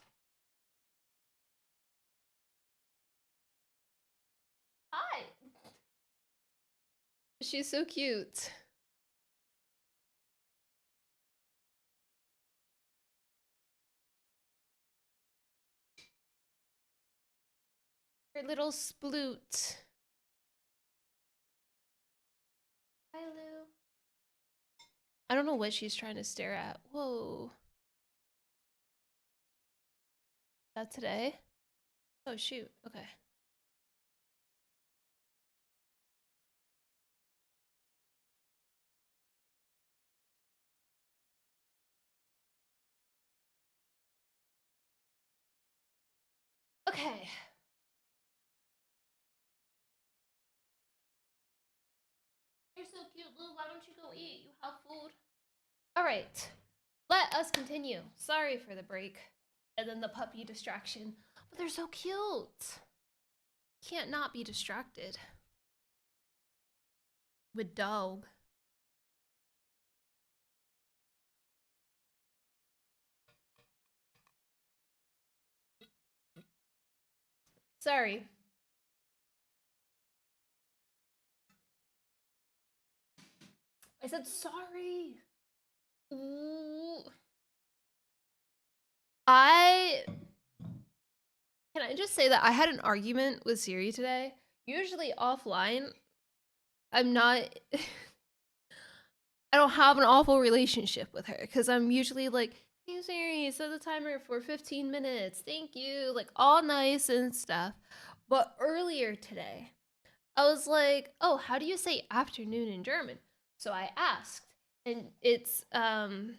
Hi. She's so cute. Her little sploot. Hi, Lou. I don't know what she's trying to stare at. Whoa. Is that today? Oh, shoot. Okay. Okay. You're so cute, Lou. Why don't you go eat? You have food. All right. Let us continue. Sorry for the break. And then the puppy distraction. But they're so cute. Can't not be distracted. With dog. Sorry. I said sorry. Ooh. Can I just say that I had an argument with Siri today? Usually offline, I'm not I don't have an awful relationship with her because I'm usually like, hey Siri, set the timer for 15 minutes. Thank you. Like all nice and stuff. But earlier today, I was like, oh, how do you say afternoon in German? So I asked, and it's Nachmittag,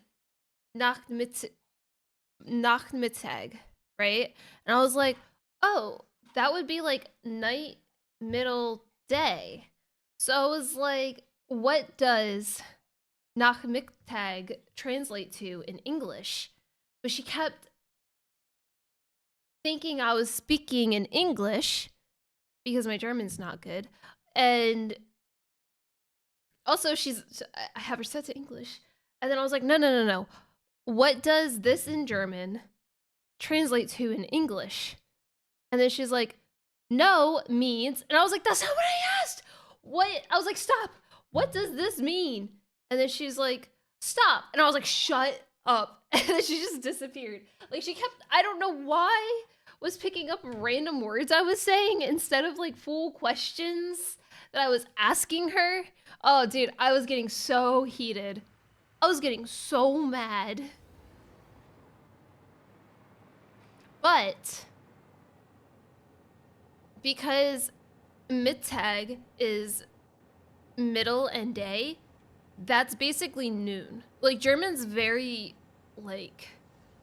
Nachmittag, right? And I was like, oh, that would be like night, middle, day. So I was like, what does Nachmittag translate to in English? But she kept thinking I was speaking in English because my German's not good. And also, I have her set to English. And then I was like, no. What does this in German translate to in English? And then she's like, no means, and I was like, that's not what I asked. What? I was like, stop. What does this mean? And then she's like, stop. And I was like, shut up. And then she just disappeared. Like she kept, I don't know why, was picking up random words I was saying instead of like full questions that I was asking her. Oh, dude, I was getting so heated. I was getting so mad. But because Mittag is middle and day, that's basically noon. Like German's very like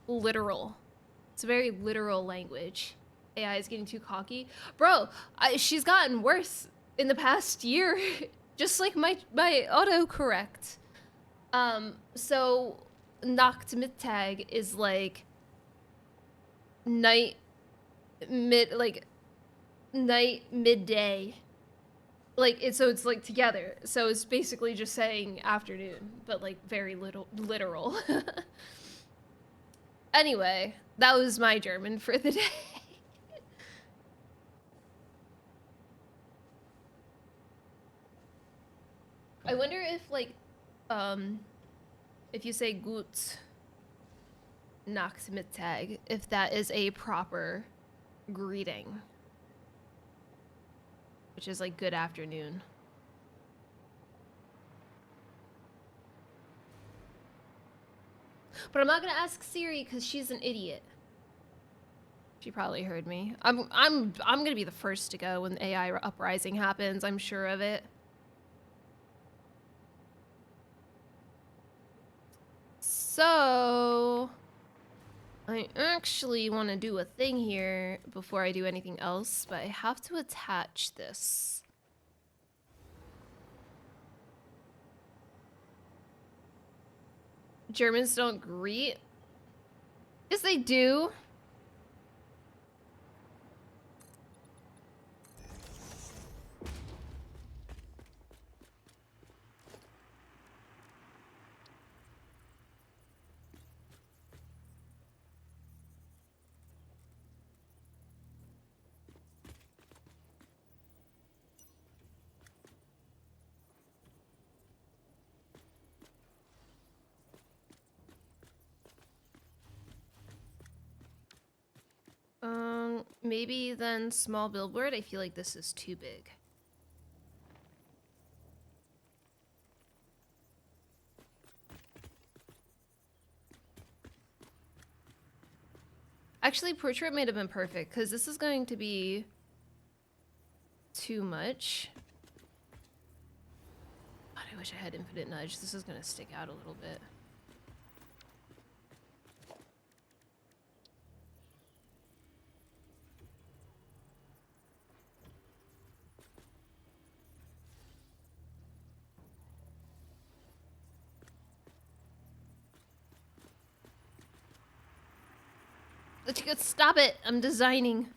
literal. It's a very literal language. AI is getting too cocky. Bro, she's gotten worse in the past year. Just like my autocorrect. So Nachtmittag is like night night midday. Like it's like together. So it's basically just saying afternoon, but like very literal. Anyway, that was my German for the day. I wonder if like if you say gut Nachtmittag, if that is a proper greeting, which is like good afternoon. But I'm not gonna ask Siri because she's an idiot. She probably heard me. I'm gonna be the first to go when the AI uprising happens. I'm sure of it. So I actually want to do a thing here before I do anything else, but I have to attach this. Germans don't greet? Yes, they do. Maybe then small billboard. I feel like this is too big. Actually, portrait might have been perfect because this is going to be too much. God, I wish I had infinite nudge. This is going to stick out a little bit. Stop it! I'm designing.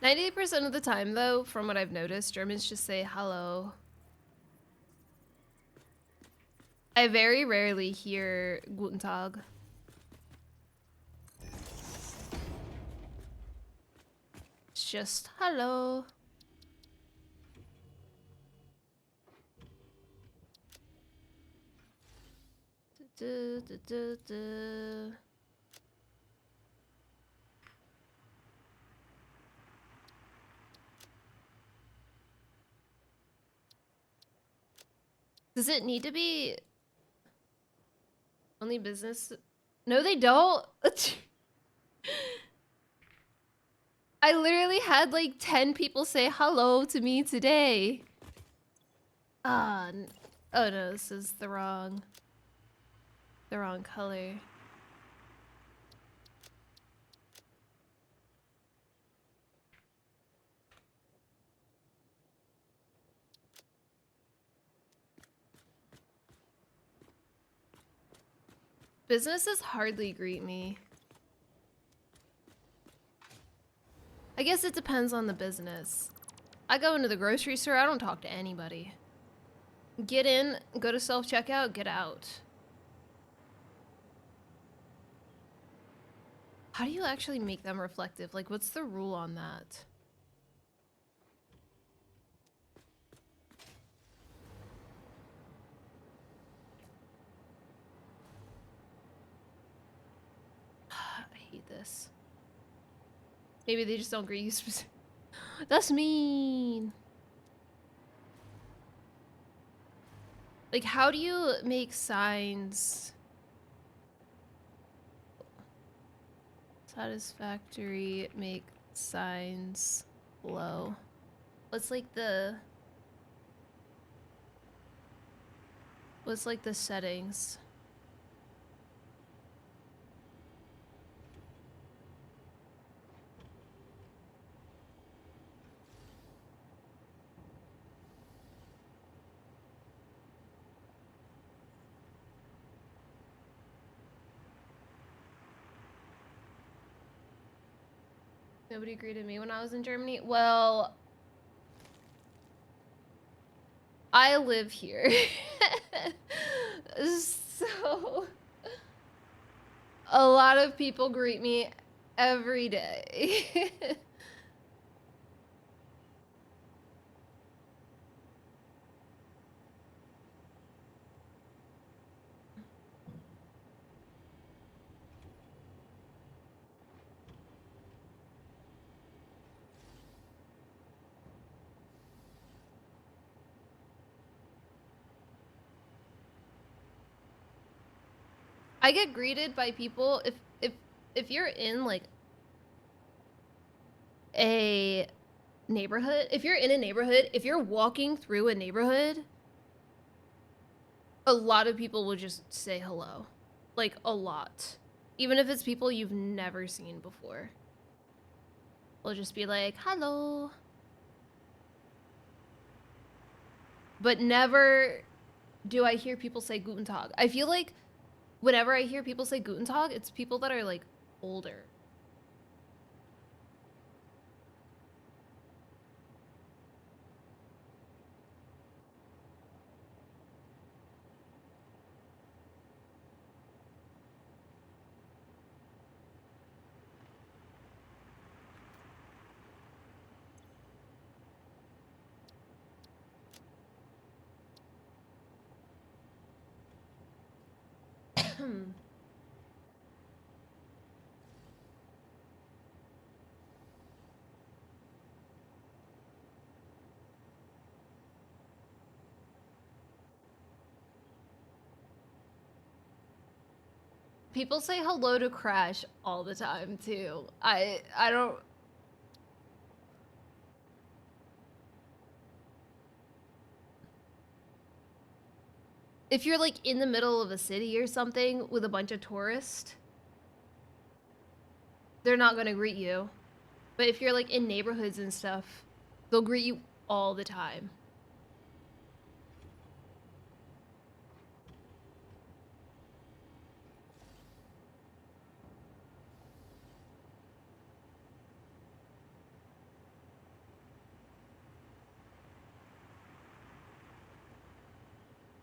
%of the time, though, from what I've noticed, Germans just say hello. I very rarely hear Guten Tag. It's just hello. Du, du, du, du. Does it need to be only business? No, they don't. I literally had like 10 people say hello to me today. Oh no, this is the wrong color. Businesses hardly greet me. I guess it depends on the business. I go into the grocery store, I don't talk to anybody. Get in, go to self-checkout, get out. How do you actually make them reflective? Like, what's the rule on that? I hate this. Maybe they just don't greet you specific. That's mean. Like, how do you make signs? Satisfactory, make signs low. What's like the settings? Nobody greeted me when I was in Germany. Well, I live here. So a lot of people greet me every day. I get greeted by people if you're in like a neighborhood, if you're walking through a neighborhood, a lot of people will just say hello. Like a lot. Even if it's people you've never seen before. They'll just be like, "Hello." But never do I hear people say Guten Tag. I feel like whenever I hear people say Guten Tag, it's people that are like older. People say hello to Crash all the time too. I don't. If you're like in the middle of a city or something with a bunch of tourists, they're not gonna greet you. But if you're like in neighborhoods and stuff, they'll greet you all the time.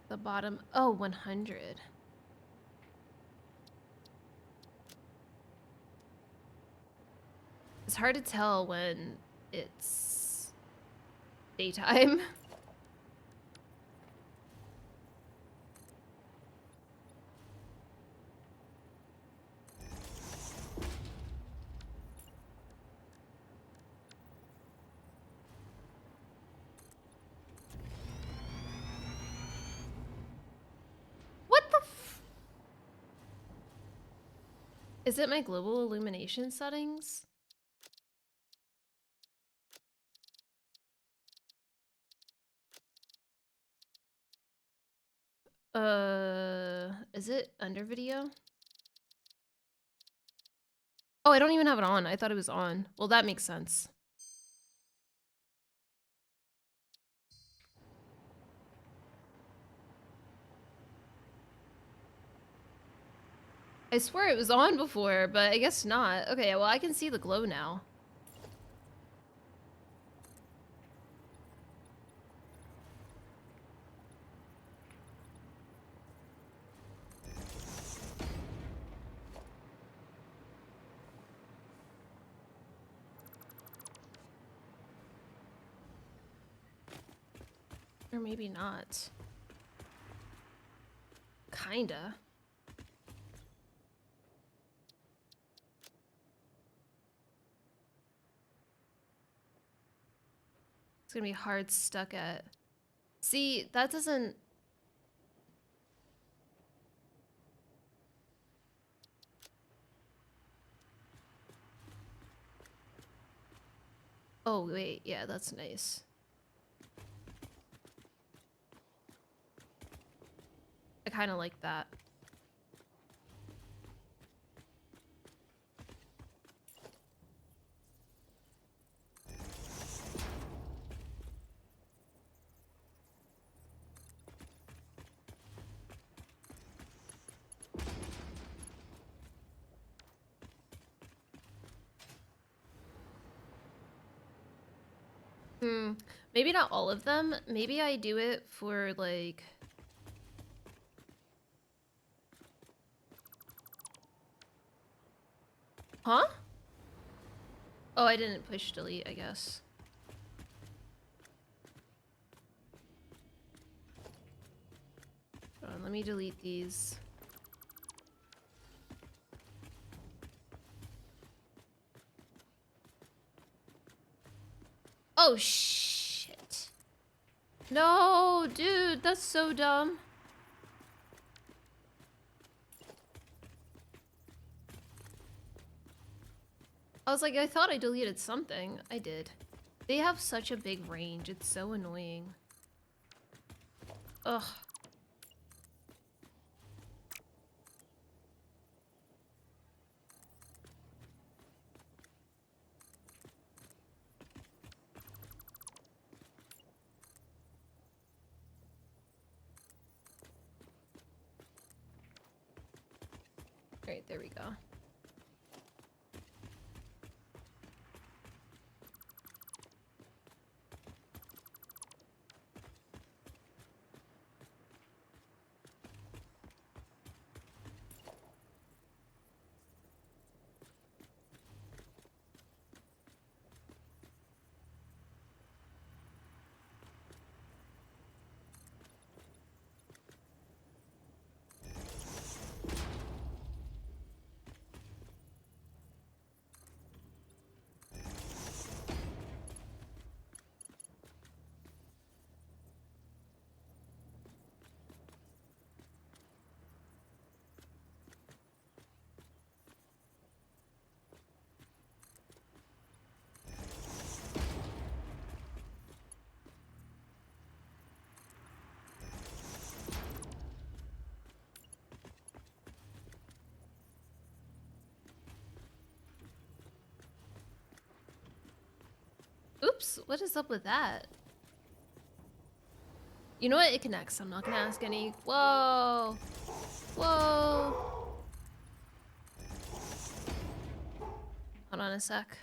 The bottom, oh, 100. It's hard to tell when it's daytime. What the f- Is it my global illumination settings? Is it under video? Oh, I don't even have it on. I thought it was on. Well, that makes sense. I swear it was on before, but I guess not. Okay, well, I can see the glow now. Or maybe not. Kinda. It's gonna be hard stuck at. See, that doesn't. Oh, wait, yeah, that's nice. I kind of like that. Maybe not all of them. Maybe I do it for like. Huh? Oh, I didn't push delete, I guess. Hold on, let me delete these. Oh, shit. No, dude, that's so dumb. I was like, I thought I deleted something. I did. They have such a big range. It's so annoying. Ugh. Alright, there we go. Oops, what is up with that? You know what? It connects. I'm not gonna ask any. Whoa. Whoa. Hold on a sec.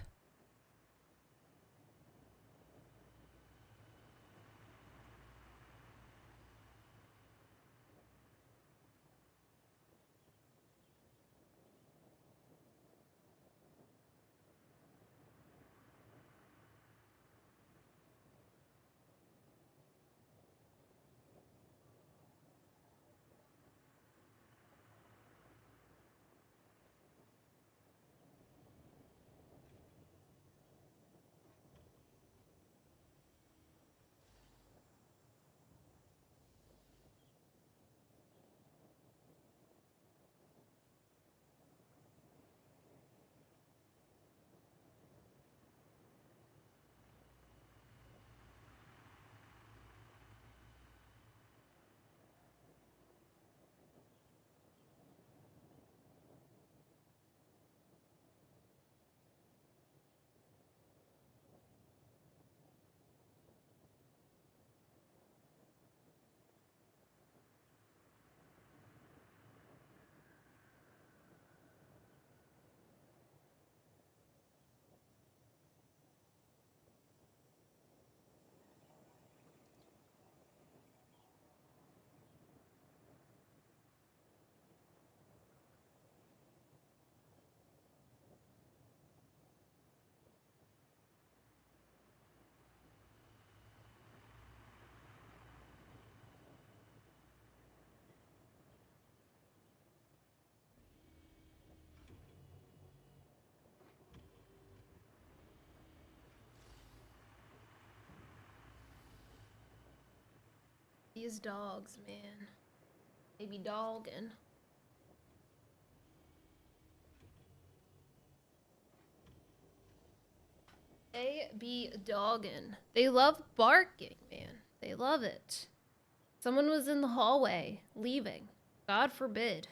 These dogs, man. They be dogging. They be dogging. They love barking, man. They love it. Someone was in the hallway, leaving. God forbid.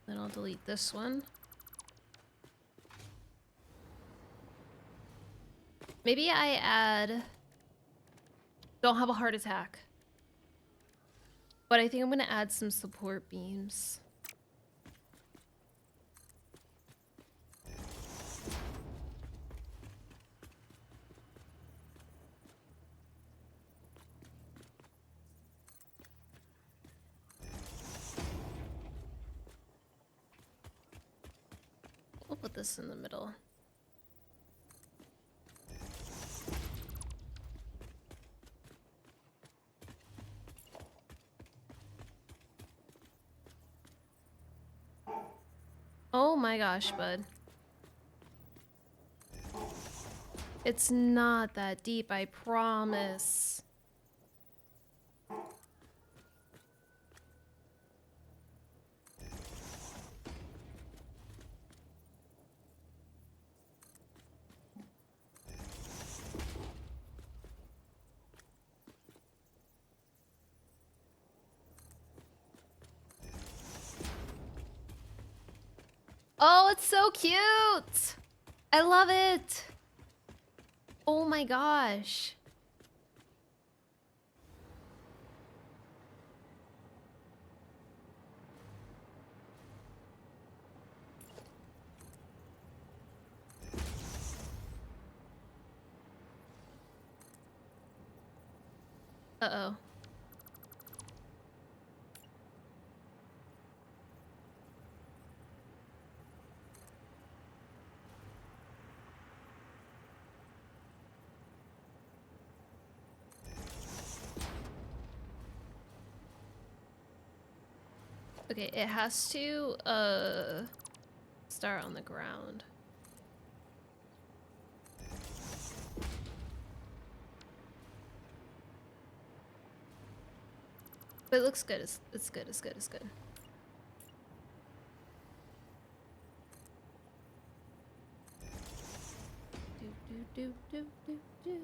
Then I'll delete this one. Maybe I add... Don't have a heart attack. But I think I'm gonna add some support beams. We'll put this in the middle. Oh my gosh, bud. It's not that deep, I promise. Oh, it's so cute! I love it! Oh my gosh. Uh-oh. Okay, it has to start on the ground. But it looks good. It's good. It's good. It's good. Do, do, do, do, do.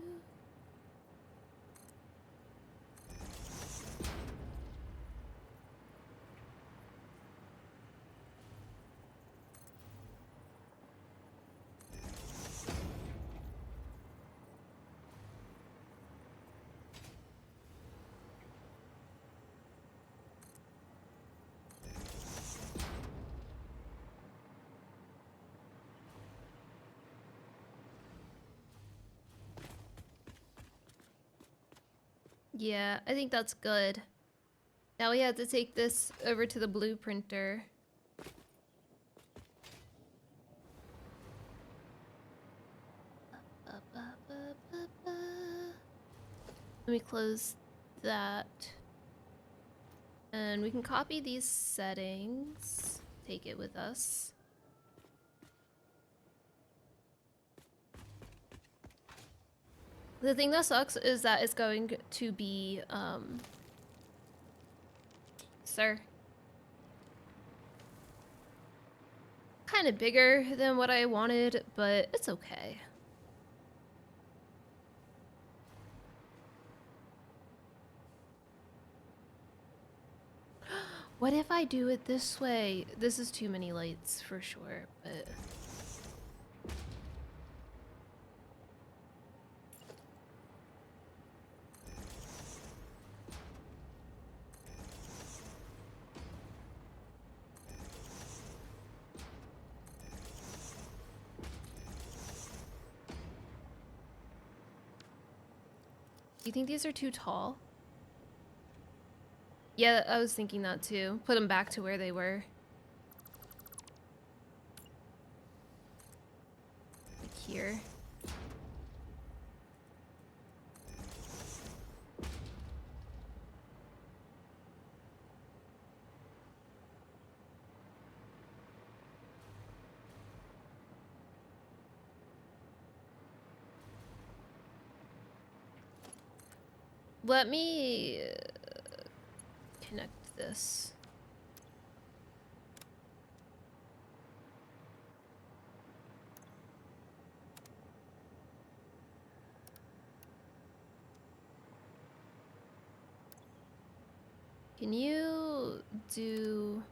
Yeah, I think that's good. Now we have to take this over to the blue printer. Let me close that. And we can copy these settings, take it with us. The thing that sucks is that it's going to be, sir, kind of bigger than what I wanted, but it's okay. What if I do it this way? This is too many lights for sure, but... Do you think these are too tall? Yeah, I was thinking that too. Put them back to where they were. Like here. Let me connect this. Can you do...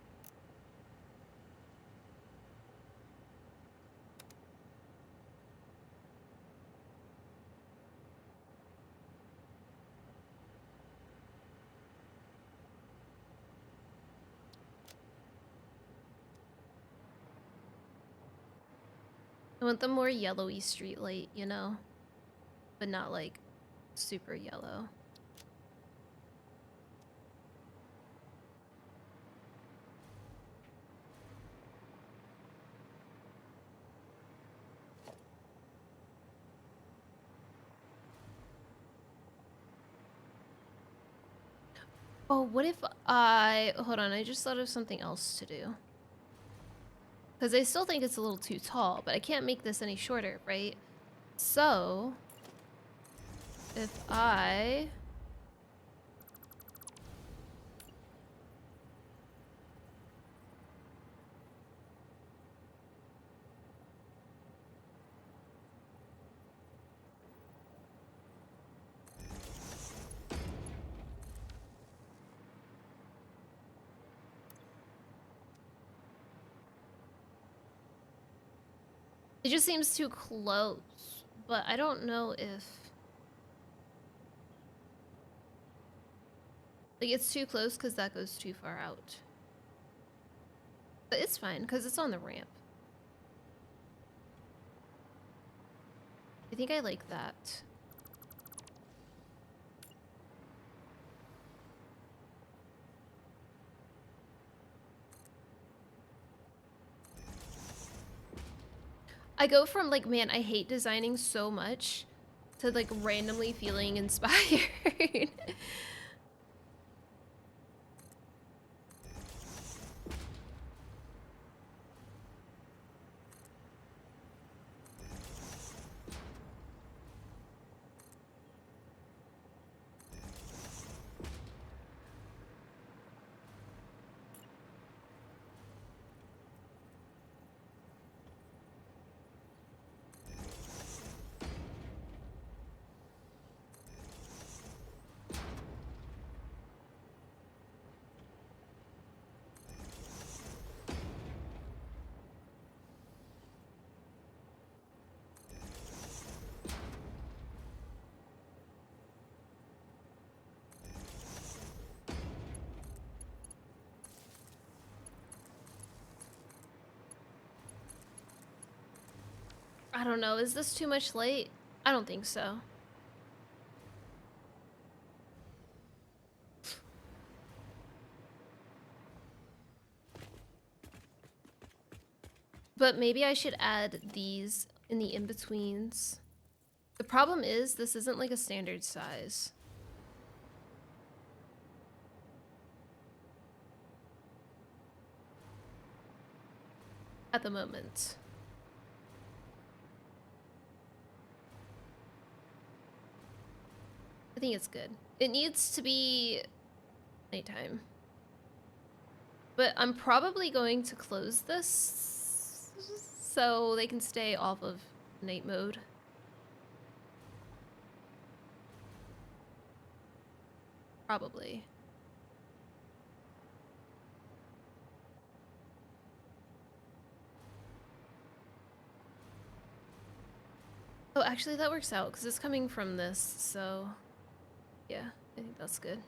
I want the more yellowy street light, you know? But not like super yellow. Oh, what if I... Hold on, I just thought of something else to do. Because I still think it's a little too tall, but I can't make this any shorter, right? So... if I... It just seems too close, but I don't know if... Like, it's too close because that goes too far out. But it's fine because it's on the ramp. I think I like that. I go from like, man, I hate designing so much to like randomly feeling inspired. I don't know. Is this too much light? I don't think so. But maybe I should add these in the in-betweens. The problem is this isn't like a standard size. At the moment. I think it's good. It needs to be nighttime. But I'm probably going to close this so they can stay off of night mode. Probably. Oh, actually that works out because it's coming from this, so yeah, I think that's good.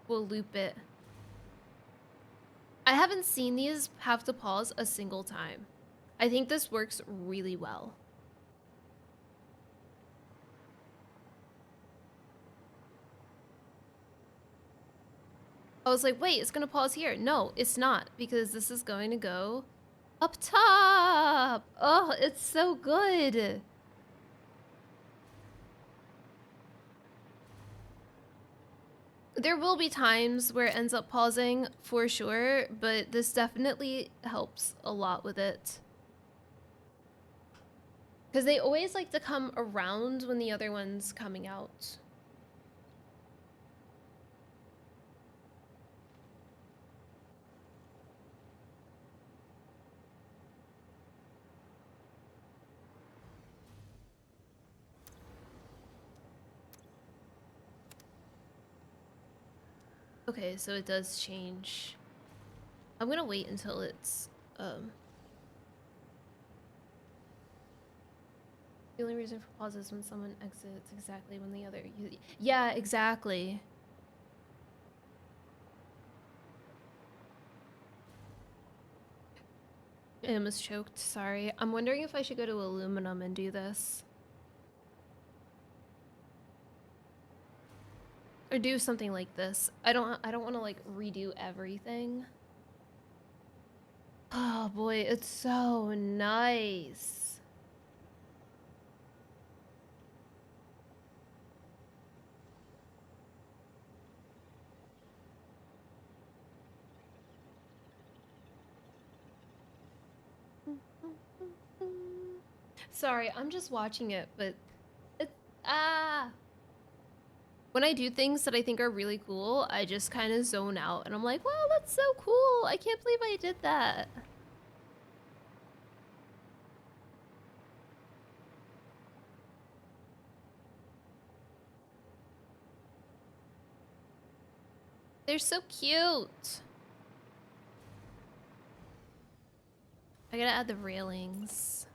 We'll loop it. I haven't seen these have to pause a single time. I think this works really well. I was like, wait, it's gonna pause here. No, it's not, because this is going to go up top. Oh, it's so good. There will be times where it ends up pausing for sure, but this definitely helps a lot with it. Because they always like to come around when the other one's coming out. Okay, so it does change. I'm gonna wait until it's, the only reason for pause is when someone exits exactly when the other... Yeah, exactly. I almost choked, sorry. I'm wondering if I should go to aluminum and do this. Or do something like this. I don't want to like redo everything. Oh boy, it's so nice. Sorry, I'm just watching it, but it's when I do things that I think are really cool, I just kind of zone out and I'm like, wow, that's so cool. I can't believe I did that. They're so cute. I gotta add the railings.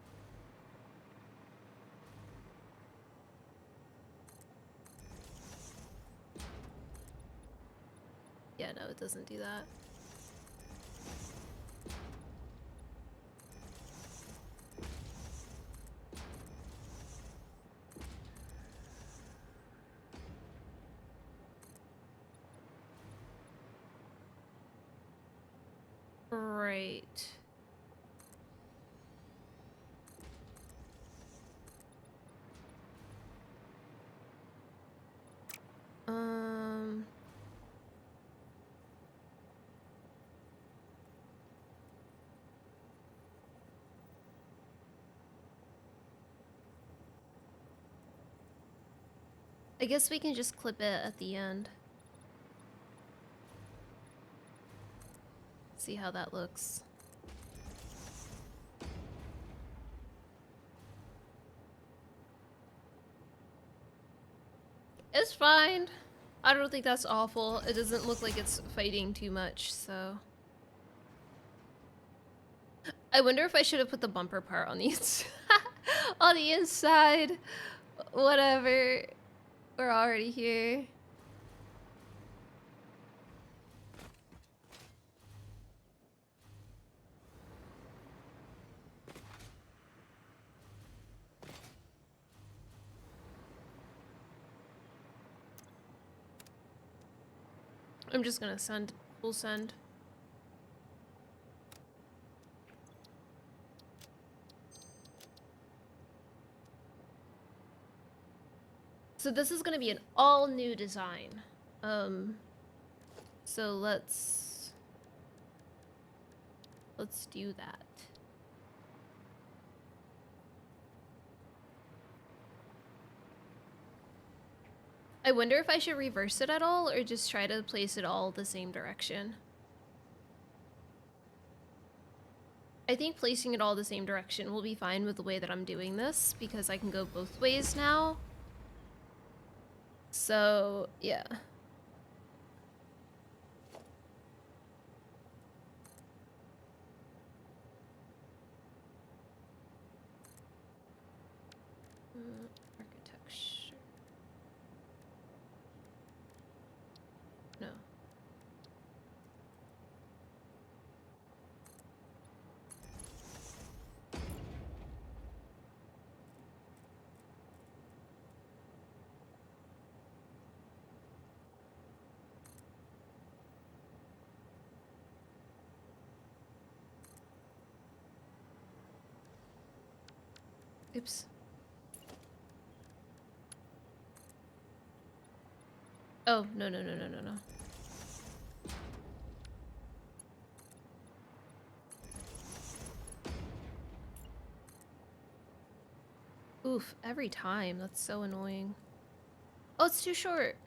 Yeah, no, it doesn't do that. Right. I guess we can just clip it at the end. See how that looks. It's fine. I don't think that's awful. It doesn't look like it's fighting too much, so. I wonder if I should have put the bumper part on the on the inside. Whatever. We're already here. I'm just gonna send, full send. So this is gonna be an all new design. So let's do that. I wonder if I should reverse it at all or just try to place it all the same direction. I think placing it all the same direction will be fine with the way that I'm doing this because I can go both ways now. So, yeah. Architecture. No. Oops. Oh, no. Oof, every time. That's so annoying. Oh, it's too short.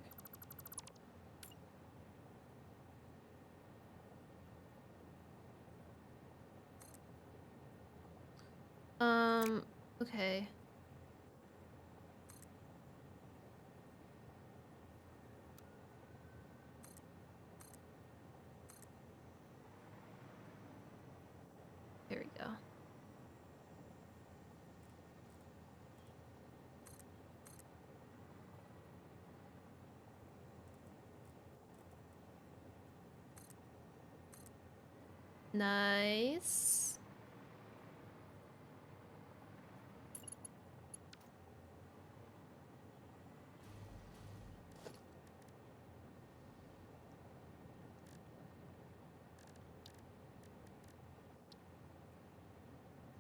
Okay. There we go. Nice.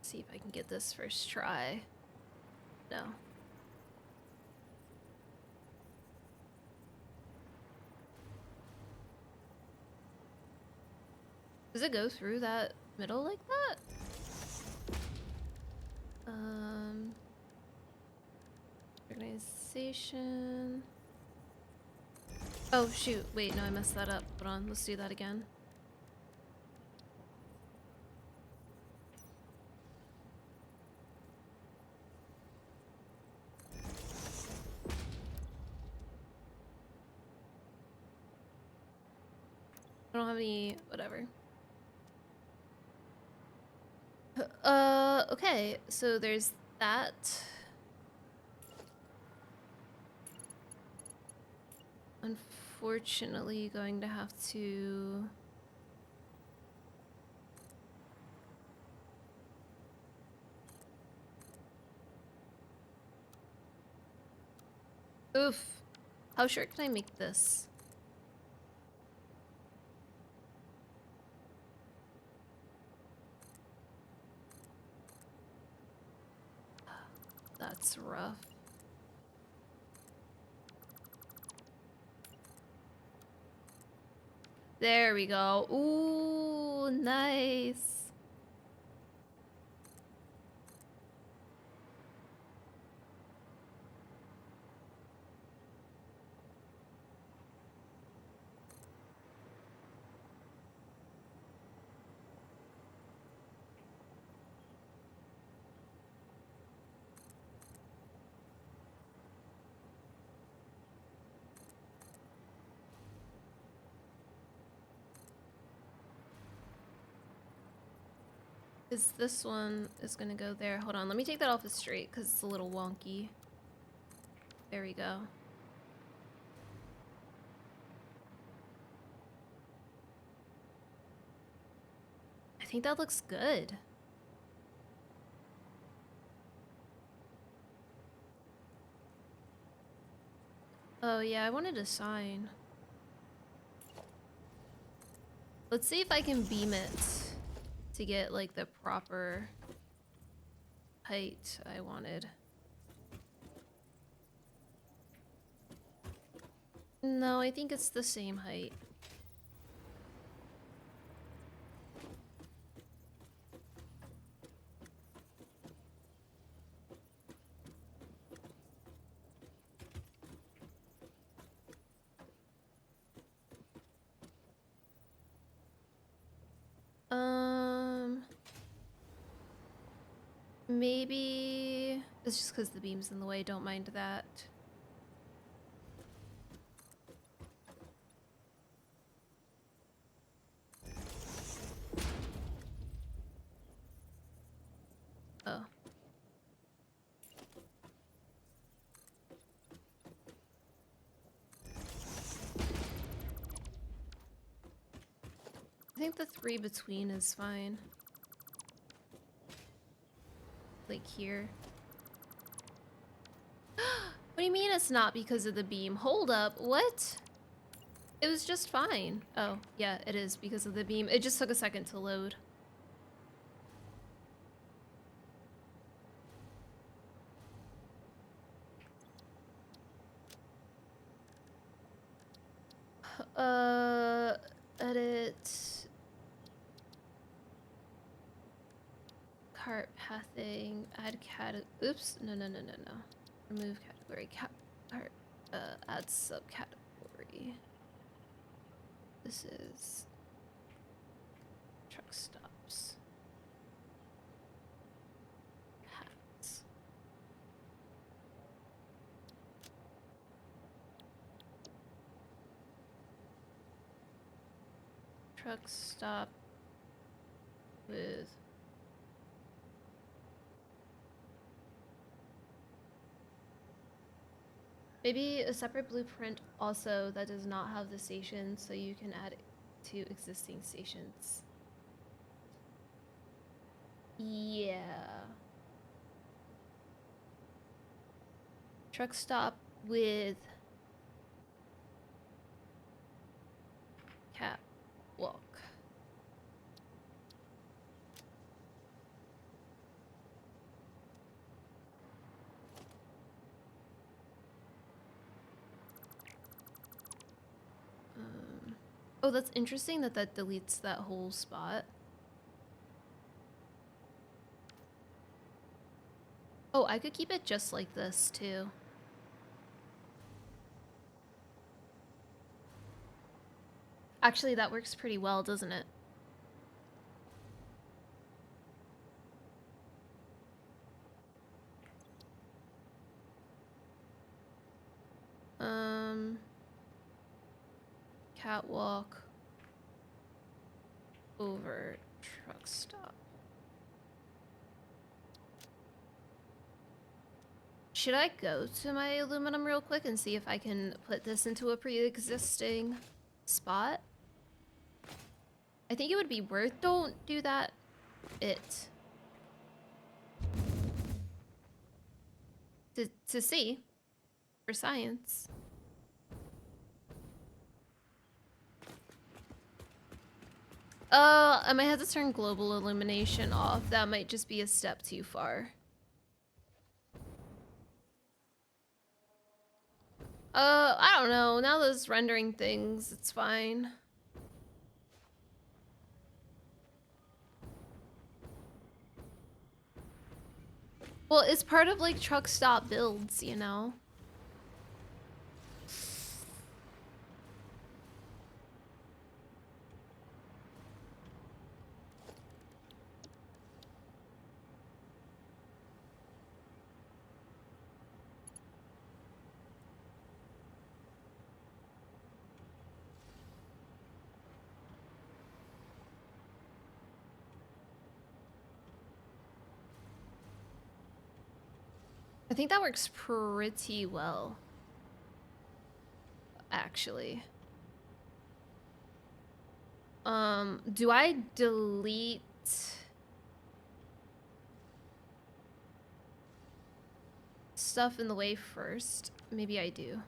See if I can get this first try. No. Does it go through that middle like that? Organization. Oh shoot, wait, no, I messed that up. Hold on, let's do that again. I don't have any, whatever. Okay, so there's that. Unfortunately, going to have to... Oof. How short can I make this? That's rough. There we go. Ooh, nice. Is this one is gonna go there? Hold on, let me take that off the straight because it's a little wonky. There we go. I think that looks good. Oh yeah, I wanted a sign. Let's see if I can beam it to get like the proper height I wanted. No, I think it's the same height. Maybe it's just because the beam's in the way, don't mind that. Oh. I think the 3 between is fine. Like here. What do you mean it's not because of the beam? Hold up, what? It was just fine. Oh, yeah, it is because of the beam. It just took a second to load. Edit. Cart pathing, add oops, no. Remove category, cart, add subcategory. This is truck stops. Hats. Truck stop with maybe a separate blueprint also that does not have the station, so you can add it to existing stations. Yeah. Truck stop with catwalk. Oh, that's interesting that that deletes that whole spot. Oh, I could keep it just like this too. Actually, that works pretty well, doesn't it? Catwalk over truck stop. Should I go to my aluminum real quick and see if I can put this into a pre-existing spot? I think it would be worth. Don't do that. To see for science. I might have to turn global illumination off. That might just be a step too far. I don't know. Now that it's rendering things, it's fine. Well, it's part of like truck stop builds, you know? I think that works pretty well, actually. Do I delete stuff in the way first? Maybe I do.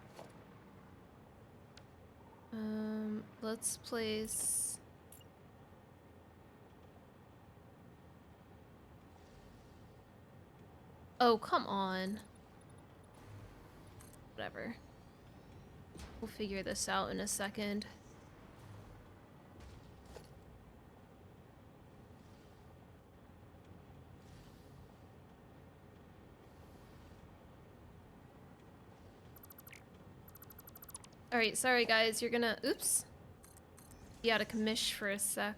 Let's place Oh, come on. Whatever. We'll figure this out in a second. Alright, sorry guys, you're gonna... Oops. Be out of commish for a sec.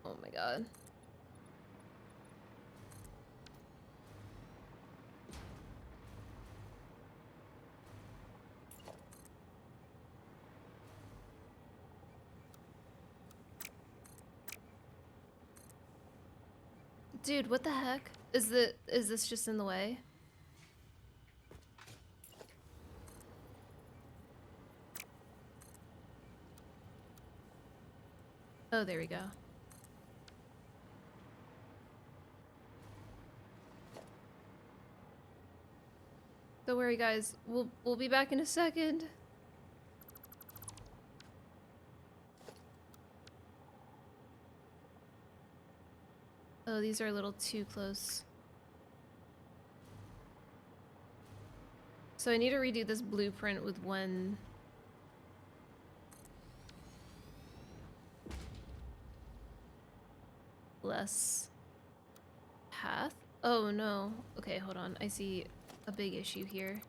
Oh my god. Dude, what the heck? Is this just in the way? Oh, there we go. Don't worry guys, we'll be back in a second. Oh, these are a little too close. So I need to redo this blueprint with one less path. Oh no. Okay, hold on. I see a big issue here.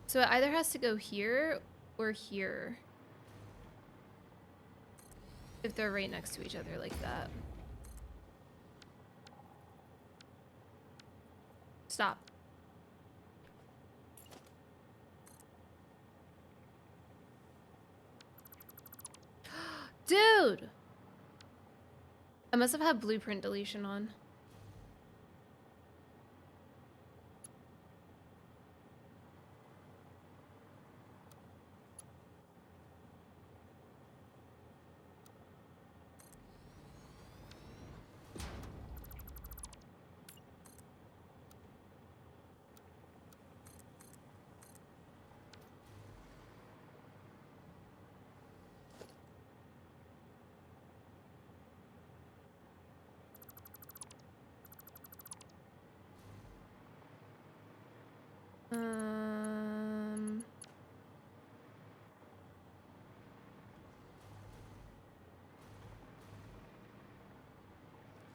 So it either has to go here or here. If they're right next to each other like that. Stop. Dude! I must have had blueprint deletion on.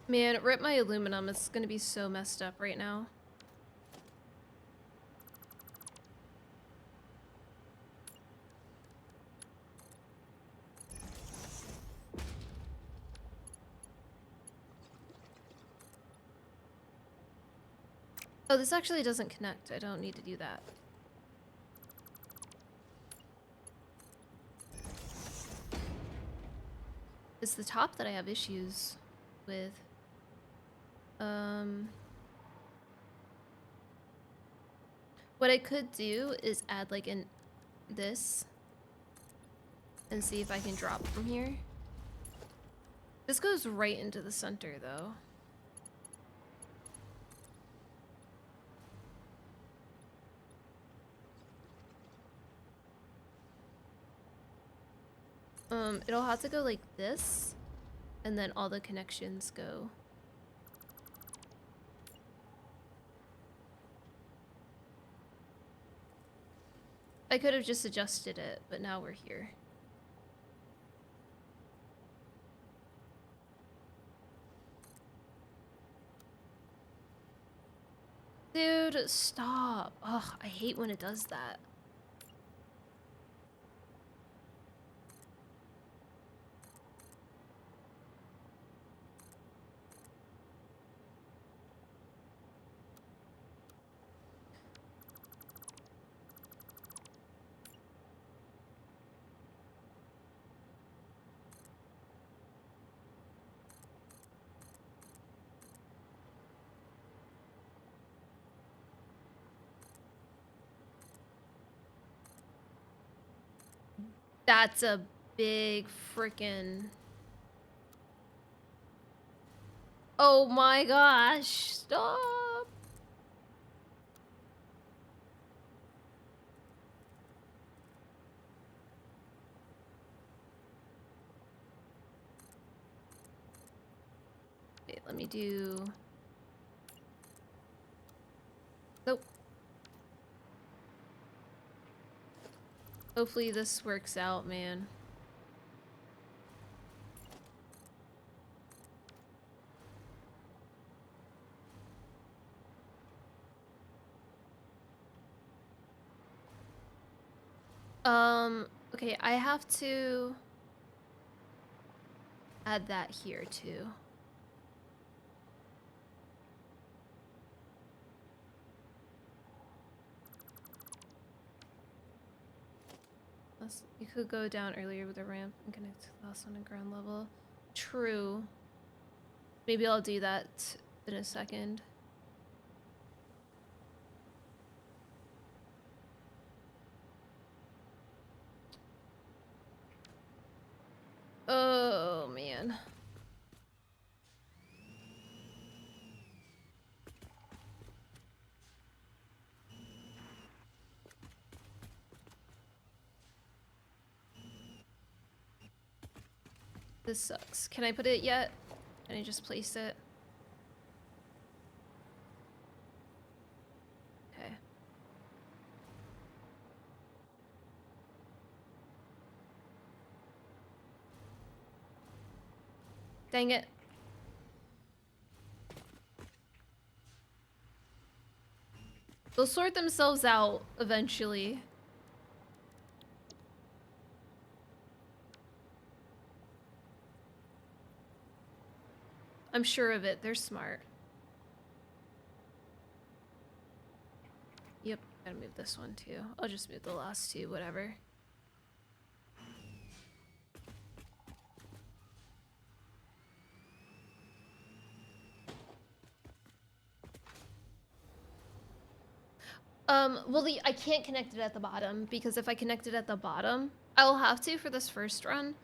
Man, rip my aluminum. It's gonna be so messed up right now. Oh, this actually doesn't connect. I don't need to do that. It's the top that I have issues with. What I could do is add like this and see if I can drop from here. This goes right into the center though. It'll have to go like this, and then all the connections go. I could have just adjusted it, but now we're here. Dude, stop. Ugh, I hate when it does that. That's a big frickin'... Oh my gosh, stop! Wait, let me do... Nope. Hopefully this works out, man. Okay, I have to add that here too. You could go down earlier with a ramp and connect to the last one at ground level. True. Maybe I'll do that in a second. Oh, man. This sucks. Can I put it yet? Can I just place it? Okay. Dang it. They'll sort themselves out eventually. I'm sure of it. They're smart. Yep, gotta move this one too. I'll just move the last two, whatever. Well, I can't connect it at the bottom, because if I connect it at the bottom, I'll have to for this first run.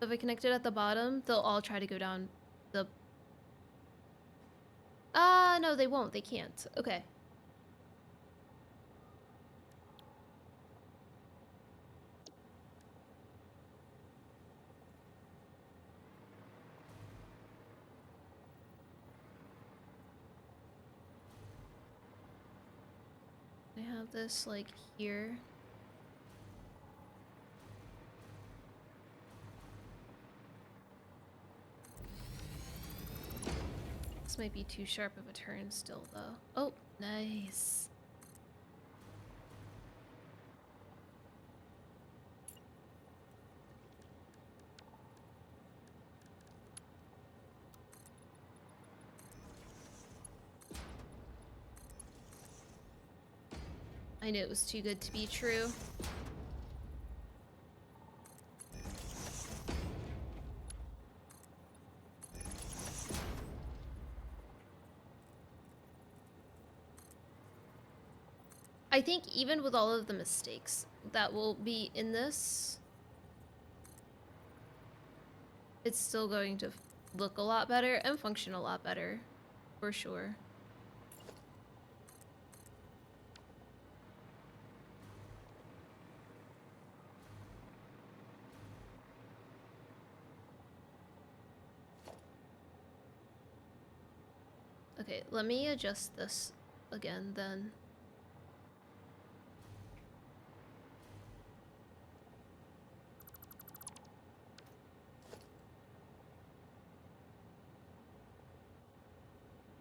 If I connect it at the bottom, they'll all try to go down the... no, they won't. They can't. Okay. I have this, like, here. This might be too sharp of a turn still, though. Oh, nice. I knew it was too good to be true. I think even with all of the mistakes that will be in this, it's still going to look a lot better and function a lot better, for sure. Okay, let me adjust this again then.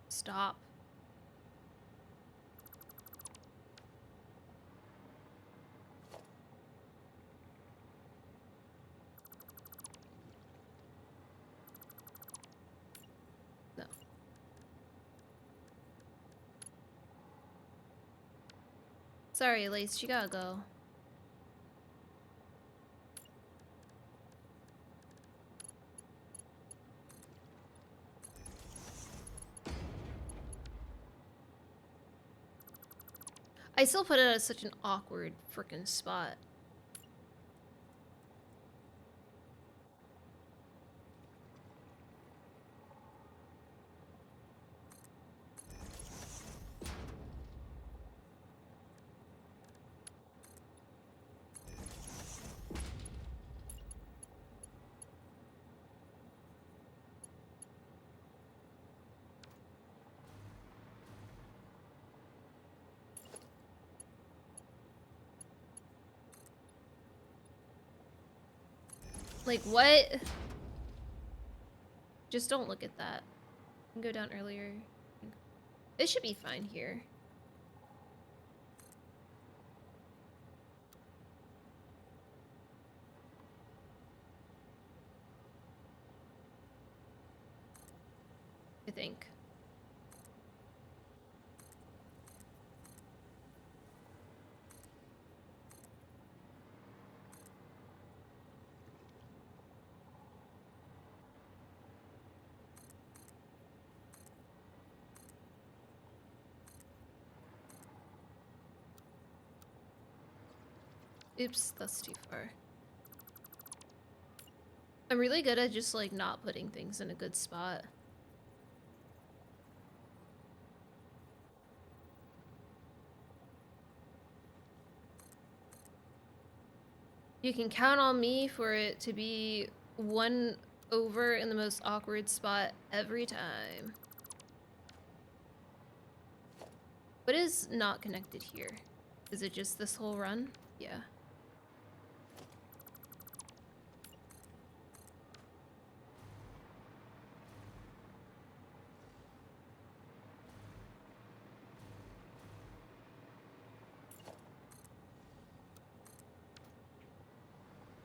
Stop. No. Sorry, Lace, you gotta go. I still put it at such an awkward frickin' spot. Like, what? Just don't look at that. I can go down earlier. It should be fine here. I think. Oops, that's too far. I'm really good at just like not putting things in a good spot. You can count on me for it to be one over in the most awkward spot every time. What is not connected here? Is it just this whole run? Yeah.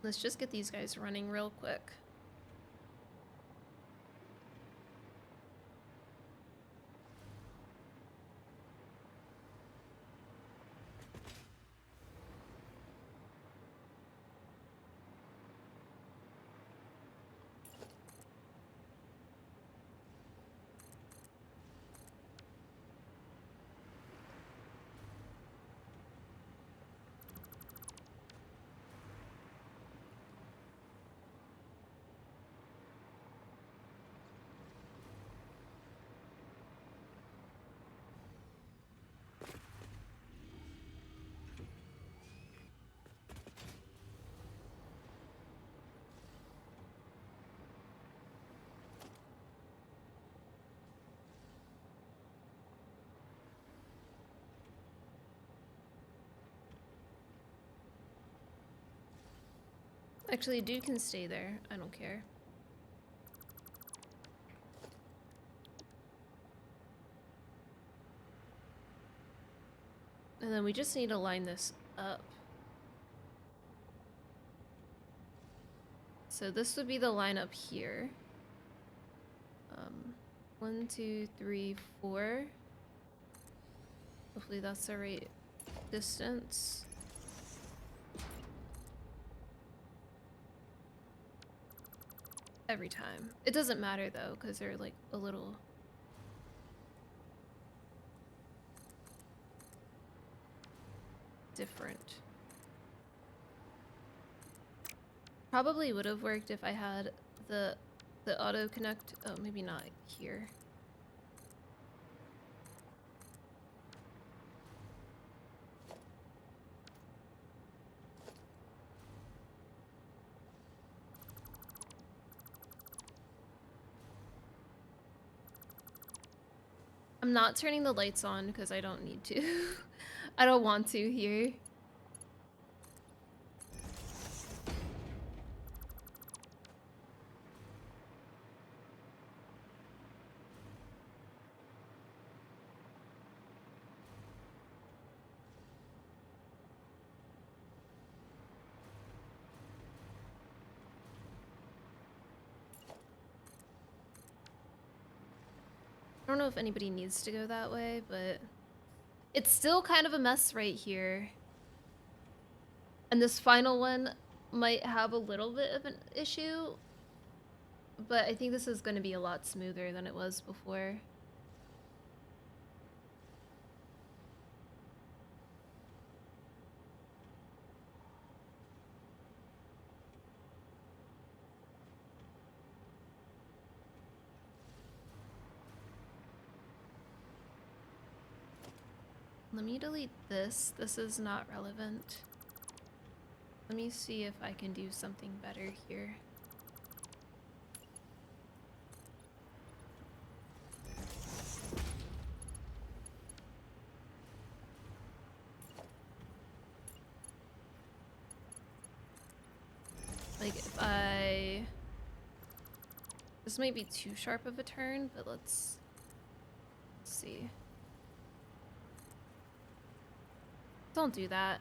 Let's just get these guys running real quick. Actually, dude can stay there. I don't care. And then we just need to line this up. So this would be the line up here. 1, 2, 3, 4. Hopefully that's the right distance. Every time. It doesn't matter though, because they're like a little... different. Probably would have worked if I had the auto connect. Oh, maybe not here. I'm not turning the lights on because I don't need to. I don't want to here. I don't know if anybody needs to go that way, but it's still kind of a mess right here. And this final one might have a little bit of an issue, but I think this is going to be a lot smoother than it was before. Let me delete this. This is not relevant. Let me see if I can do something better here. Like if I This might be too sharp of a turn, but let's see. Don't do that.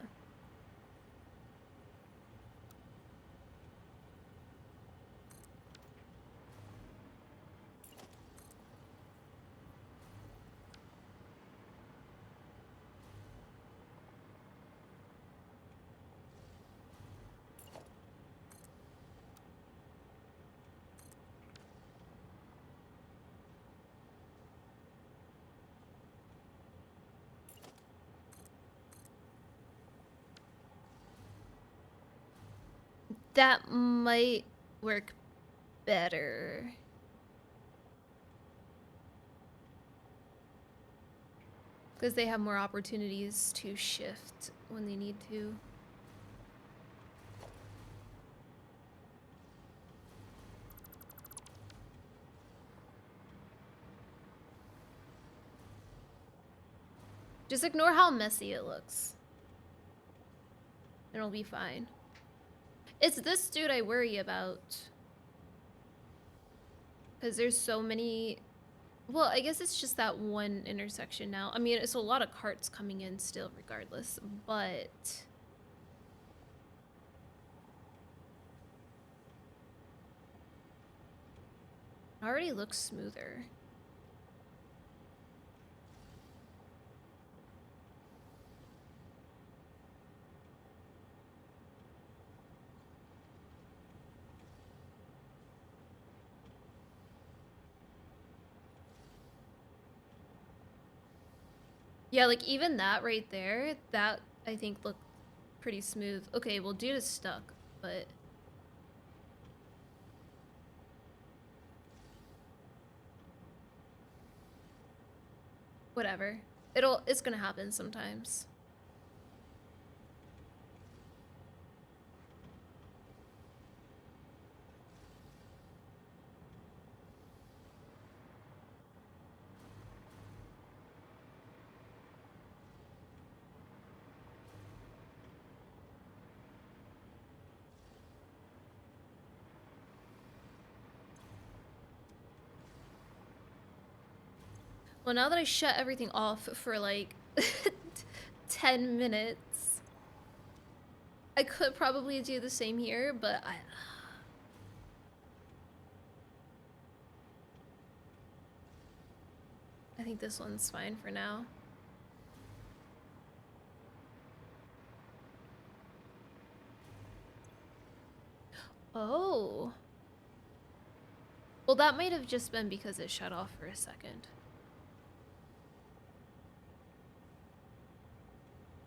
That might work better. Because they have more opportunities to shift when they need to. Just ignore how messy it looks. It'll be fine. It's this dude I worry about. Because there's so many... Well, I guess it's just that one intersection now. I mean, it's a lot of carts coming in still regardless, but... It already looks smoother. Yeah, like even that right there, that I think looked pretty smooth. Okay, well, dude is stuck, but... Whatever. It's gonna happen sometimes. Well, now that I shut everything off for like 10 minutes, I could probably do the same here, but I think this one's fine for now. Oh. Well, that might have just been because it shut off for a second.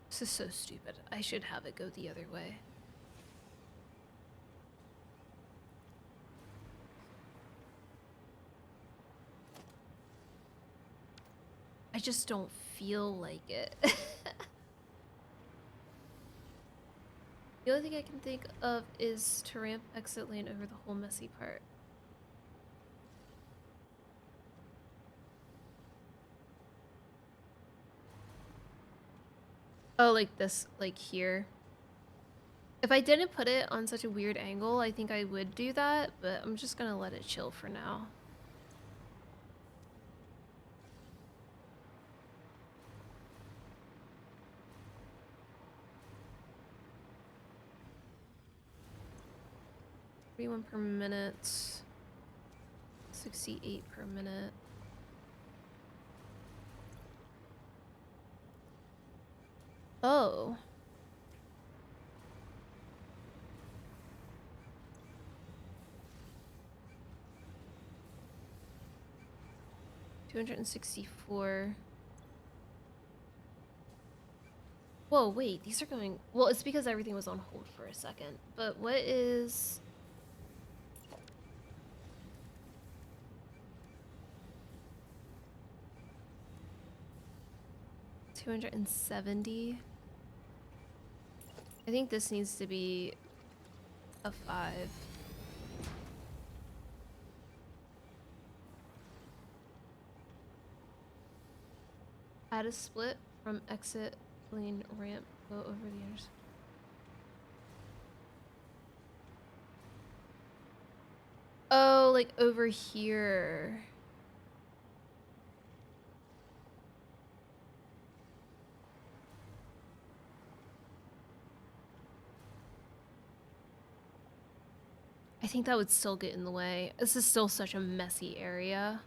This is so stupid. I should have it go the other way. I just don't feel like it. The only thing I can think of is to ramp exit lane over the whole messy part. Oh, like this, like here. If I didn't put it on such a weird angle, I think I would do that, but I'm just gonna let it chill for now. $31 per minute. 68 per minute. Oh. $264. Whoa, wait, these are going... Well, it's because everything was on hold for a second. But what is... $270? I think this needs to be a 5. Add a split from exit lane ramp. Go over the others. Oh, like over here. I think that would still get in the way. This is still such a messy area.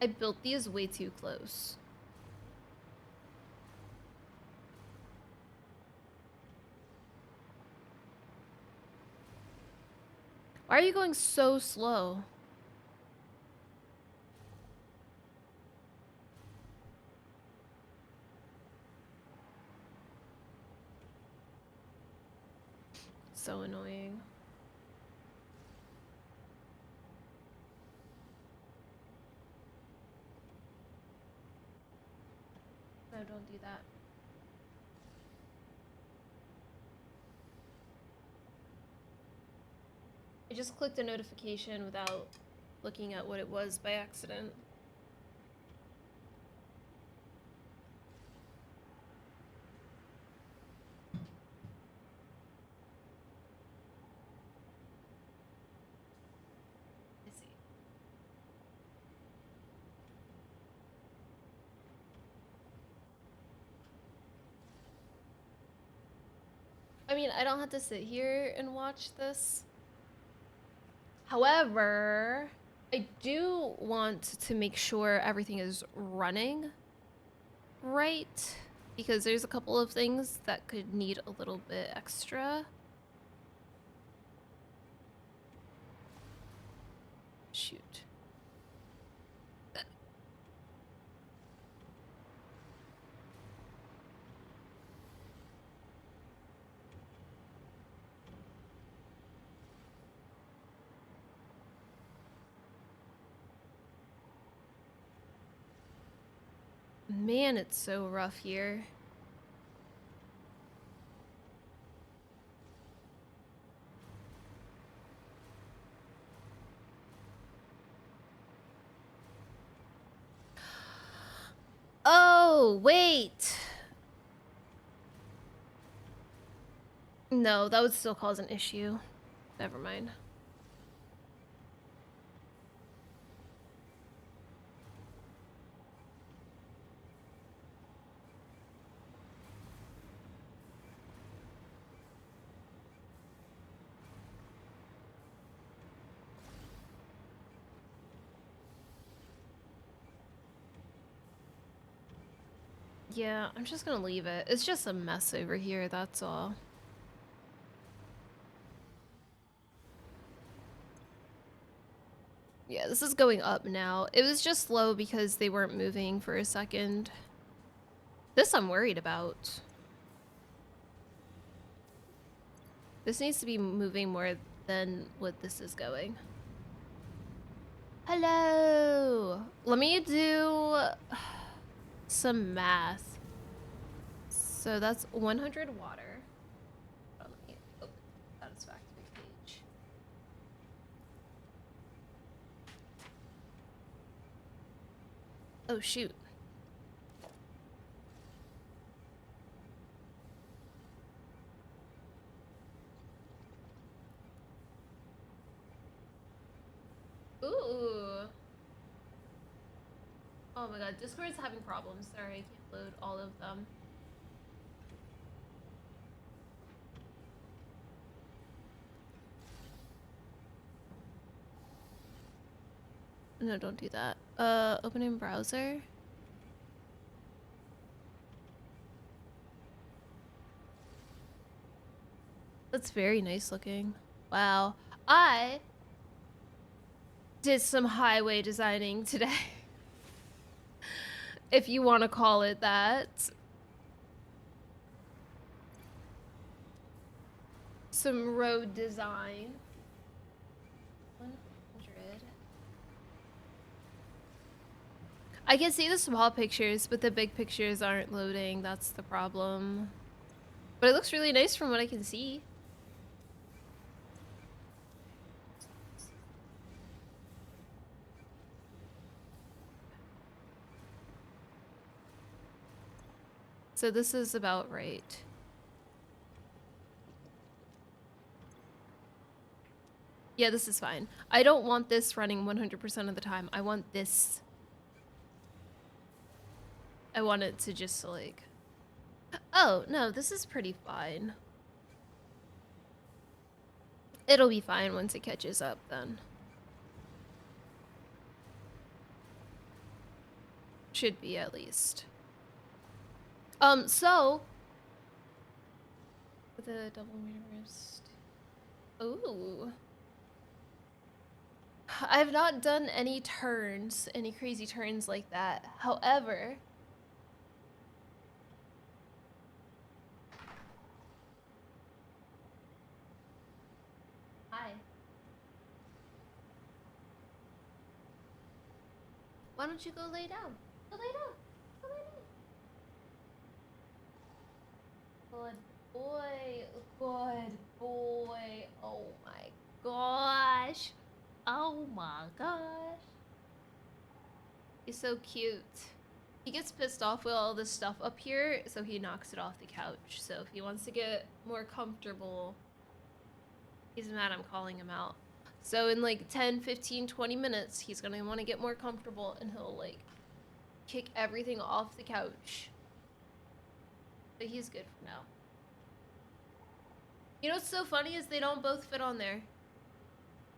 I built these way too close. Why are you going so slow? So annoying. No, don't do that. I just clicked a notification without looking at what it was by accident. I see. I mean, I don't have to sit here and watch this. However, I do want to make sure everything is running right, because there's a couple of things that could need a little bit extra. Shoot. Man, it's so rough here. Oh, wait. No, that would still cause an issue. Never mind. Yeah, I'm just gonna leave it. It's just a mess over here, that's all. Yeah, this is going up now. It was just slow because they weren't moving for a second. This I'm worried about. This needs to be moving more than what this is going. Hello! Let me do some math. So that's 100 water. Hold on, let me open the Satisfactory page. Oh, shoot. Ooh. Oh my god, Discord's having problems. Sorry, I can't load all of them. No, don't do that. Open in browser. That's very nice looking. Wow. I did some highway designing today. If you want to call it that. Some road design. 100. I can see the small pictures, but the big pictures aren't loading. That's the problem. But it looks really nice from what I can see. So this is about right. Yeah, this is fine. I don't want this running 100% of the time. I want this. I want it to just like... Oh, no, this is pretty fine. It'll be fine once it catches up then. Should be at least. So... The double meter wrist. Ooh. I've not done any turns, any crazy turns like that. However... Hi. Why don't you go lay down? Go lay down. Go lay down. Good boy. Good boy. Oh my gosh. Oh my gosh. He's so cute. He gets pissed off with all this stuff up here, so he knocks it off the couch. So if he wants to get more comfortable, he's mad I'm calling him out. So in like 10, 15, 20 minutes, he's gonna want to get more comfortable and he'll like kick everything off the couch. But he's good for now. You know what's so funny is they don't both fit on there.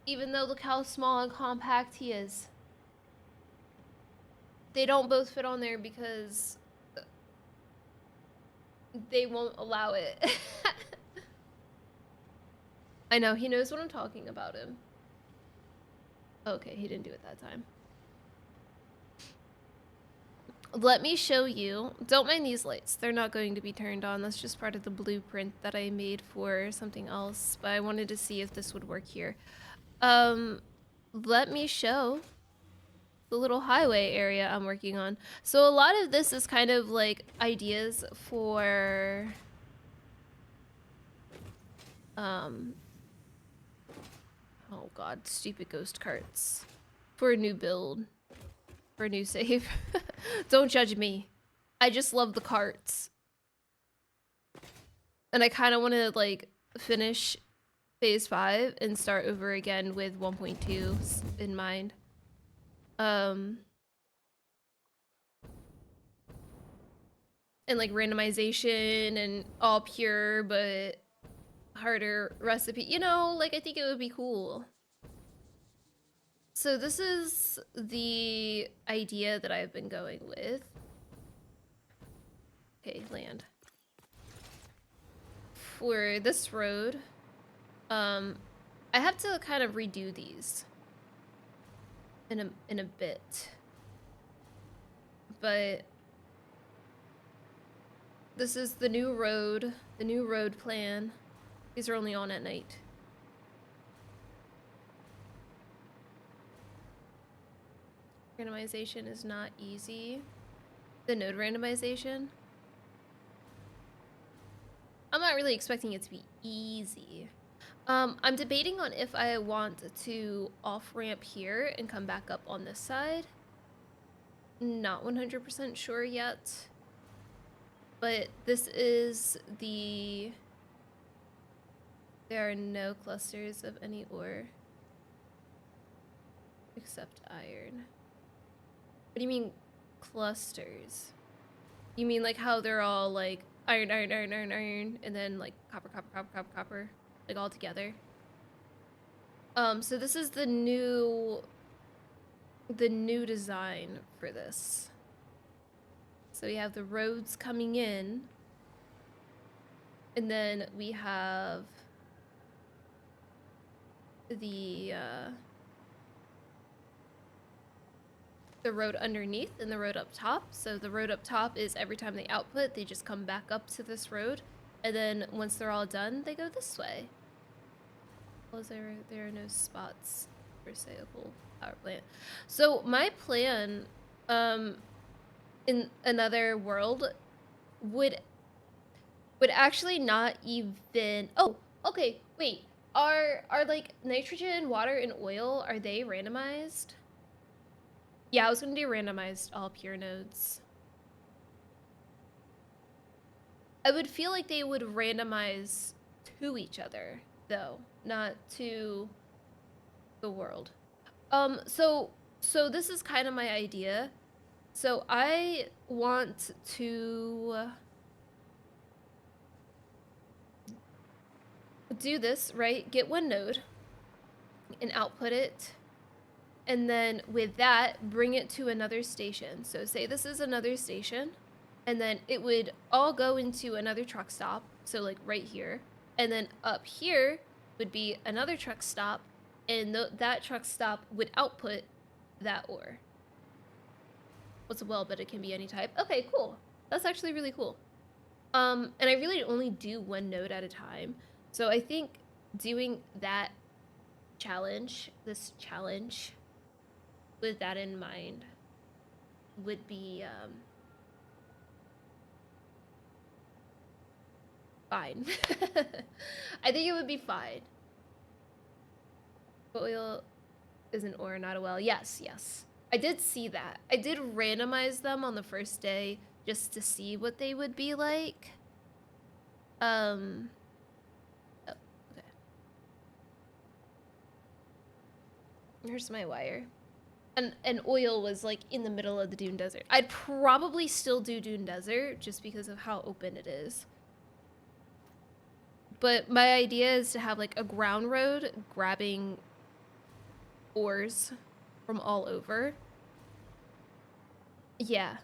Even though look how small and compact he is. They don't both fit on there because they won't allow it. I know, he knows what I'm talking about him. Okay, he didn't do it that time. Let me show you. Don't mind these lights. They're not going to be turned on. That's just part of the blueprint that I made for something else. But I wanted to see if this would work here. Let me show the little highway area I'm working on. So a lot of this is kind of like ideas for... Oh god, stupid ghost carts. For a new build. For a new save. Don't judge me. I just love the carts. And I kind of want to like finish phase 5 and start over again with 1.2 in mind. And like randomization and all pure but harder recipe. You know, like I think it would be cool. So this is the idea that I've been going with. Okay, land. For this road, I have to kind of redo these in a bit. But this is the new road plan. These are only on at night. Randomization is not easy. The node randomization. I'm not really expecting it to be easy. I'm debating on if I want to off-ramp here and come back up on this side. Not 100% sure yet. But this is the... There are no clusters of any ore. Except iron. What do you mean clusters? You mean like how they're all like iron, iron, iron, iron, iron, and then like copper, copper, copper, copper, copper, like all together? So this is the new design for this. So we have the roads coming in, and then we have the road underneath and the road up top. So the road up top is every time they output, they just come back up to this road, and then once they're all done, they go this way. Well, there are no spots for sayable power plant. So my plan, in another world, would actually not even. Oh, okay. Wait. Are like nitrogen, water, and oil, are they randomized? Yeah, I was gonna do randomized all pure nodes. I would feel like they would randomize to each other, though, not to the world. So this is kind of my idea. So I want to do this, right? Get one node and output it. And then with that, bring it to another station. So say this is another station, and then it would all go into another truck stop. So like right here. And then up here would be another truck stop, and that truck stop would output that ore. What's a well, but it can be any type. Okay, cool. That's actually really cool. And I really only do one node at a time. So I think doing that challenge, this challenge, with that in mind, would be fine. I think it would be fine. Oil is an ore, not a well. Yes, yes. I did see that. I did randomize them on the first day just to see what they would be like. Oh, okay. Here's my wire. And oil was like in the middle of the dune desert. I'd probably still do dune desert just because of how open it is. But my idea is to have like a ground road grabbing ores from all over. Yeah.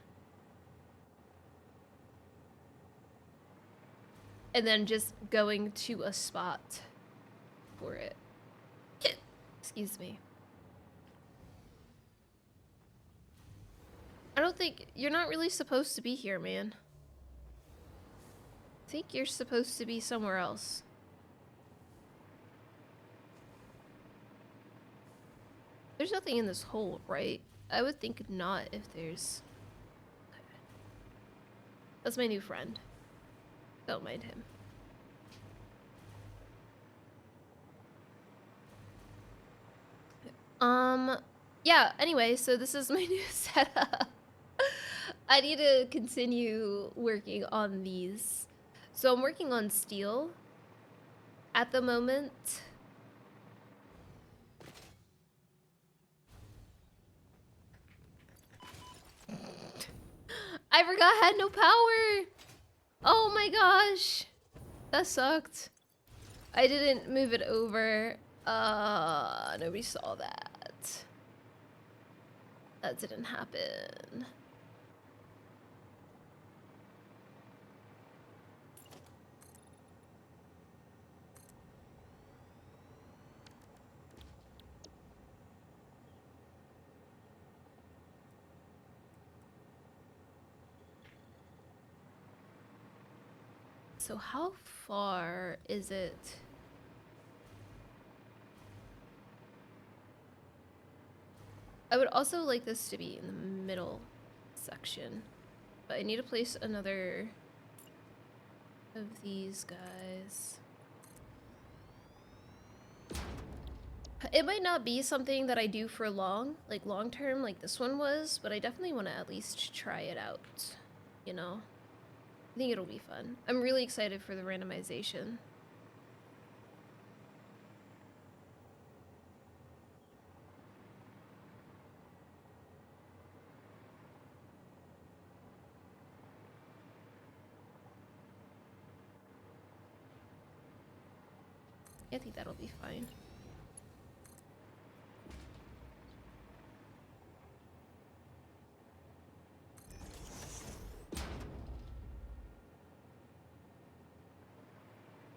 And then just going to a spot for it. Excuse me. I don't think you're not really supposed to be here, man. I think you're supposed to be somewhere else. There's nothing in this hole, right? I would think not if there's... Okay. That's my new friend. Don't mind him. Yeah, anyway, so this is my new setup. I need to continue working on these. So I'm working on steel at the moment. I forgot I had no power. Oh my gosh. That sucked. I didn't move it over. Nobody saw that. That didn't happen. So how far is it? I would also like this to be in the middle section, but I need to place another of these guys. It might not be something that I do for long term, like this one was, but I definitely want to at least try it out, you know? I think it'll be fun. I'm really excited for the randomization. I think that'll be fine.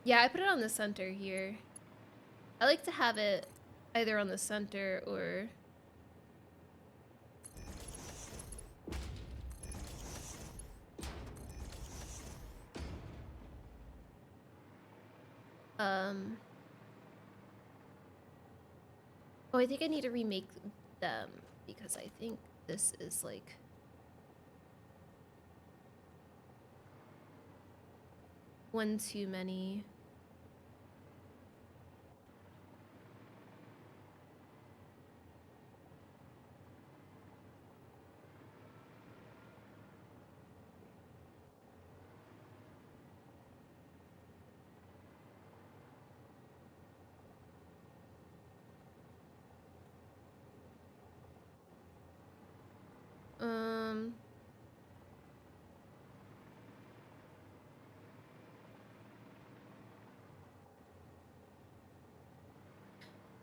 Yeah, I put it on the center here. I like to have it either on the center or... Oh, I think I need to remake them because I think this is like... one too many.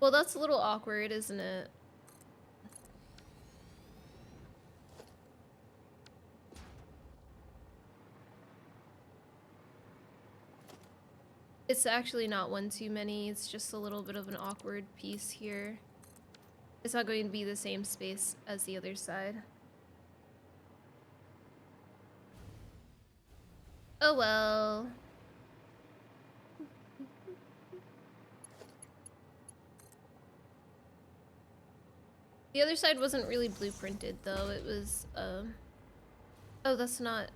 Well, that's a little awkward, isn't it? It's actually not one too many, it's just a little bit of an awkward piece here. It's not going to be the same space as the other side. Oh well. The other side wasn't really blueprinted though, it was, oh, that's not...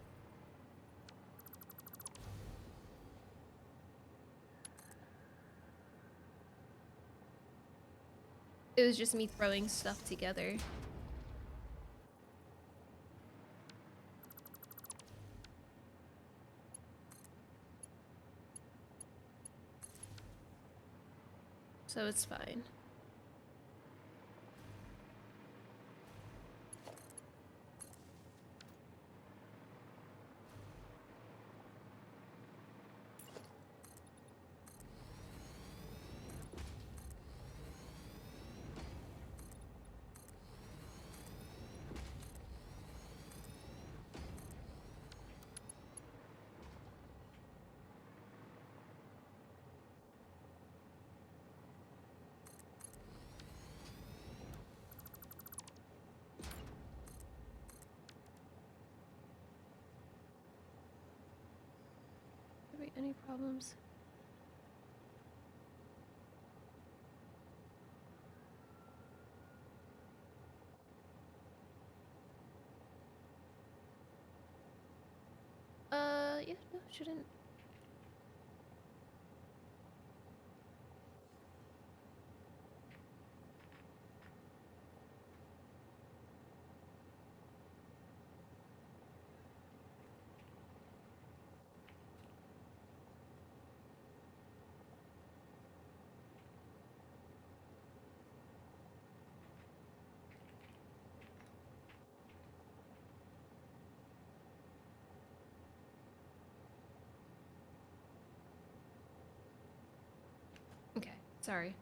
It was just me throwing stuff together. So it's fine. Wait, any problems? Yeah, no, shouldn't. Okay, sorry.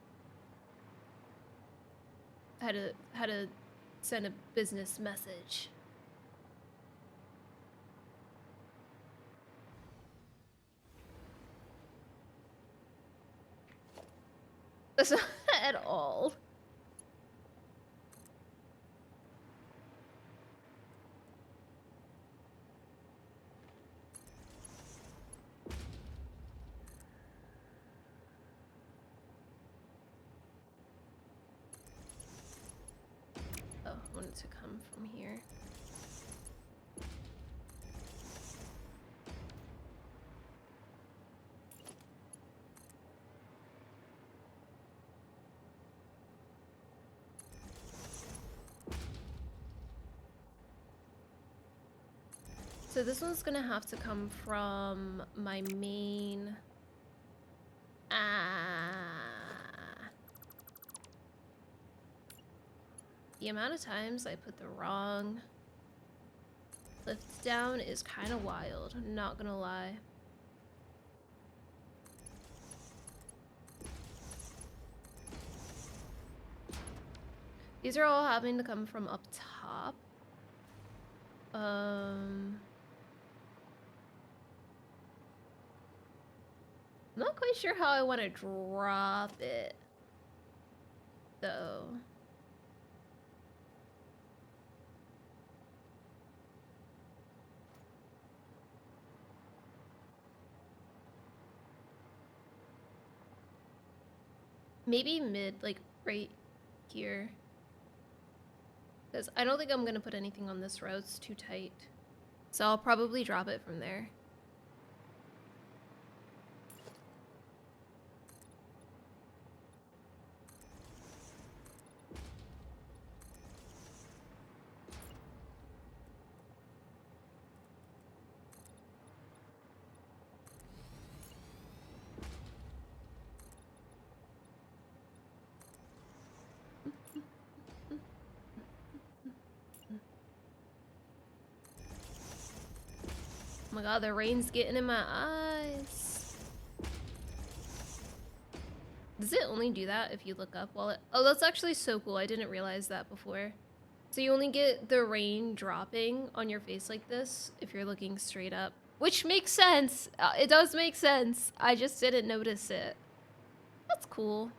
Had to send a business message. That's not at all. Oh, I wanted to come from here. So this one's gonna have to come from my main... The amount of times I put the wrong lift down is kind of wild, not gonna lie. These are all having to come from up top. I'm not quite sure how I want to drop it, though. Maybe mid, like right here. Because I don't think I'm gonna put anything on this row, it's too tight. So I'll probably drop it from there. Oh my god, the rain's getting in my eyes. Does it only do that if you look up while it... Oh, that's actually so cool. I didn't realize that before. So you only get the rain dropping on your face like this if you're looking straight up. Which makes sense. It does make sense. I just didn't notice it. That's cool.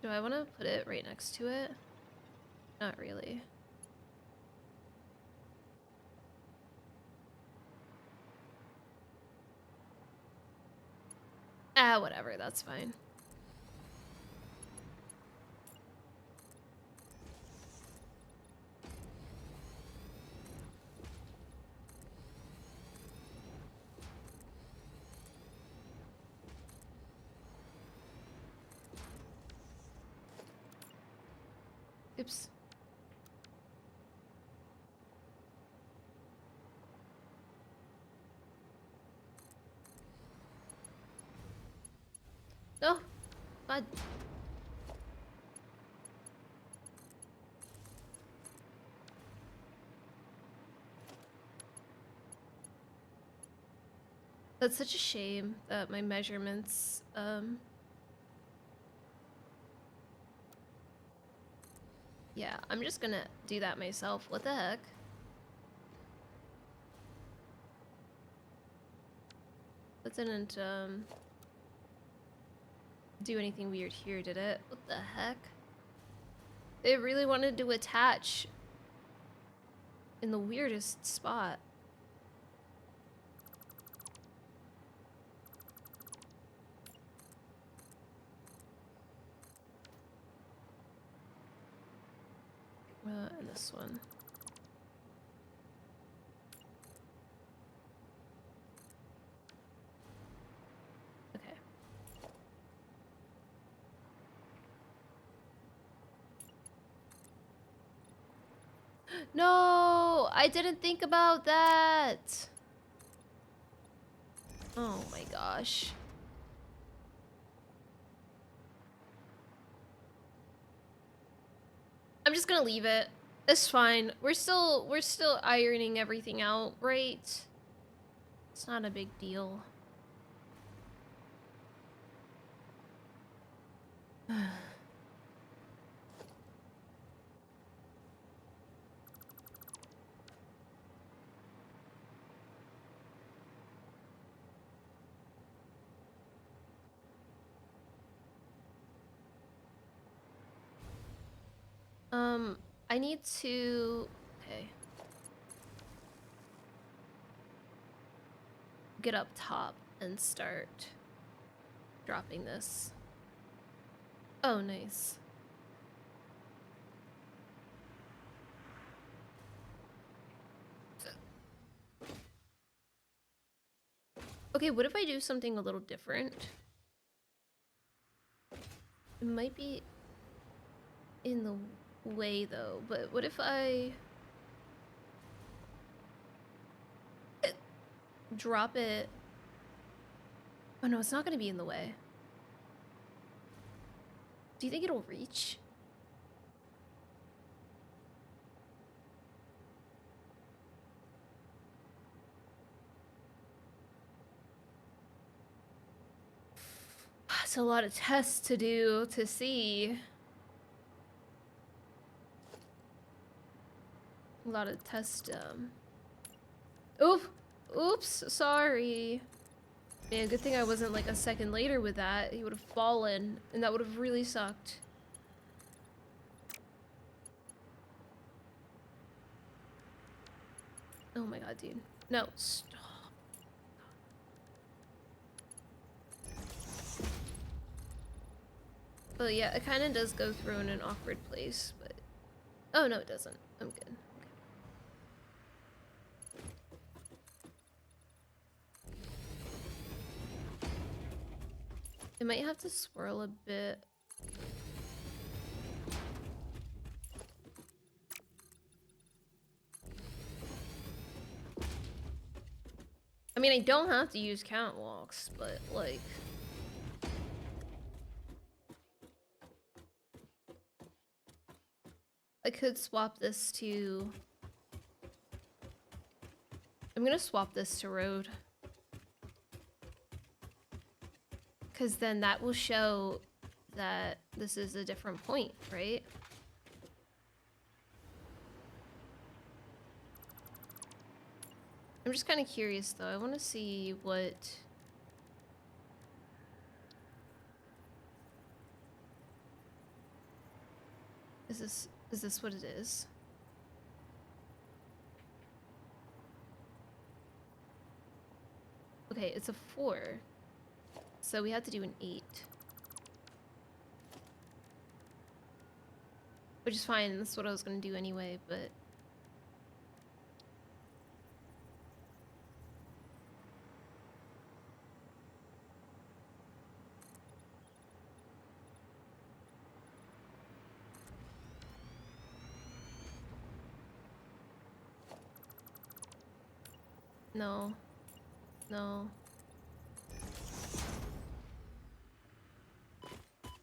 Do I want to put it right next to it? Not really. Ah, whatever, that's fine. Oops. Oh, God. That's such a shame that my measurements, yeah, I'm just gonna do that myself. What the heck? That didn't, do anything weird here, did it? What the heck? It really wanted to attach in the weirdest spot. And this one. Okay. No, I didn't think about that. Oh my gosh. I'm just gonna leave it. It's fine. We're still ironing everything out, right? It's not a big deal. I need to... Okay. Get up top and start dropping this. Oh, nice. Okay, what if I do something a little different? It might be in the way though, but what if I drop it? Oh no, it's not gonna be in the way. Do you think it'll reach? It's a lot of tests to do to see. A lot of test, Oops, sorry. Man, good thing I wasn't like a second later with that. He would have fallen, and that would have really sucked. Oh my god, dude. No, stop. But yeah, it kind of does go through in an awkward place, but... Oh, no, it doesn't. I'm good. Okay. I might have to swirl a bit. I mean, I don't have to use catwalks, but like... I could swap this to... I'm gonna swap this to road. Because then that will show that this is a different point, right? I'm just kind of curious though. I want to see what... Is this what it is? Okay, it's a 4. So we have to do an 8. Which is fine, that's what I was gonna do anyway, but... No. No.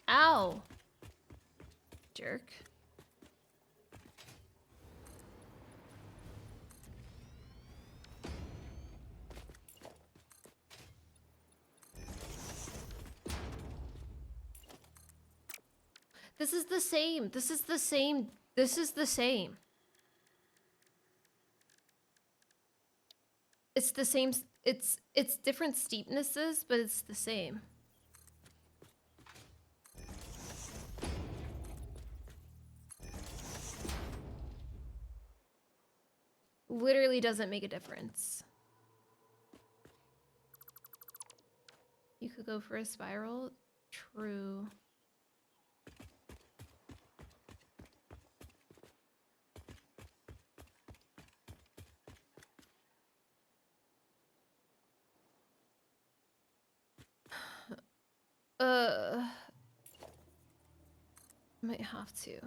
Ow! Jerk. This is the same. This is the same. This is the same. It's the same. It's different steepnesses, but it's the same. Literally doesn't make a difference. You could go for a spiral. True. Might have to.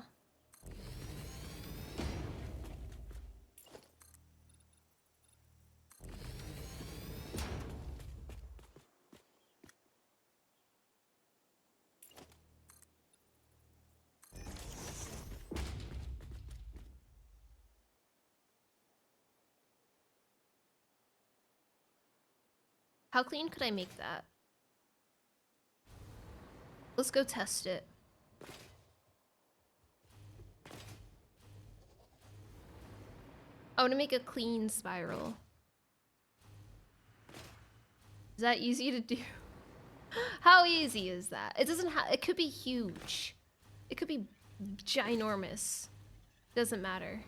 How clean could I make that? Let's go test it. I want to make a clean spiral. Is that easy to do? How easy is that? It doesn't have, it could be huge. It could be ginormous. Doesn't matter.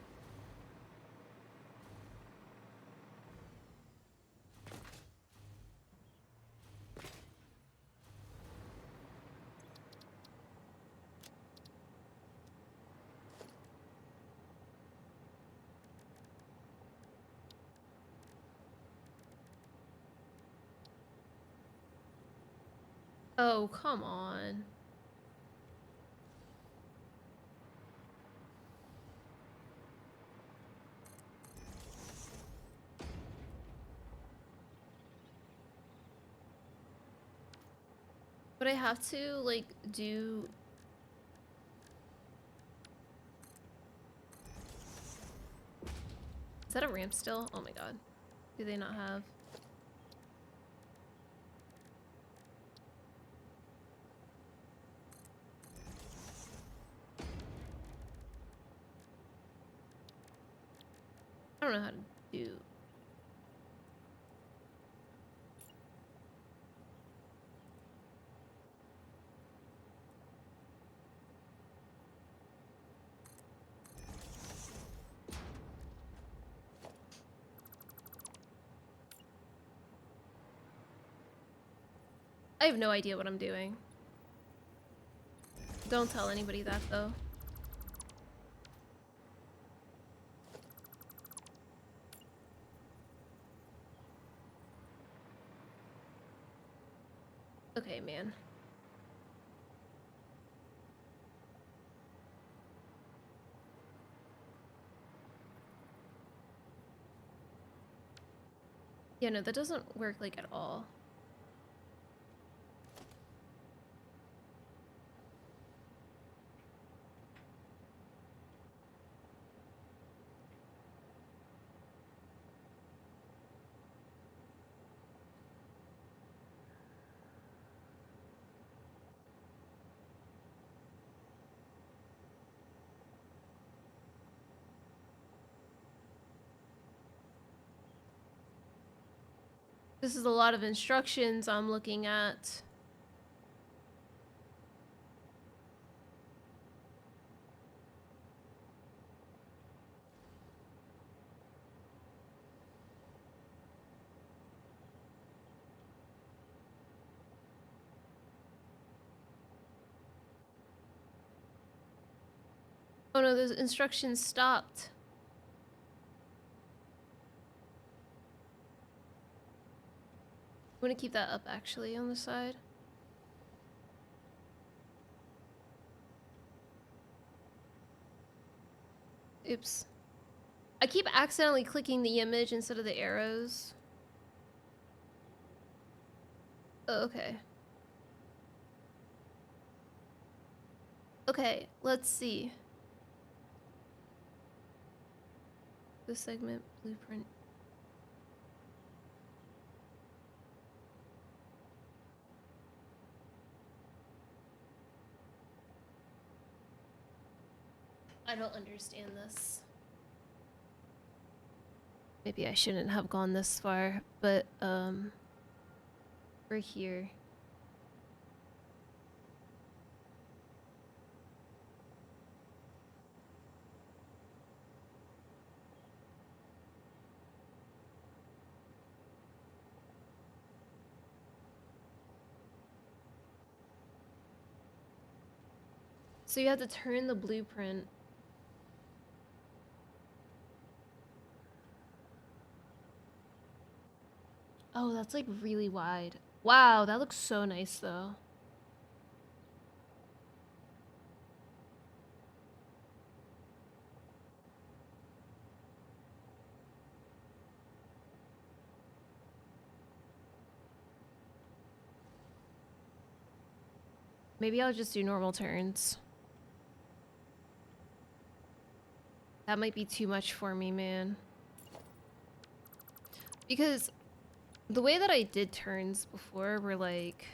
Oh, come on. But I have to, like, do... Is that a ramp still? Oh my god. Do they not have... I don't know how to do... I have no idea what I'm doing. Don't tell anybody that, though. Okay, man. Yeah, no, that doesn't work, like, at all. This is a lot of instructions I'm looking at. Oh no, those instructions stopped. I'm gonna keep that up actually on the side. Oops. I keep accidentally clicking the image instead of the arrows. Oh, okay. Okay, let's see. The segment blueprint. I don't understand this. Maybe I shouldn't have gone this far, but we're here. So you have to turn the blueprint. Oh, that's like really wide. Wow, that looks so nice though. Maybe I'll just do normal turns. That might be too much for me, man. Because the way that I did turns before were like...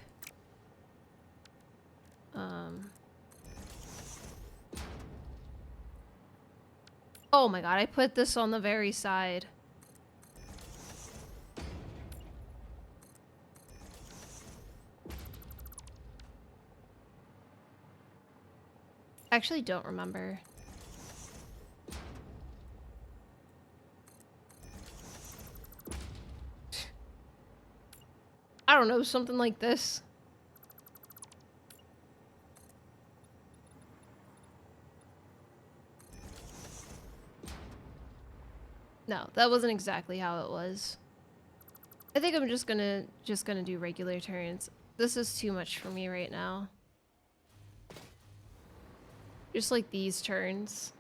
Oh my god, I put this on the very side. I actually don't remember. I don't know, something like this. No, that wasn't exactly how it was. I think I'm just gonna do regular turns. This is too much for me right now. Just like these turns.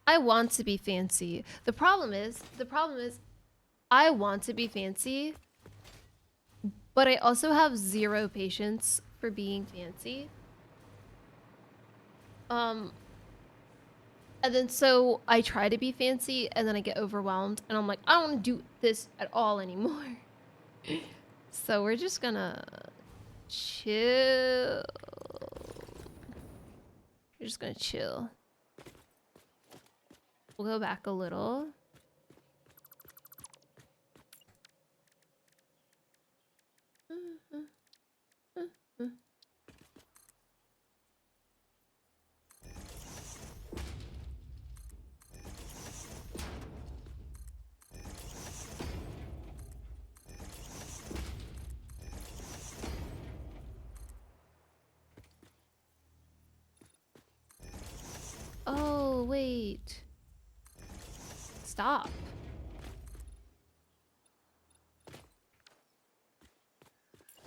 I want to be fancy. The problem is I want to be fancy, but I also have zero patience for being fancy. And then so I try to be fancy and then I get overwhelmed and I'm like, I don't want to do this at all anymore. So we're just gonna chill. We're just gonna chill. We'll go back a little. Oh, wait. Stop.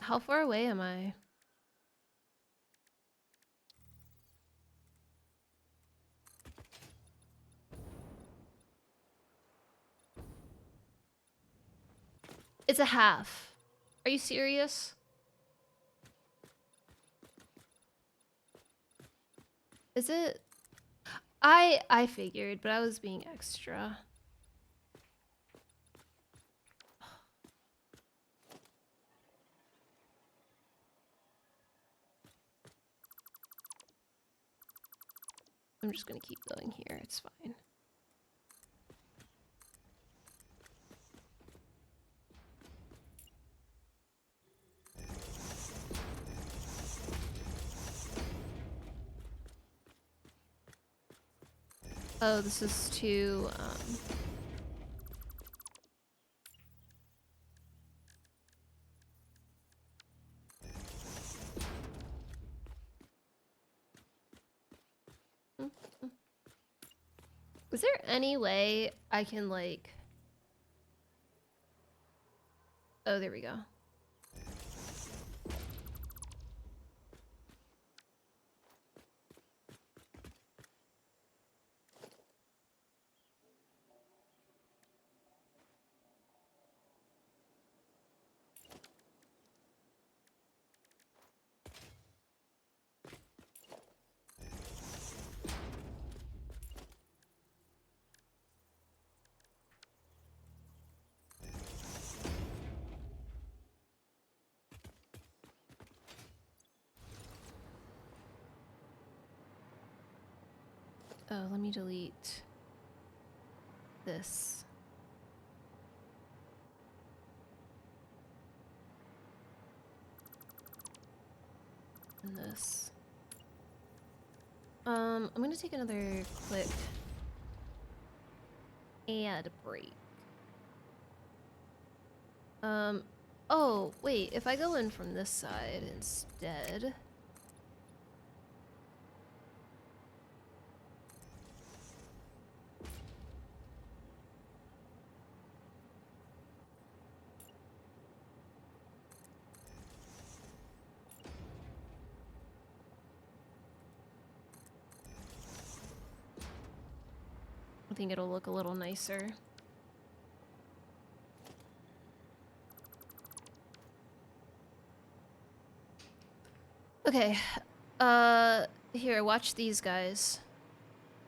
How far away am I? It's a half. Are you serious? Is it? I figured, but I was being extra. I'm just gonna keep going here, it's fine. Oh, this is too, Is there any way I can, like... Oh, there we go. Oh, let me delete this. And this. I'm gonna take another quick ad break. Oh, wait, if I go in from this side instead... I think it'll look a little nicer. Okay, here, watch these guys.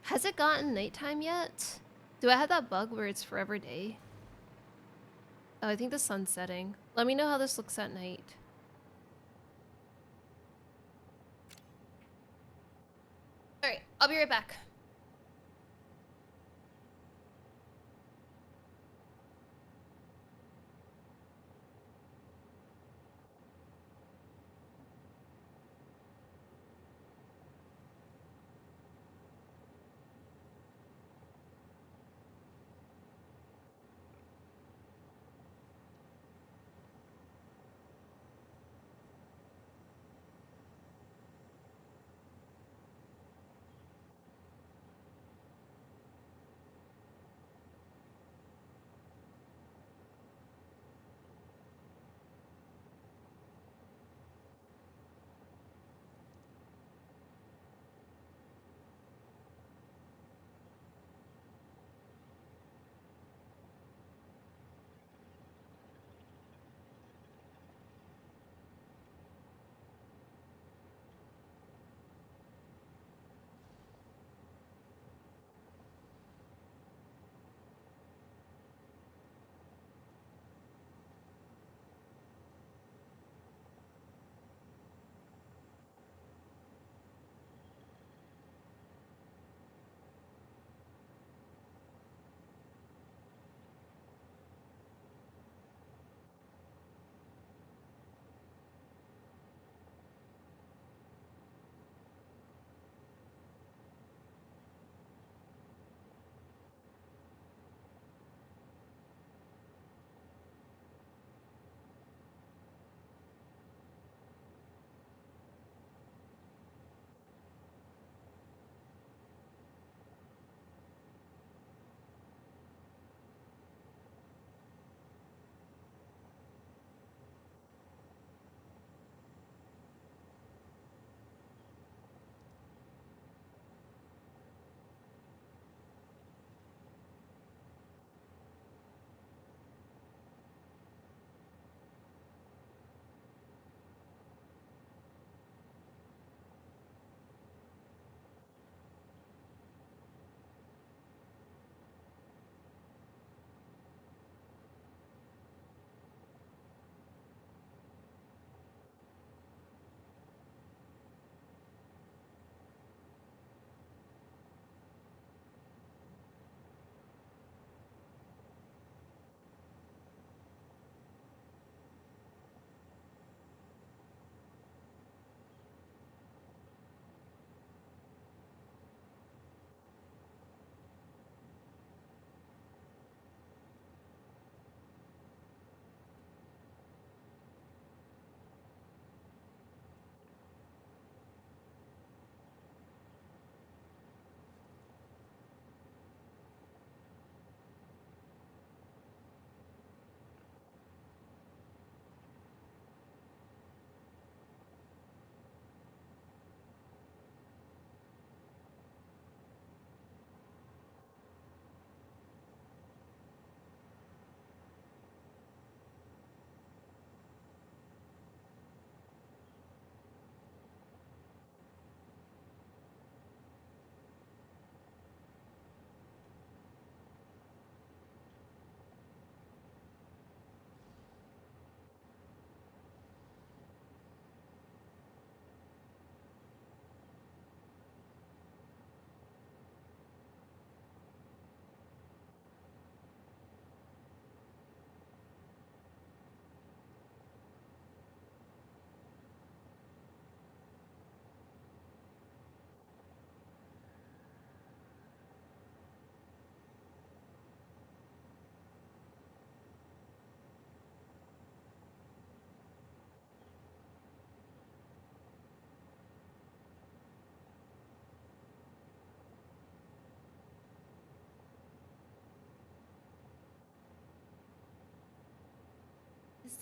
Has it gotten nighttime yet? Do I have that bug where it's forever day? Oh, I think the sun's setting. Let me know how this looks at night. Alright, I'll be right back.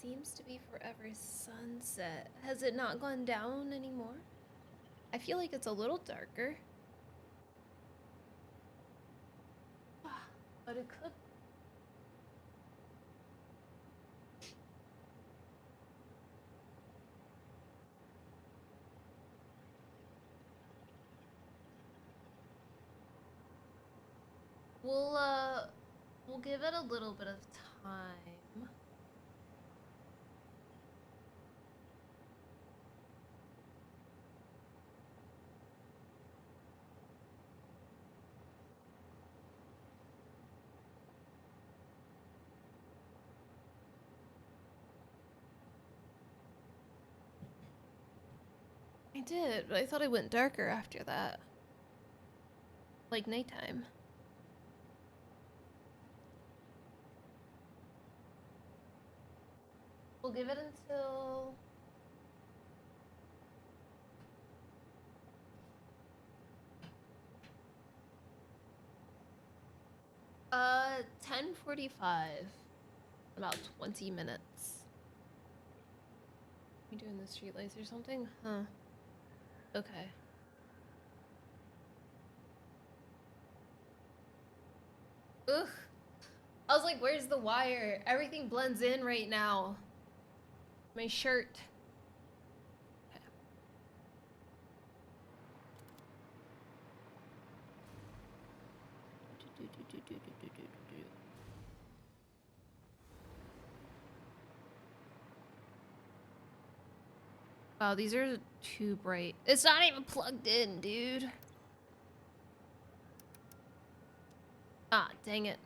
seems to be forever sunset. Has it not gone down anymore? I feel like it's a little darker. But it could. We'll give it a little bit of time. I did, but I thought it went darker after that. Like nighttime. We'll give it until 10:45. About 20 minutes. We doing the streetlights or something? Huh. Okay. Ugh. I was like, where's the wire? Everything blends in right now. My shirt. Okay. Wow, these are too bright. It's not even plugged in, dude. Ah, dang it.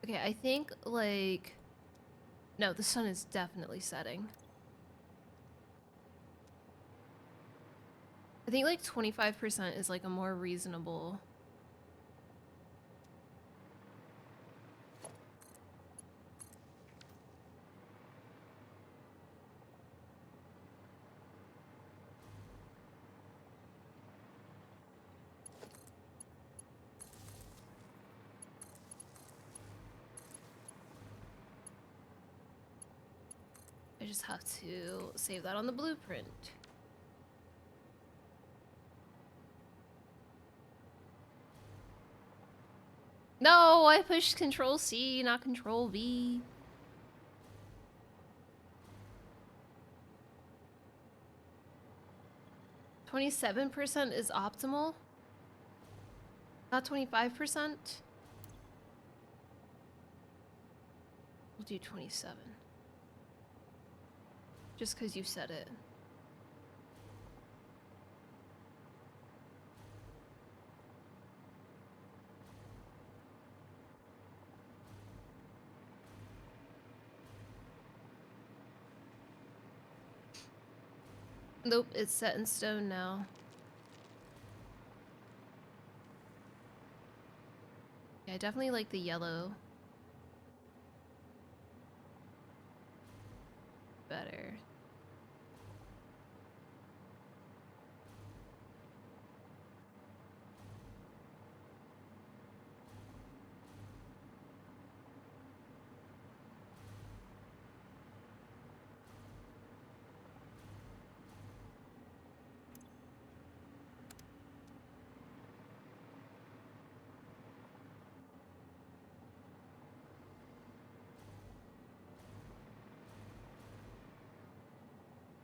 Okay, I think, like... No, the sun is definitely setting. I think, like, 25% is, like, a more reasonable... I just have to save that on the blueprint. No, I pushed Control C, not Control V. %27% is optimal? Not 25%? We'll do 27. Just because you said it. Nope, it's set in stone now. Yeah, I definitely like the yellow better.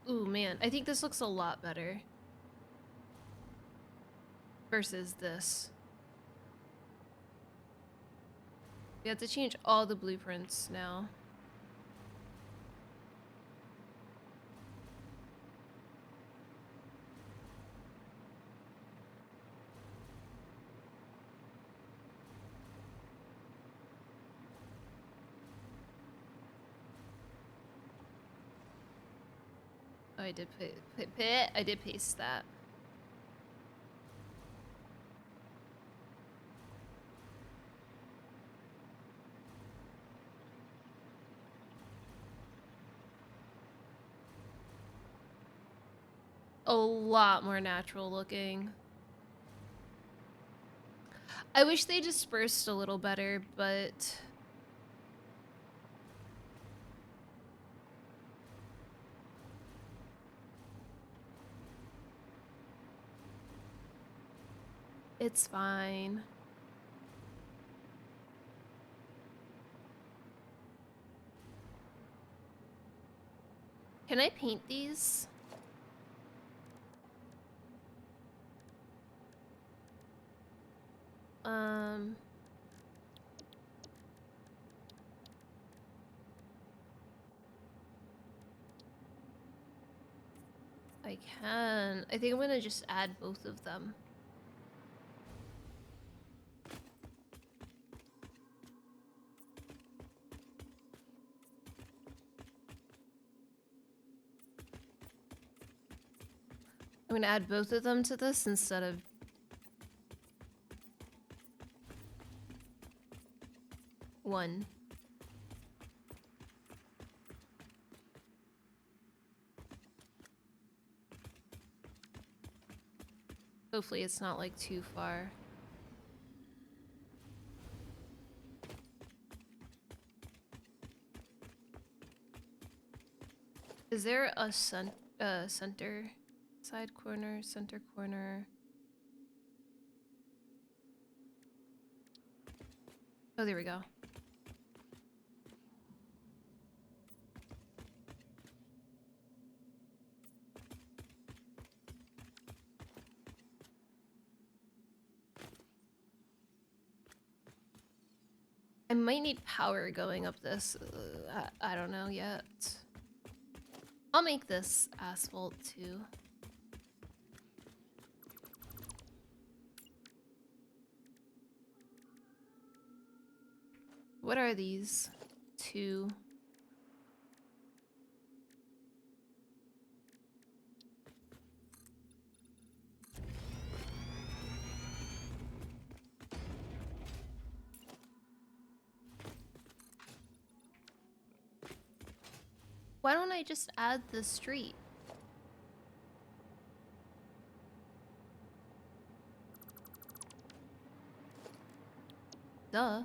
Ooh, man, I think this looks a lot better versus this. We have to change all the blueprints now. Oh, I did I did paste that. a lot more natural looking. I wish they dispersed a little better, but it's fine. Can I paint these? I can. I think I'm gonna just add both of them. I'm gonna add both of them to this instead of one. Hopefully it's not like too far. Is there a center side corner, center corner? Oh, there we go. I might need power going up this. I don't know yet. I'll make this asphalt too. What are these? 2. Why don't I just add the street? Duh.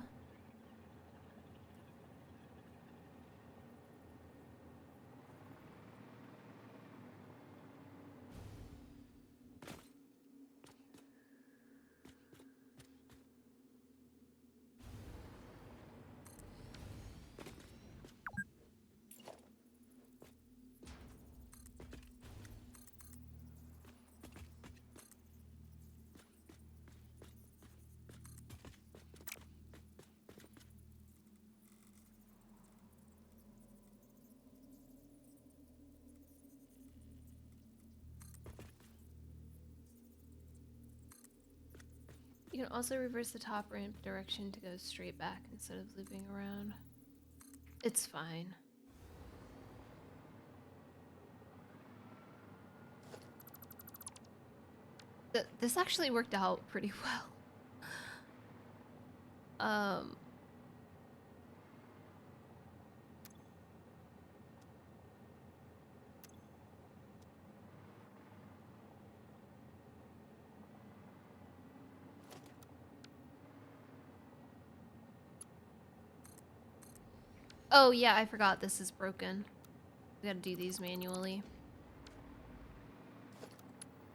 You can also reverse the top ramp direction to go straight back instead of looping around. It's fine. This actually worked out pretty well. Oh yeah, I forgot this is broken. We gotta do these manually.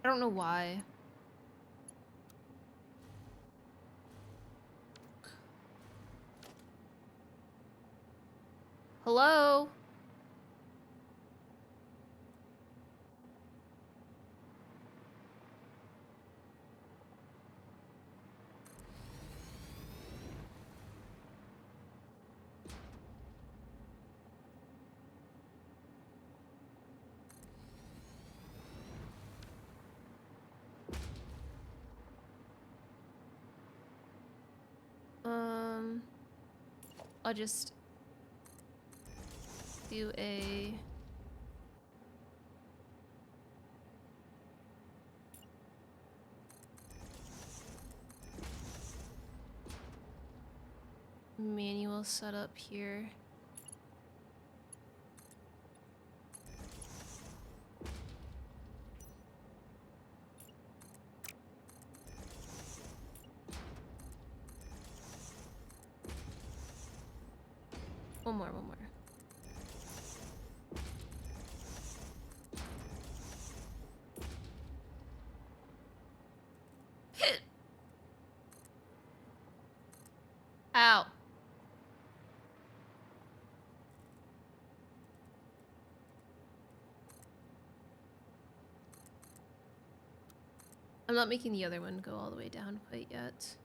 I don't know why. Hello? I'll just do a manual setup here. One more. Hit! Ow. I'm not making the other one go all the way down quite yet.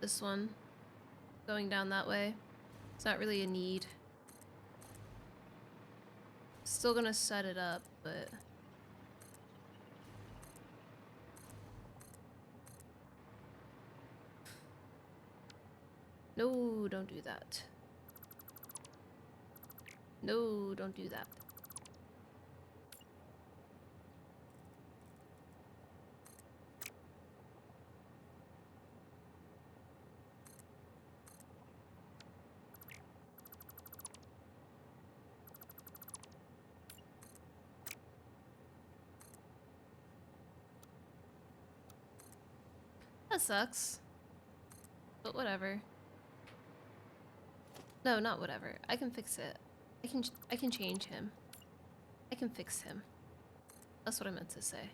This one. Going down that way. It's not really a need. Still gonna set it up, but... No, don't do that. No, don't do that. That sucks. But whatever. No, not whatever. I can fix it. I can change him. I can fix him. That's what I meant to say.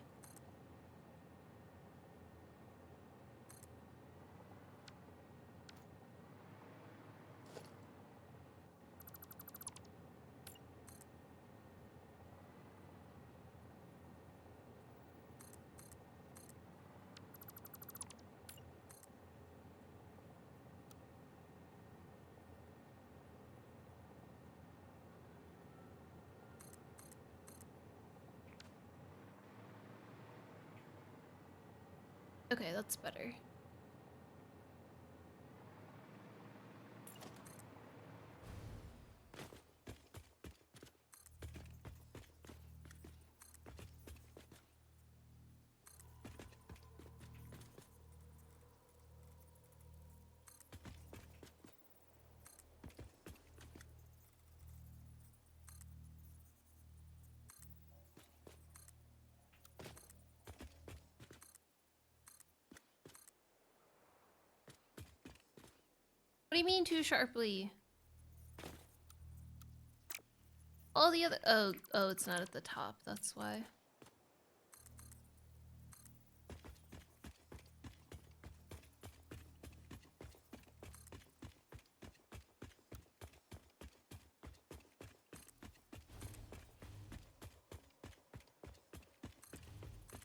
Okay, that's better. What do you mean too sharply? All the other— oh, it's not at the top, that's why.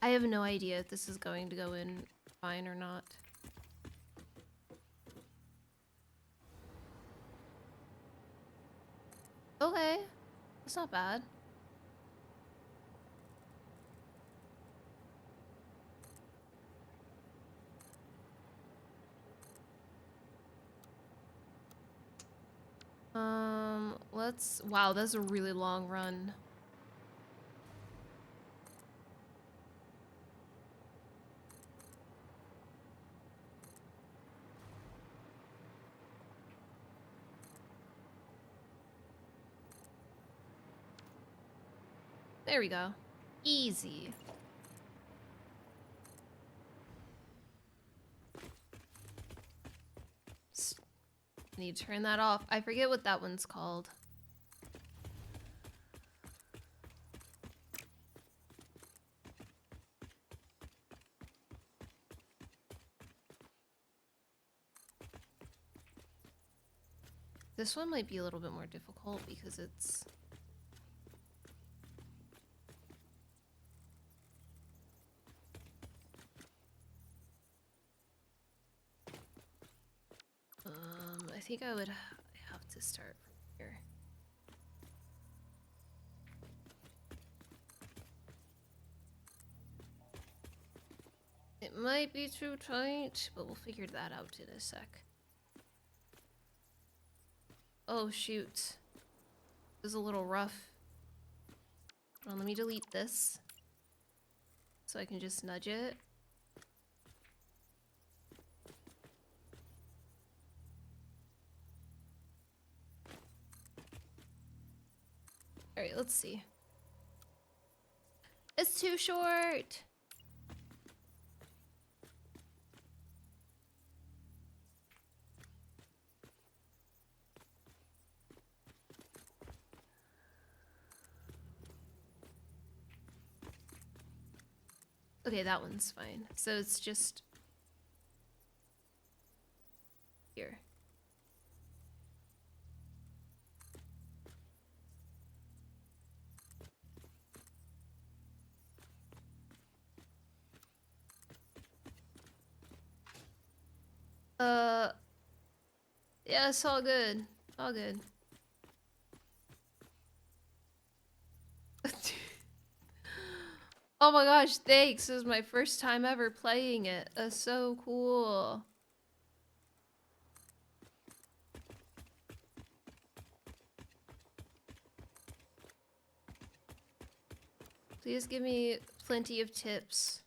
I have no idea if this is going to go in fine or not. Okay, that's not bad. Wow, that's a really long run. There we go. Easy. I need to turn that off. I forget what that one's called. This one might be a little bit more difficult because it's... I think I would have to start from here. It might be too tight, but we'll figure that out in a sec. Oh shoot. This is a little rough. Hold on, let me delete this. So I can just nudge it. Alright, let's see. It's too short! Okay, that one's fine. So it's just here. Yeah, it's all good. All good. Oh my gosh, thanks. This is my first time ever playing it. That's so cool. Please give me plenty of tips,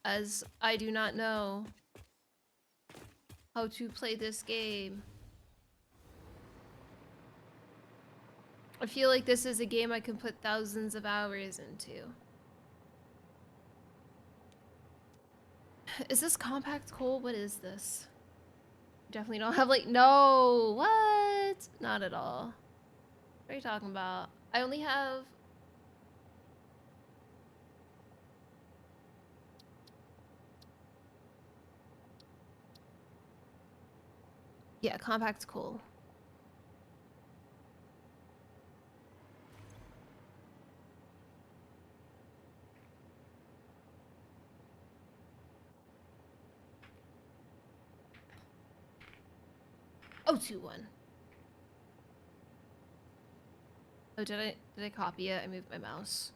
as I do not know how to play this game. I feel like this is a game I can put thousands of hours into. Is this compact coal? What is this? Definitely don't have like, no, what? Not at all. What are you talking about? I only have... Yeah, compact coal. Oh, 2-1. Oh, did I copy it? I moved my mouse.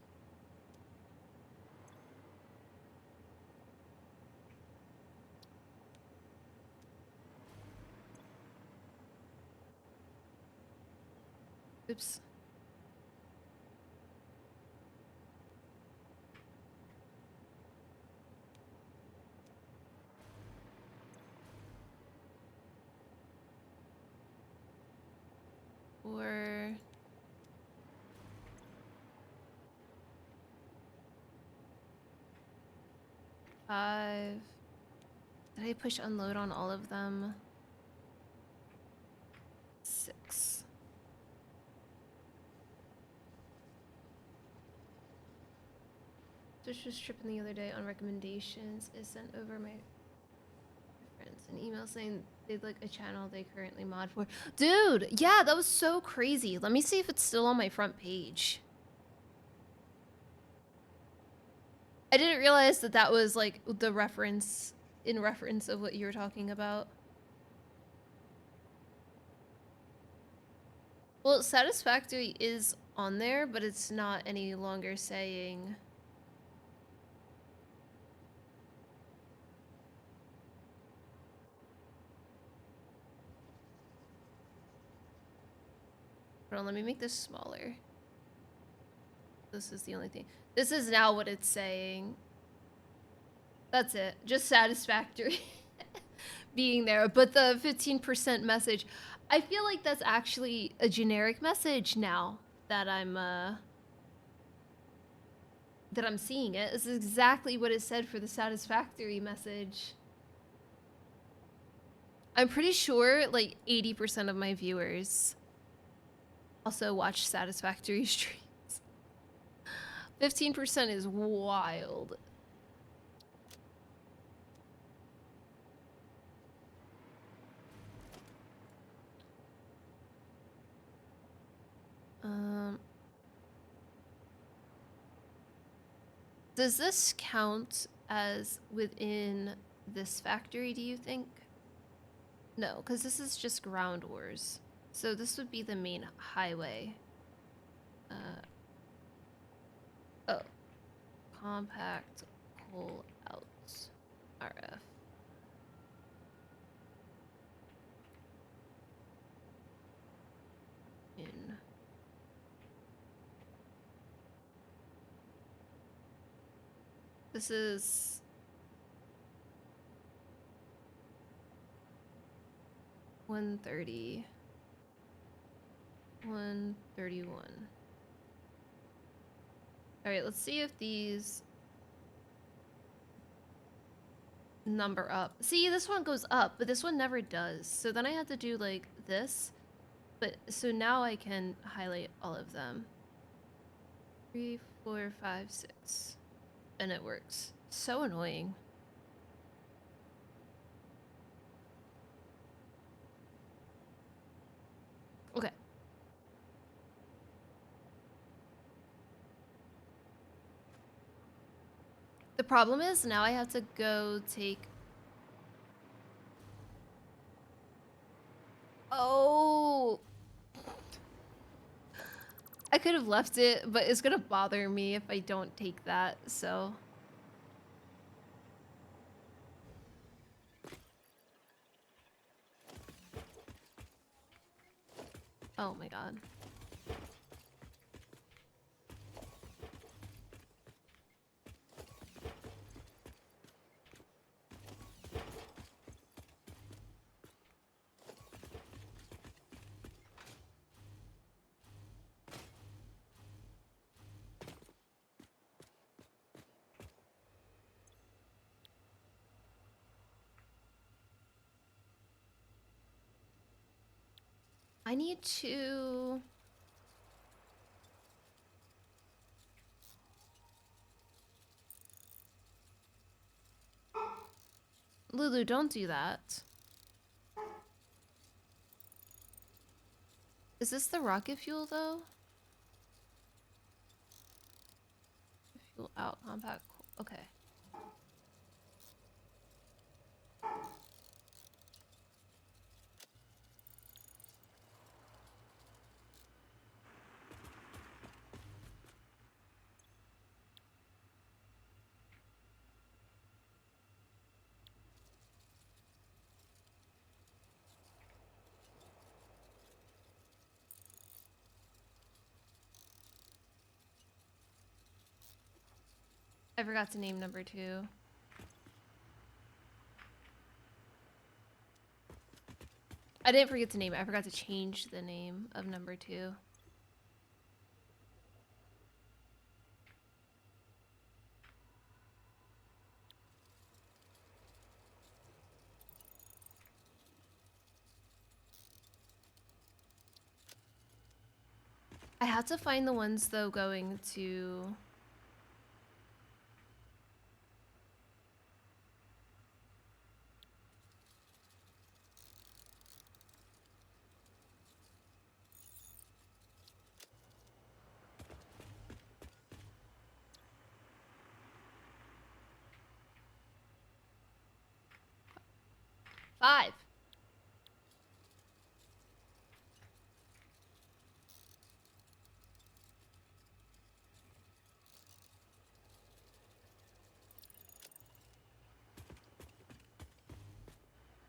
Oops. Or... 5. Did I push unload on all of them? 6. Just was tripping the other day on recommendations. Is sent over my friends an email saying they'd like a channel they currently mod for. Dude, yeah, that was so crazy. Let me see if it's still on my front page. I didn't realize that that was like the reference in reference of what you were talking about. Well, Satisfactory is on there, but it's not any longer saying... Hold on, let me make this smaller. This is the only thing. This is now what it's saying. That's it. Just Satisfactory being there. But the 15% message, I feel like that's actually a generic message now that I'm seeing it. This is exactly what it said for the Satisfactory message. I'm pretty sure like 80% of my viewers also watch Satisfactory streams. 15% is wild. Does this count as within this factory, do you think? No, because this is just ground ores. So this would be the main highway. Oh. Compact coal out. RF. In. This is 130. 131. Alright, let's see if these number up. See, this one goes up, but this one never does. So then I have to do like this. But so now I can highlight all of them. 3, 4, 5, 6. and it works. So annoying. Okay. The problem is now I have to go take... Oh! I could have left it, but it's gonna bother me if I don't take that, so... Oh my god. I need to... Lulu, don't do that. Is this the rocket fuel, though? Fuel out, compact... Okay. I forgot to name number 2. I didn't forget to name it. I forgot to change the name of number 2. I had to find the ones, though, going to... Five.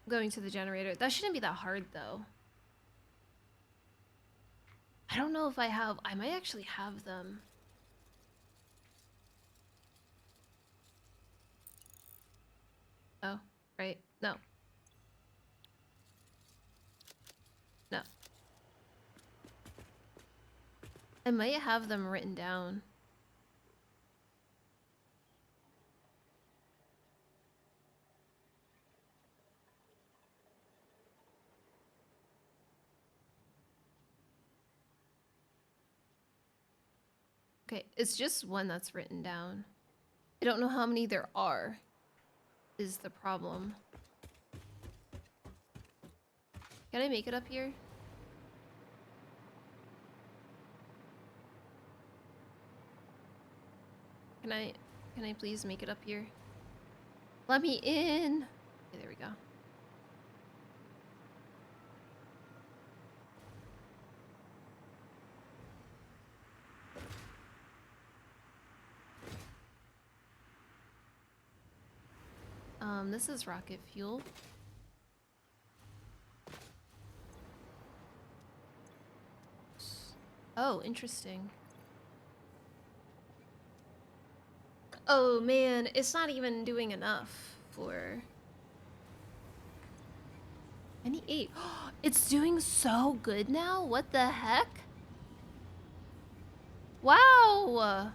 Going to the generator. That shouldn't be that hard, though. I don't know if I have... I might actually have them. Oh, right. No. No. I might have them written down. Okay, it's just one that's written down. I don't know how many there are, is the problem. Can I make it up here? Can I please make it up here? Let me in! Okay, there we go. This is rocket fuel. Oh, interesting. Oh man, it's not even doing enough for... I need 8. It's doing so good now? What the heck? Wow!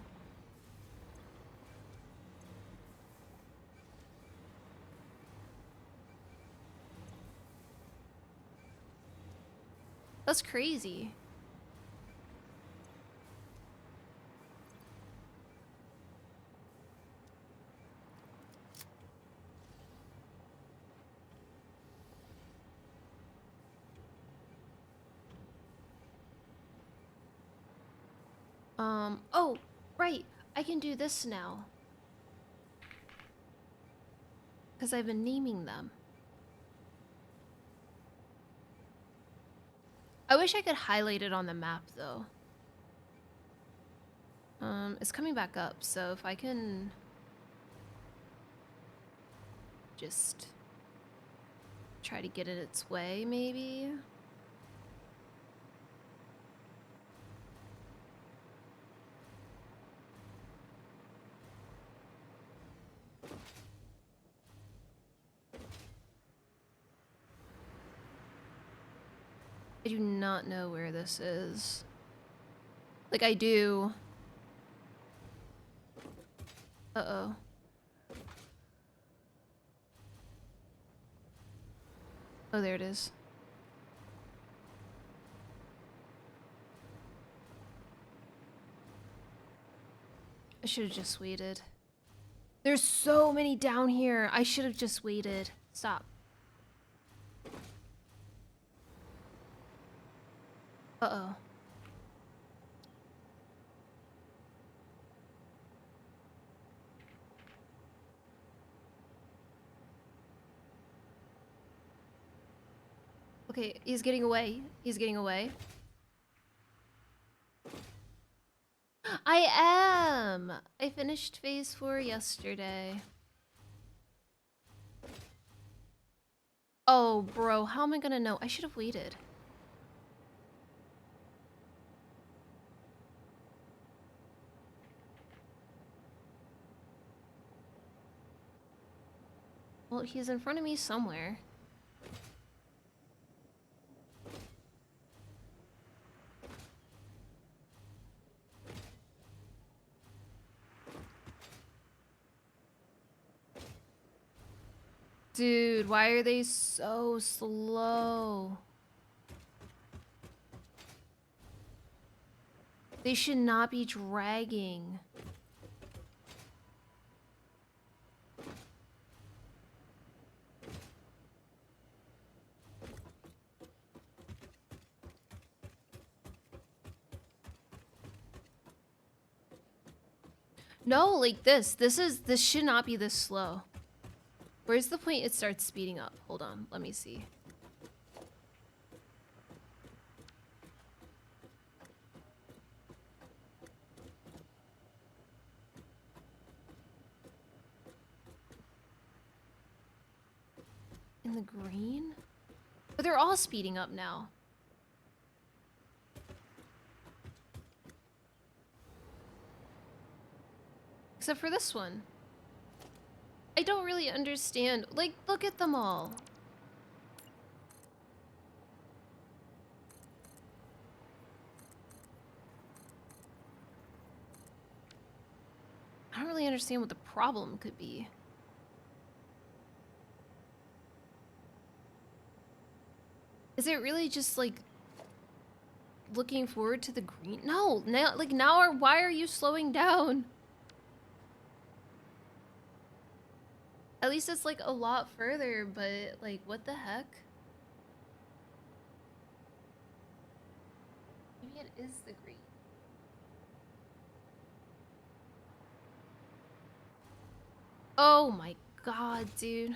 That's crazy. Oh, right. I can do this now. Because I've been naming them. I wish I could highlight it on the map, though. It's coming back up, so if I can just try to get it its way, maybe? I do not know where this is. Like, I do. Uh-oh. Oh, there it is. I should have just waited. There's so many down here. I should have just waited. Stop. Uh-oh. Okay, he's getting away. He's getting away. I am! I finished phase 4 yesterday. Oh, bro, how am I gonna know? I should have waited. Well, he's in front of me somewhere. Dude, why are they so slow? They should not be dragging. No, like this. This should not be this slow. Where's the point it starts speeding up? Hold on, let me see. In the green? But they're all speeding up now. Except for this one. I don't really understand. Like, look at them all. I don't really understand what the problem could be. Is it really just like looking forward to the green? No, now why are you slowing down? At least it's like a lot further, but like what the heck? Maybe it is the green. Oh my god, dude.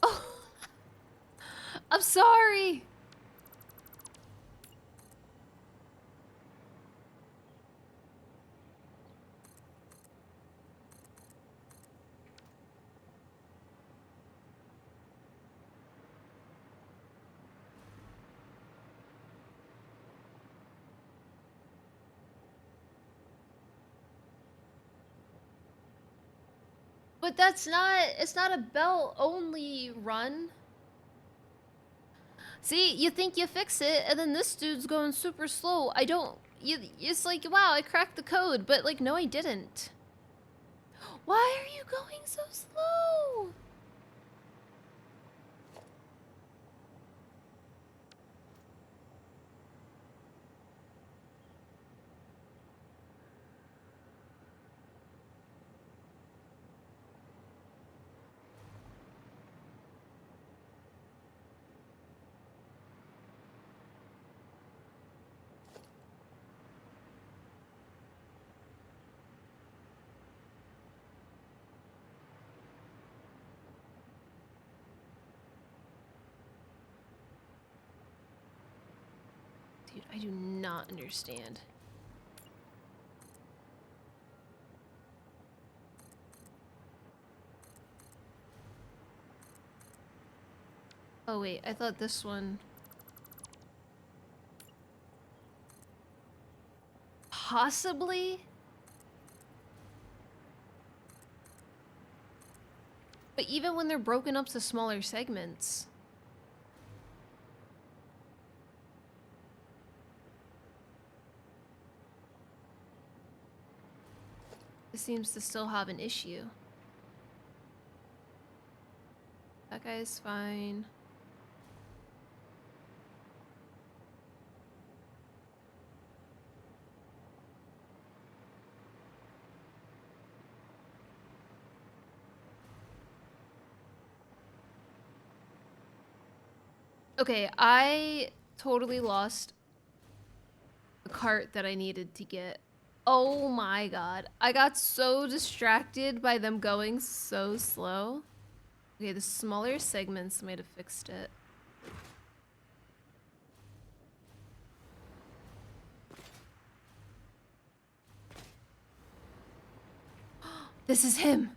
Oh, I'm sorry. But it's not a bell only run. See, you think you fix it, and then this dude's going super slow. It's like, wow, I cracked the code, but like, no, I didn't. Why are you going so slow? I do not understand. Oh wait, I thought this one... Possibly? But even when they're broken up to smaller segments... It seems to still have an issue. That guy's fine. Okay, I totally lost the cart that I needed to get. Oh my god. I got so distracted by them going so slow. Okay, the smaller segments might have fixed it. This is him!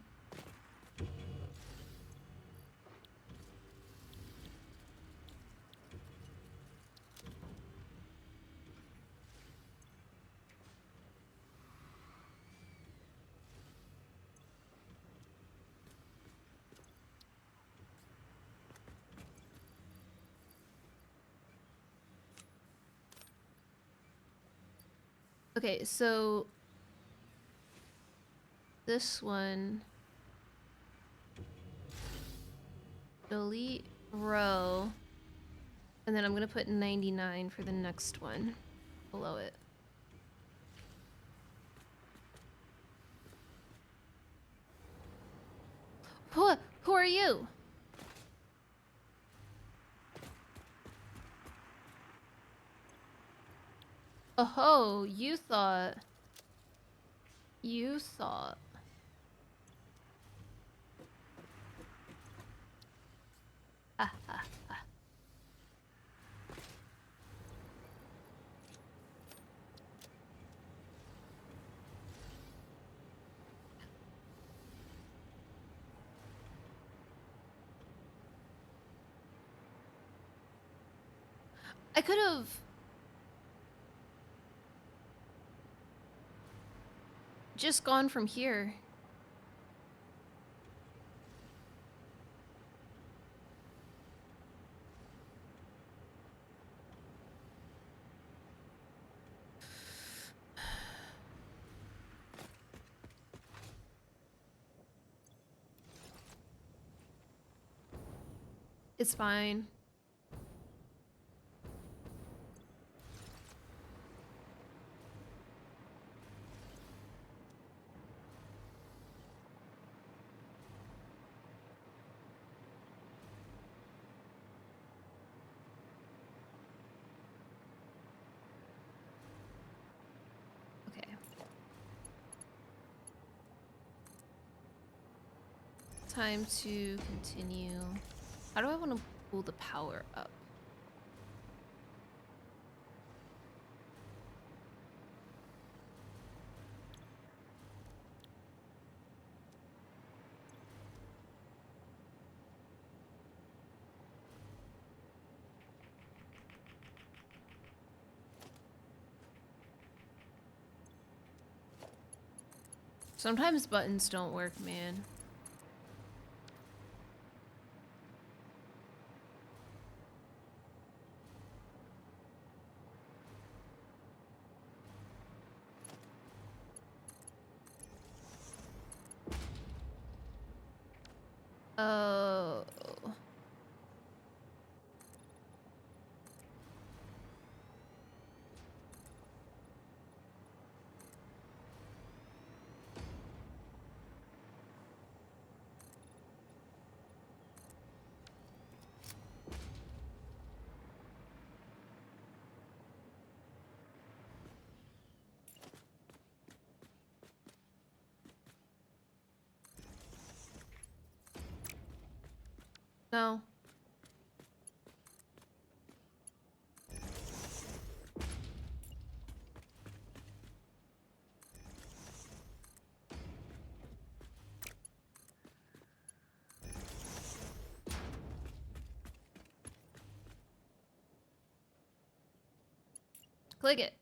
Okay, so... This one... Delete row. And then I'm gonna put 99 for the next one below it. Who are you? Oh, you thought. You thought. Ah, ah, ah. I could have. Just gone from here. It's fine. Okay. Time to continue. How do I want to pull the power up? Sometimes buttons don't work, man. Oh. No. Click it.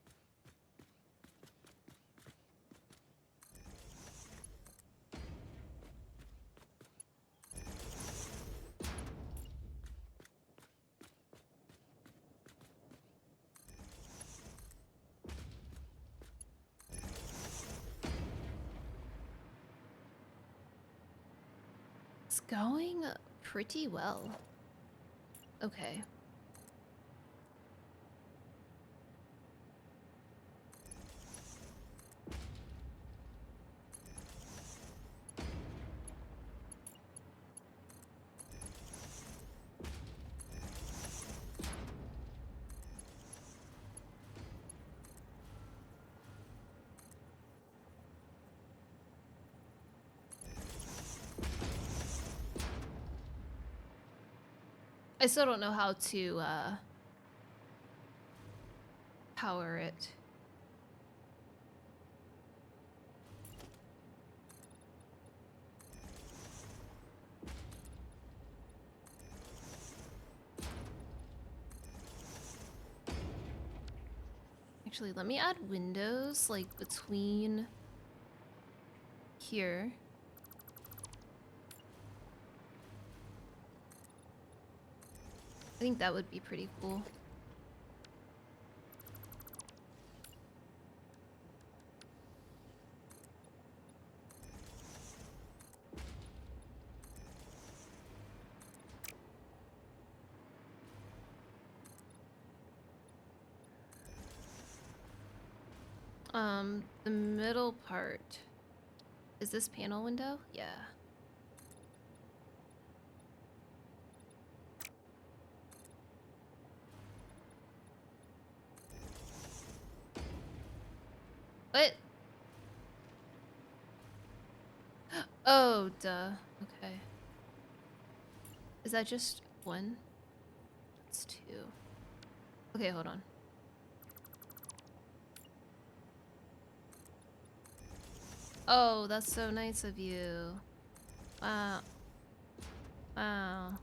It's going pretty well. Okay. I still don't know how to power it. Actually, let me add windows like between here. I think that would be pretty cool. The middle part. Is this panel window? Yeah. What? Oh, duh. Okay. Is that just one? It's two. Okay, hold on. Oh, that's so nice of you. Wow. Wow.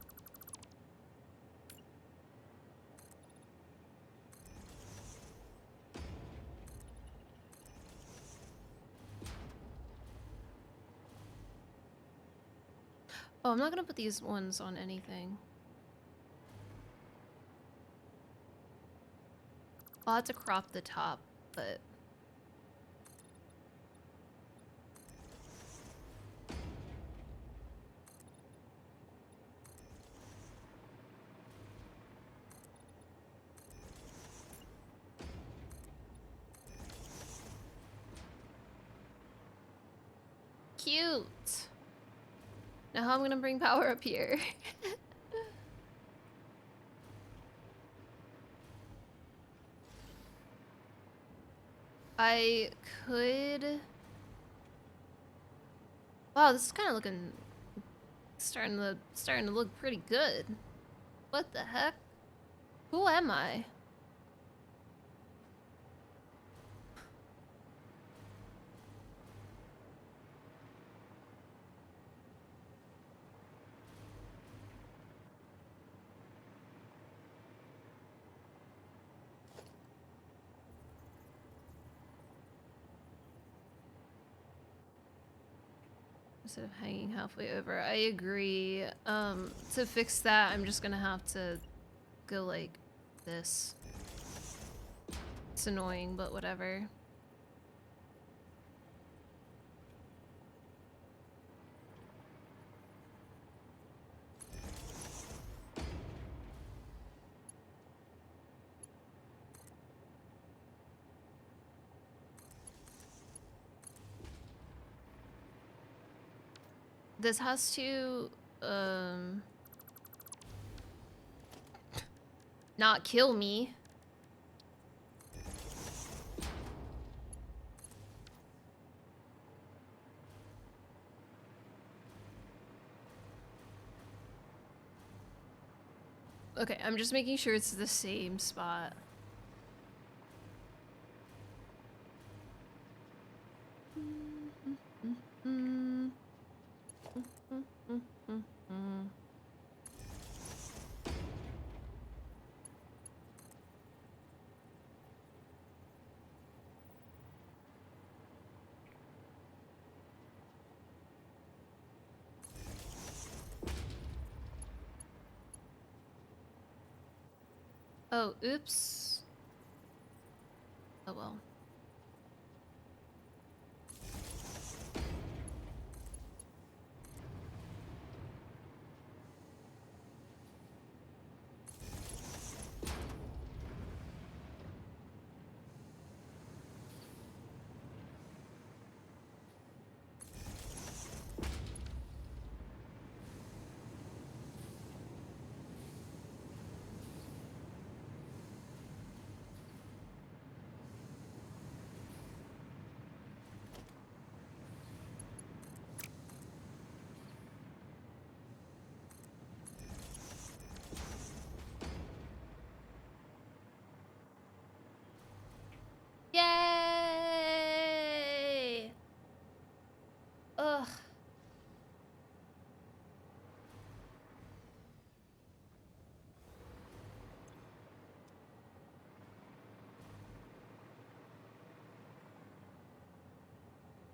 Oh, I'm not gonna put these ones on anything. I'll have to crop the top, but... Cute! Now how am I gonna bring power up here? I could... Wow, this is kind of looking... starting to look pretty good. What the heck? Who am I? Instead of hanging halfway over. I agree. To fix that, I'm just gonna have to go like this. It's annoying, but whatever. This has to, not kill me. Okay, I'm just making sure it's the same spot. Oh, oops. Oh well. Yay! Ugh.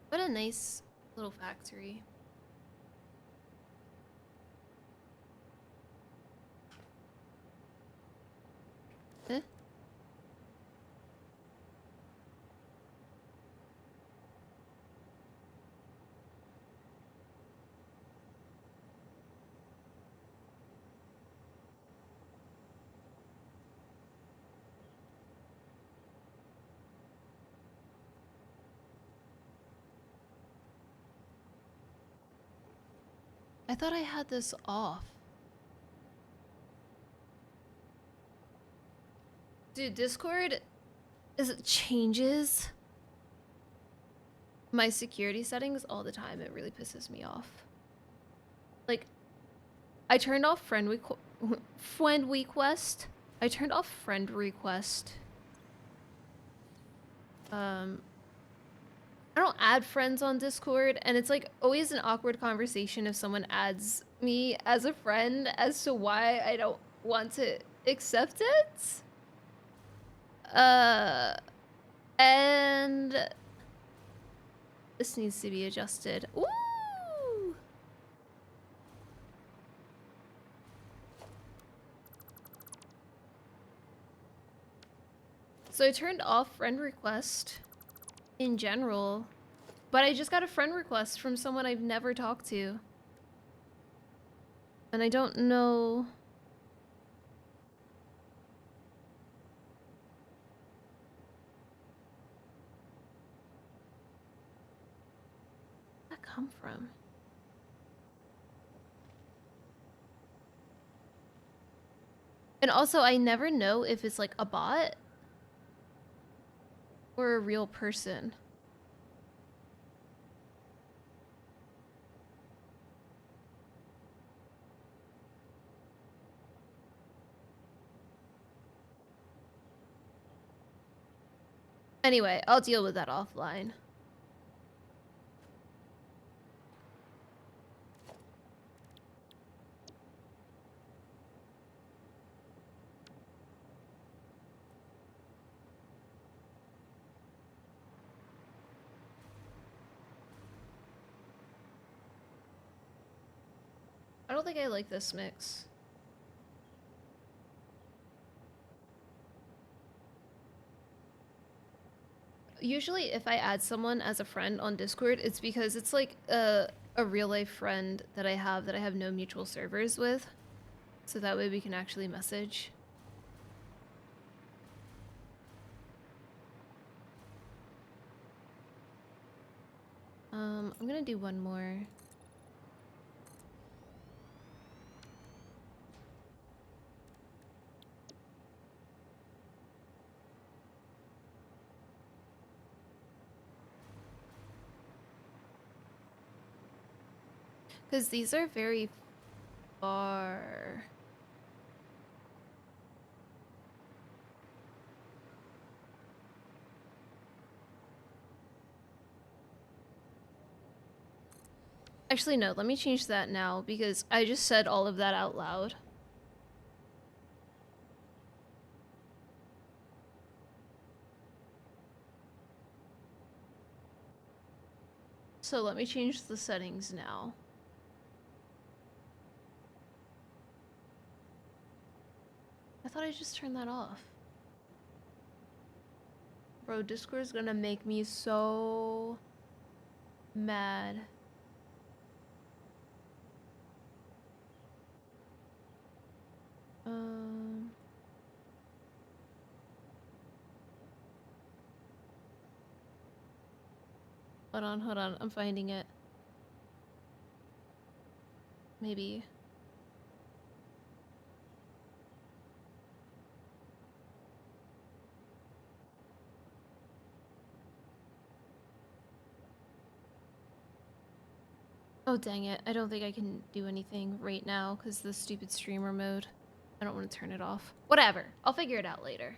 What a nice little factory. Eh? I thought I had this off. Dude, Discord it changes my security settings all the time. It really pisses me off. Like, I turned off friend request. I turned off friend request. I don't add friends on Discord, and it's like always an awkward conversation if someone adds me as a friend as to why I don't want to accept it. And this needs to be adjusted. Ooh! So I turned off friend request in general, but I just got a friend request from someone I've never talked to. And I don't know. Where'd that come from? And also, I never know if it's like a bot or a real person. Anyway, I'll deal with that offline. I don't think I like this mix. Usually if I add someone as a friend on Discord, it's because it's like a real life friend that I have no mutual servers with. So that way we can actually message. I'm gonna do one more. Because these are very far. Actually, no, let me change that now because I just said all of that out loud. So let me change the settings now. I thought I just turn that off? Bro, Discord's gonna make me so mad. Hold on, I'm finding it. Maybe. Oh, dang it. I don't think I can do anything right now because the stupid streamer mode. I don't want to turn it off. Whatever. I'll figure it out later.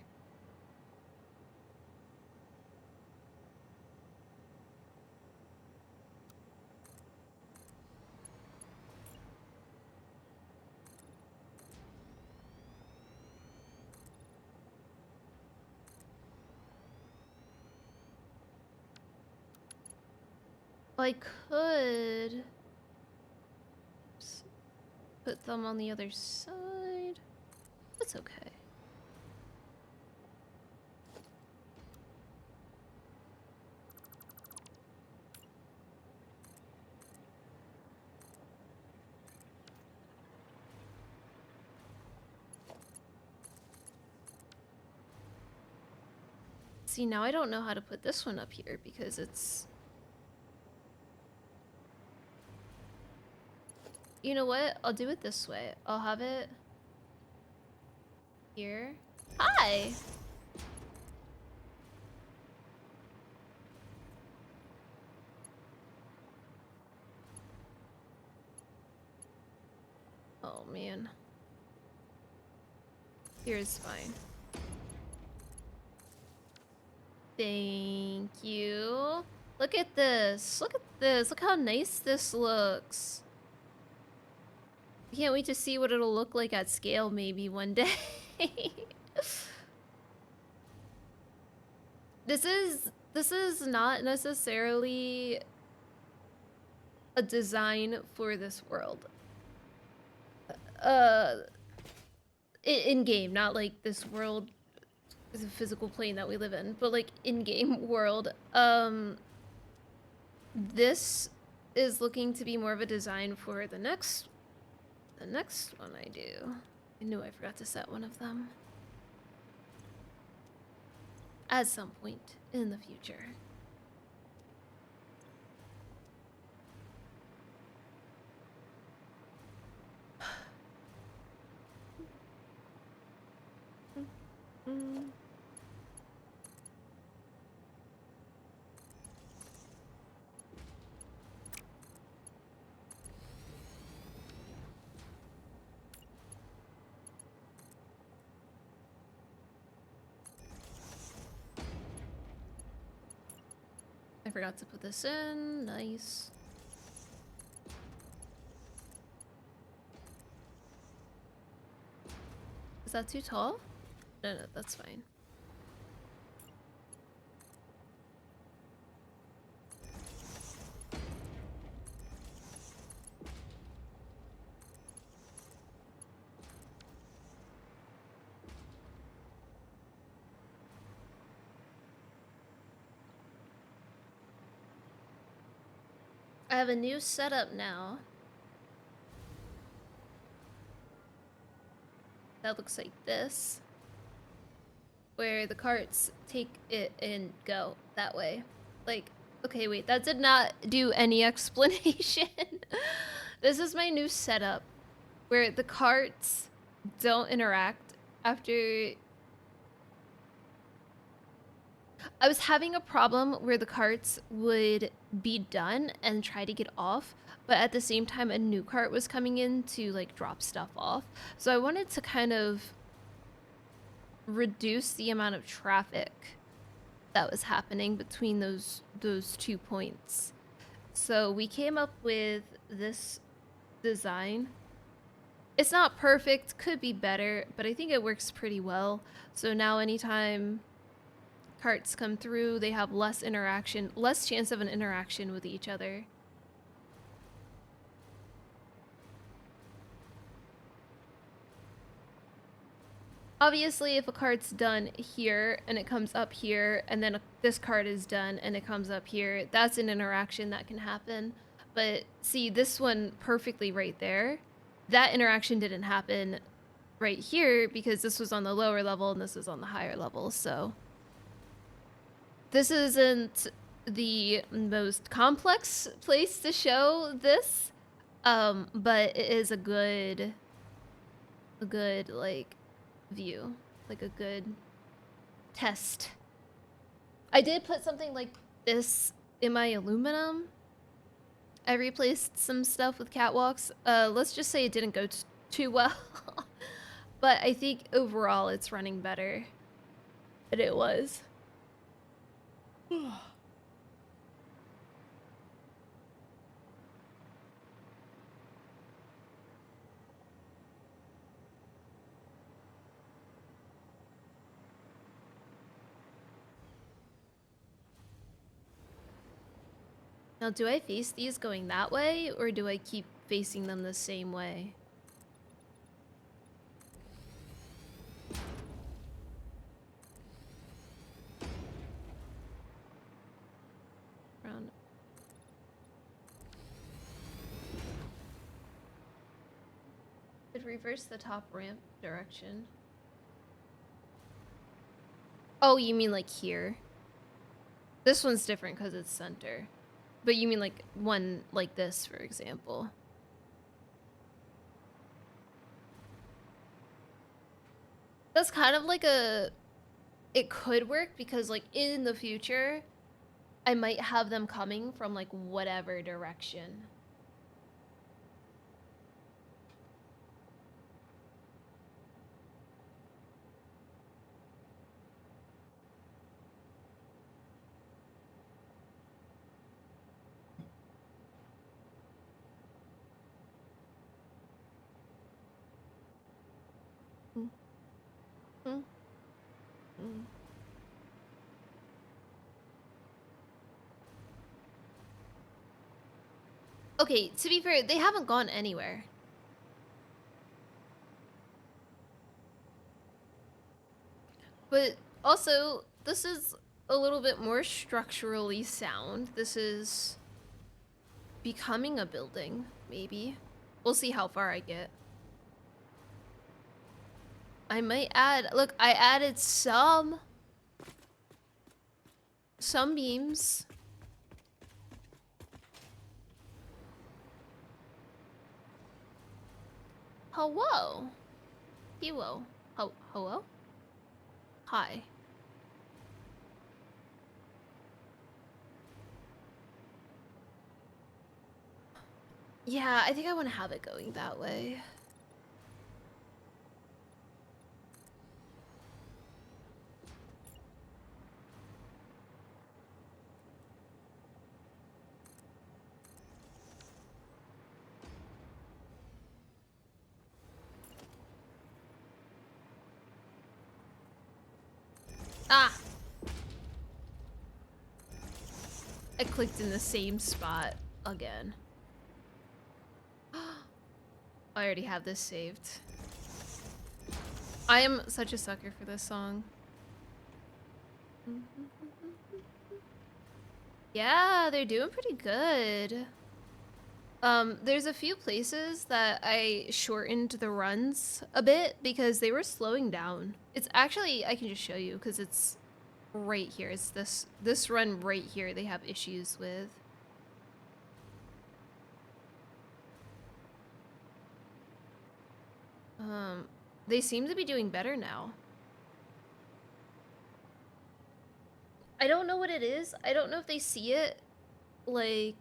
I could put them on the other side. That's okay. See, now I don't know how to put this one up here because it's... You know what? I'll do it this way. I'll have it here. Hi! Oh, man. Here's fine. Thank you. Look at this. Look at this. Look how nice this looks. I can't wait to see what it'll look like at scale maybe one day. This is not necessarily a design for this world. In game, not like this world is a physical plane that we live in, but like in-game world. This is looking to be more of a design for the next one I do. I knew I forgot to set one of them. At some point in the future. I forgot to put this in. Nice. Is that too tall? No, that's fine. I have a new setup now. That looks like this. Where the carts take it and go that way. Like, okay, wait, that did not do any explanation. This is my new setup where the carts don't interact after... I was having a problem where the carts would be done and try to get off, but at the same time a new cart was coming in to like drop stuff off. So I wanted to kind of reduce the amount of traffic that was happening between those 2 points. So we came up with this design. It's not perfect, could be better, but I think it works pretty well. So now anytime carts come through, they have less interaction, less chance of an interaction with each other. Obviously, if a card's done here and it comes up here, and then this card is done and it comes up here, that's an interaction that can happen. But see, this one perfectly right there, that interaction didn't happen right here because this was on the lower level and this is on the higher level, so. This isn't the most complex place to show this, but it is a good, like, view, like a good test. I did put something like this in my aluminum. I replaced some stuff with catwalks. Let's just say it didn't go too well, but I think overall it's running better than it was. Now, do I face these going that way, or do I keep facing them the same way? Round. Could reverse the top ramp direction. Oh, you mean like here? This one's different because it's center. But you mean like one like this, for example. That's kind of like a... It could work because like in the future, I might have them coming from like whatever direction. Mm. Mm. Okay, to be fair, they haven't gone anywhere. But also, this is a little bit more structurally sound. This is becoming a building, maybe. We'll see how far I get. I might add... Look, I added some beams. Hello. Hello. Hello? Hi. Yeah, I think I want to have it going that way. Ah! I clicked in the same spot again. I already have this saved. I am such a sucker for this song. Yeah, they're doing pretty good. There's a few places that I shortened the runs a bit because they were slowing down. It's actually, I can just show you because it's right here. It's this run right here they have issues with. They seem to be doing better now. I don't know what it is. I don't know if they see it, like...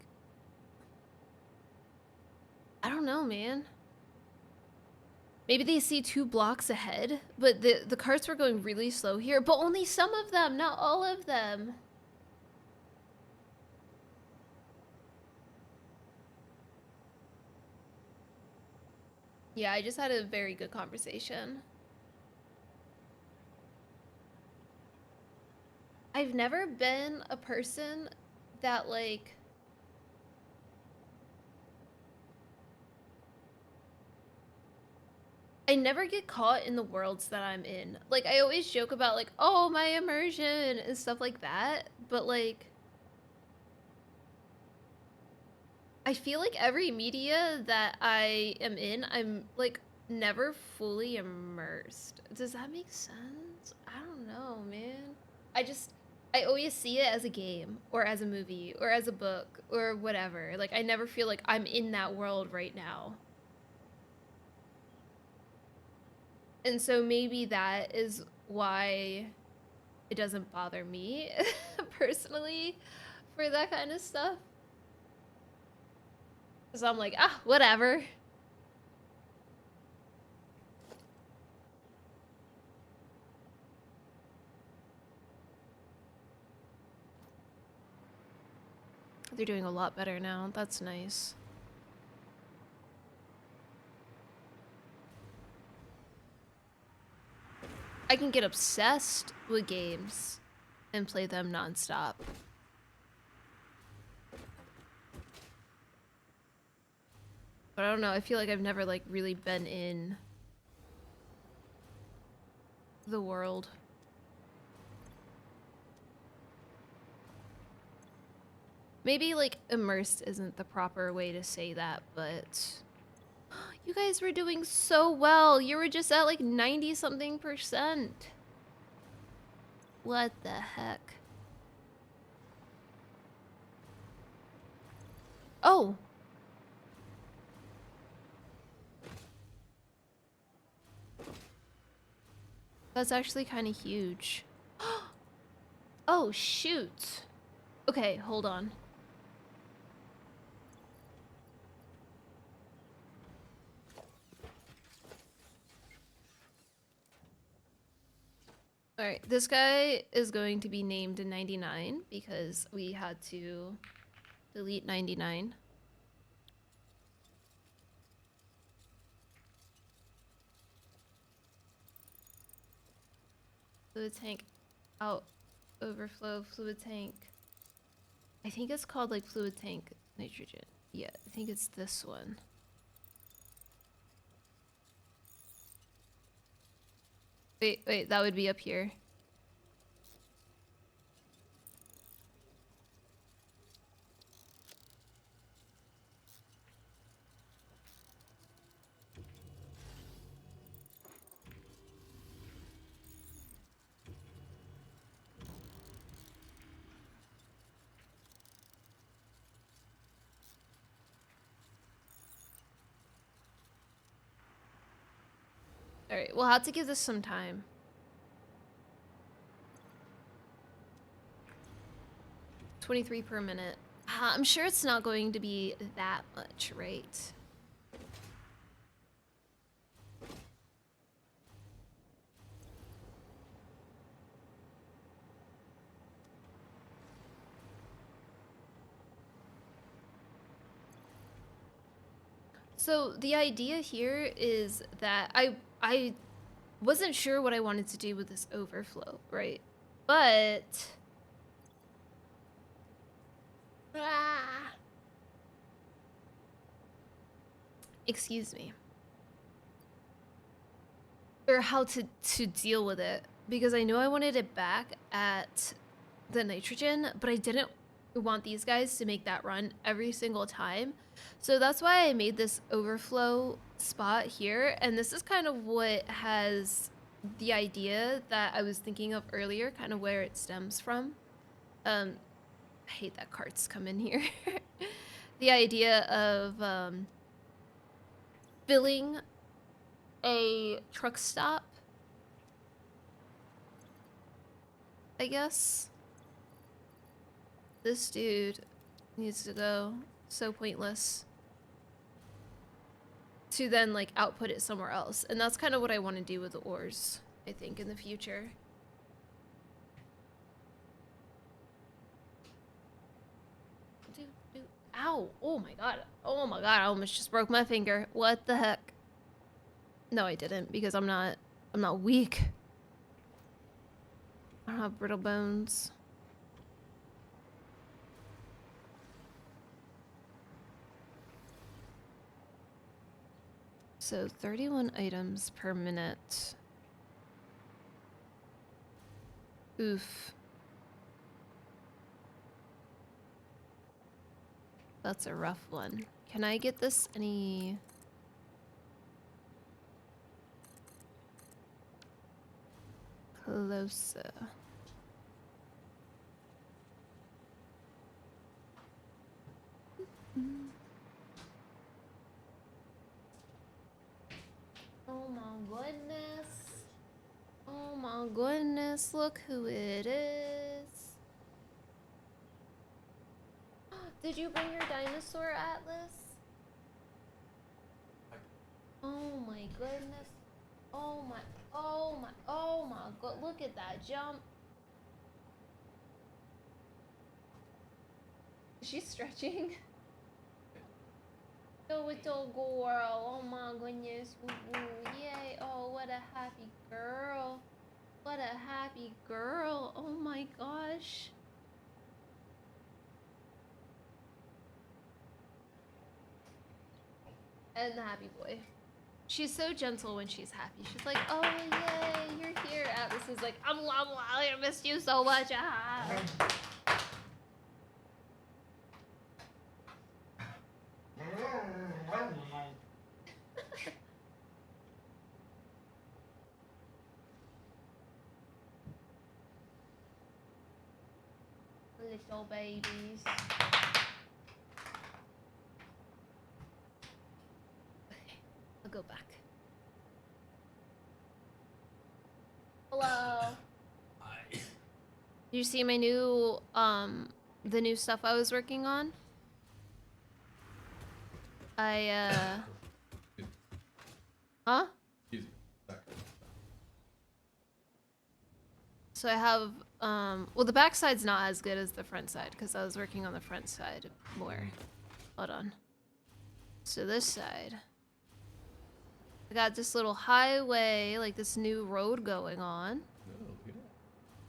I don't know, man. Maybe they see 2 blocks ahead, but the carts were going really slow here, but only some of them, not all of them. Yeah, I just had a very good conversation. I've never been a person that, like... I never get caught in the worlds that I'm in. Like, I always joke about, like, oh, my immersion and stuff like that. But, like, I feel like every media that I am in, I'm, like, never fully immersed. Does that make sense? I don't know, man. I always see it as a game or as a movie or as a book or whatever. Like, I never feel like I'm in that world right now. And so maybe that is why it doesn't bother me personally for that kind of stuff. Because I'm like, ah, whatever. They're doing a lot better now. That's nice. I can get obsessed with games and play them nonstop. But I don't know, I feel like I've never like really been in the world. Maybe like immersed isn't the proper way to say that, but you guys were doing so well. You were just at like 90 something percent. What the heck? Oh. That's actually kind of huge. Oh, shoot. Okay, hold on. Alright, this guy is going to be named 99 because we had to delete 99. Fluid tank out, overflow, fluid tank. I think it's called like fluid tank nitrogen. Yeah, I think it's this one. Wait, that would be up here. Alright, we'll have to give this some time. 23 per minute. I'm sure it's not going to be that much, right? So the idea here is that I wasn't sure what I wanted to do with this overflow, right? But excuse me. Or how to deal with it, because I knew I wanted it back at the nitrogen, but I didn't want these guys to make that run every single time. So that's why I made this overflow spot here, and this is kind of what has the idea that I was thinking of earlier, kind of where it stems from. I hate that carts come in here. The idea of filling a truck stop, I guess. This dude needs to go. So pointless. To then like output it somewhere else. And that's kind of what I want to do with the ores, I think, in the future. Ow! Oh my god. Oh my god, I almost just broke my finger. What the heck? No, I didn't, because I'm not weak. I don't have brittle bones. So 31 items per minute. Oof. That's a rough one. Can I get this any... closer? Oh my goodness. Oh my goodness, look who it is. Did you bring your dinosaur, Atlas? Oh my goodness. Oh my god, look at that jump. Is she stretching? Go little girl, oh my goodness, woo woo, yay, oh what a happy girl. What a happy girl, oh my gosh. And the happy boy. She's so gentle when she's happy. She's like, oh yay, you're here. Atlas is like, I missed you so much. Ah. Little babies. Okay, I'll go back. Hello. Hi. Did you see my new, the new stuff I was working on? Huh? Excuse me. Back. So I have, well, the back side's not as good as the front side because I was working on the front side more. Hold on. So this side, I got this little highway, like this new road going on. Oh, yeah.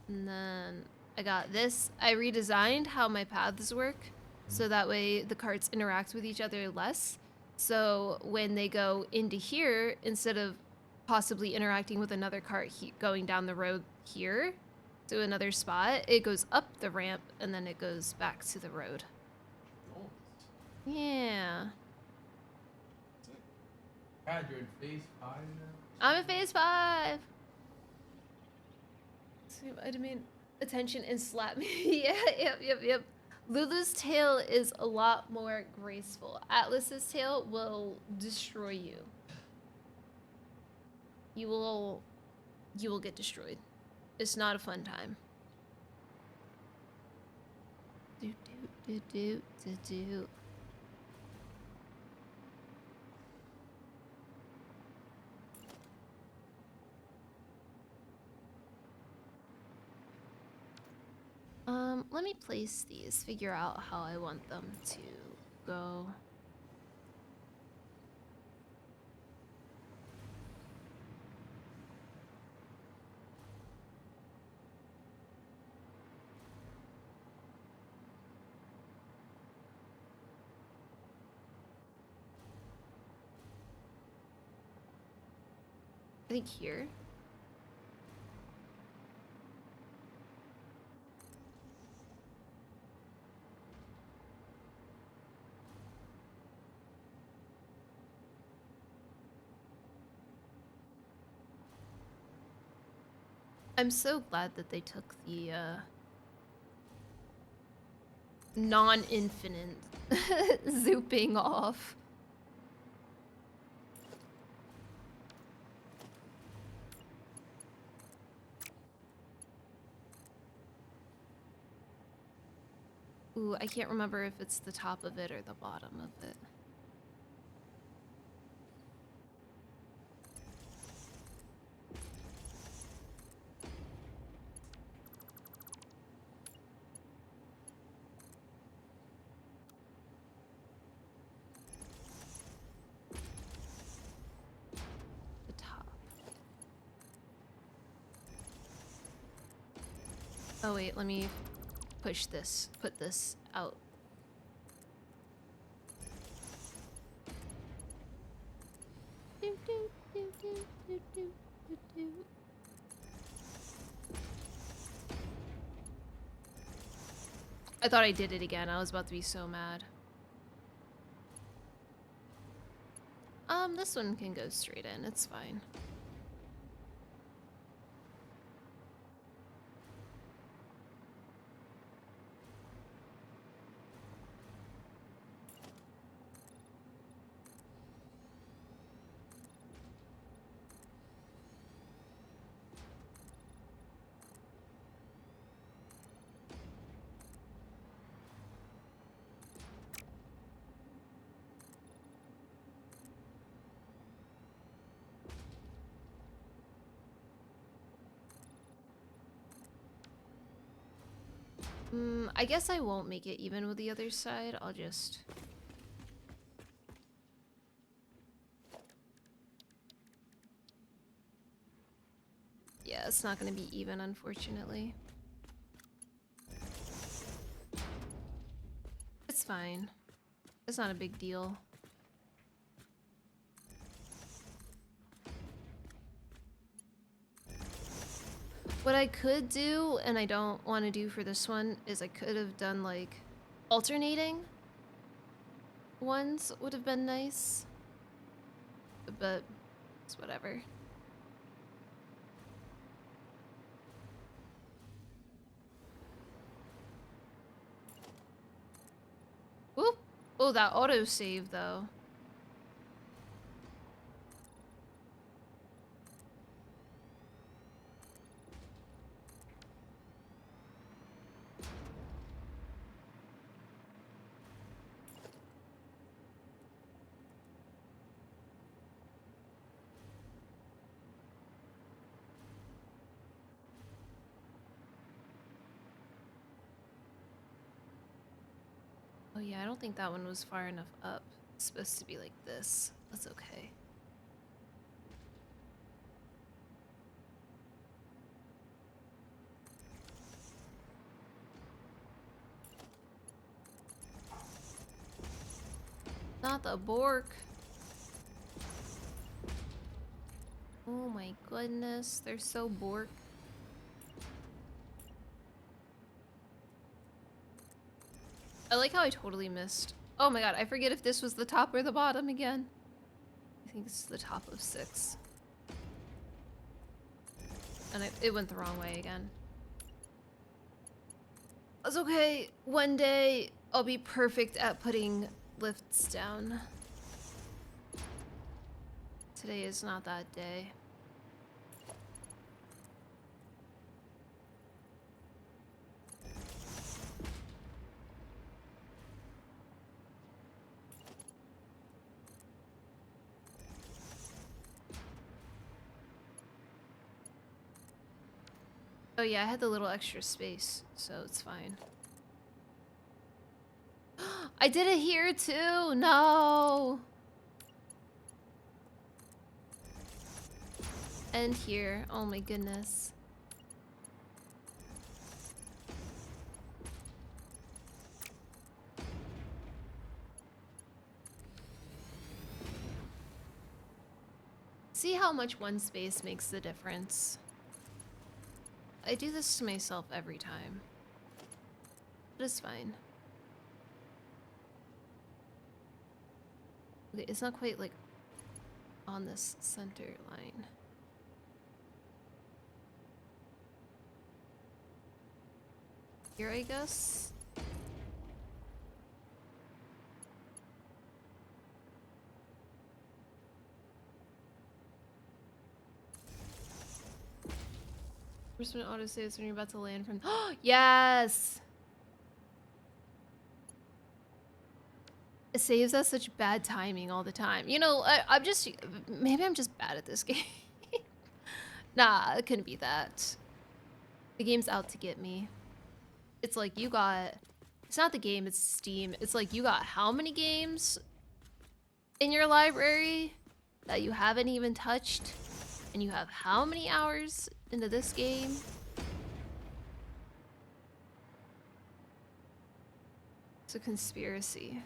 And then I got this. I redesigned how my paths work so that way the carts interact with each other less. So when they go into here, instead of possibly interacting with another cart going down the road here to another spot, it goes up the ramp and then it goes back to the road. Nice. Yeah. God, you're in phase 5 now? I'm in phase 5. So I demand attention and slap me. Yeah, yep. Lulu's tail is a lot more graceful. Atlas's tail will destroy you. You will get destroyed. It's not a fun time. Do. Let me place these, figure out how I want them to go. I think here. I'm so glad that they took the non-infinite zooping off. Ooh, I can't remember if it's the top of it or the bottom of it. The top. Oh wait, let me push this, put this out. I thought I did it again. I was about to be so mad. This one can go straight in. It's fine. I guess I won't make it even with the other side. I'll just... Yeah, it's not gonna be even, unfortunately. It's fine. It's not a big deal. What I could do, and I don't want to do for this one, is I could have done, like, alternating ones would have been nice. But it's whatever. Oop! Oh, that autosave, though. Oh yeah, I don't think that one was far enough up. It's supposed to be like this. That's okay. Not the Bork. Oh my goodness, they're so Bork. I like how I totally missed. Oh my god, I forget if this was the top or the bottom again. I think this is the top of 6. And it went the wrong way again. It's okay. One day I'll be perfect at putting lifts down. Today is not that day. Oh yeah, I had the little extra space, so it's fine. I did it here too! No! And here. Oh my goodness. See how much one space makes the difference? I do this to myself every time. But it's fine. Okay, it's not quite like on this center line. Here, I guess? First one auto saves when you're about to land from. Yes! It saves us such bad timing all the time. You know, I'm just. Maybe I'm just bad at this game. Nah, it couldn't be that. The game's out to get me. It's like you got. It's not the game, it's Steam. It's like you got how many games in your library that you haven't even touched? And you have how many hours into this game? It's a conspiracy.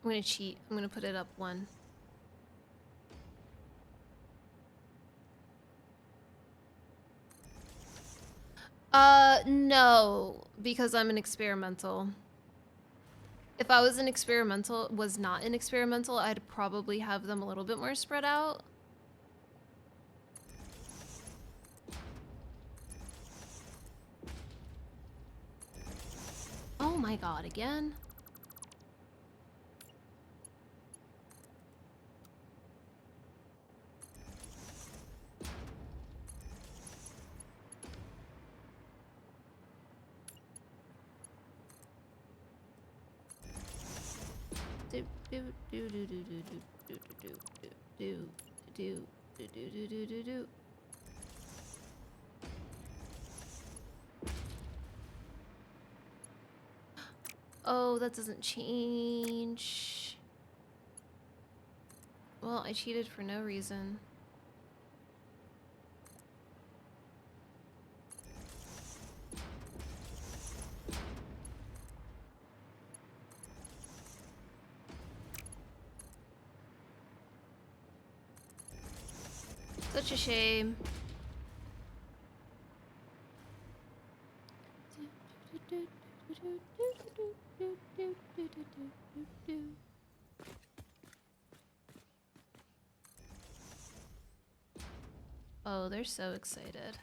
I'm gonna cheat. I'm gonna put it up 1. No, because I'm an experimental. If I was not an experimental, I'd probably have them a little bit more spread out. Oh my god, again? Do do do do do do do do do do do do do do do do. Oh, that doesn't change. Well, I cheated for no reason. Such a shame. Oh, they're so excited.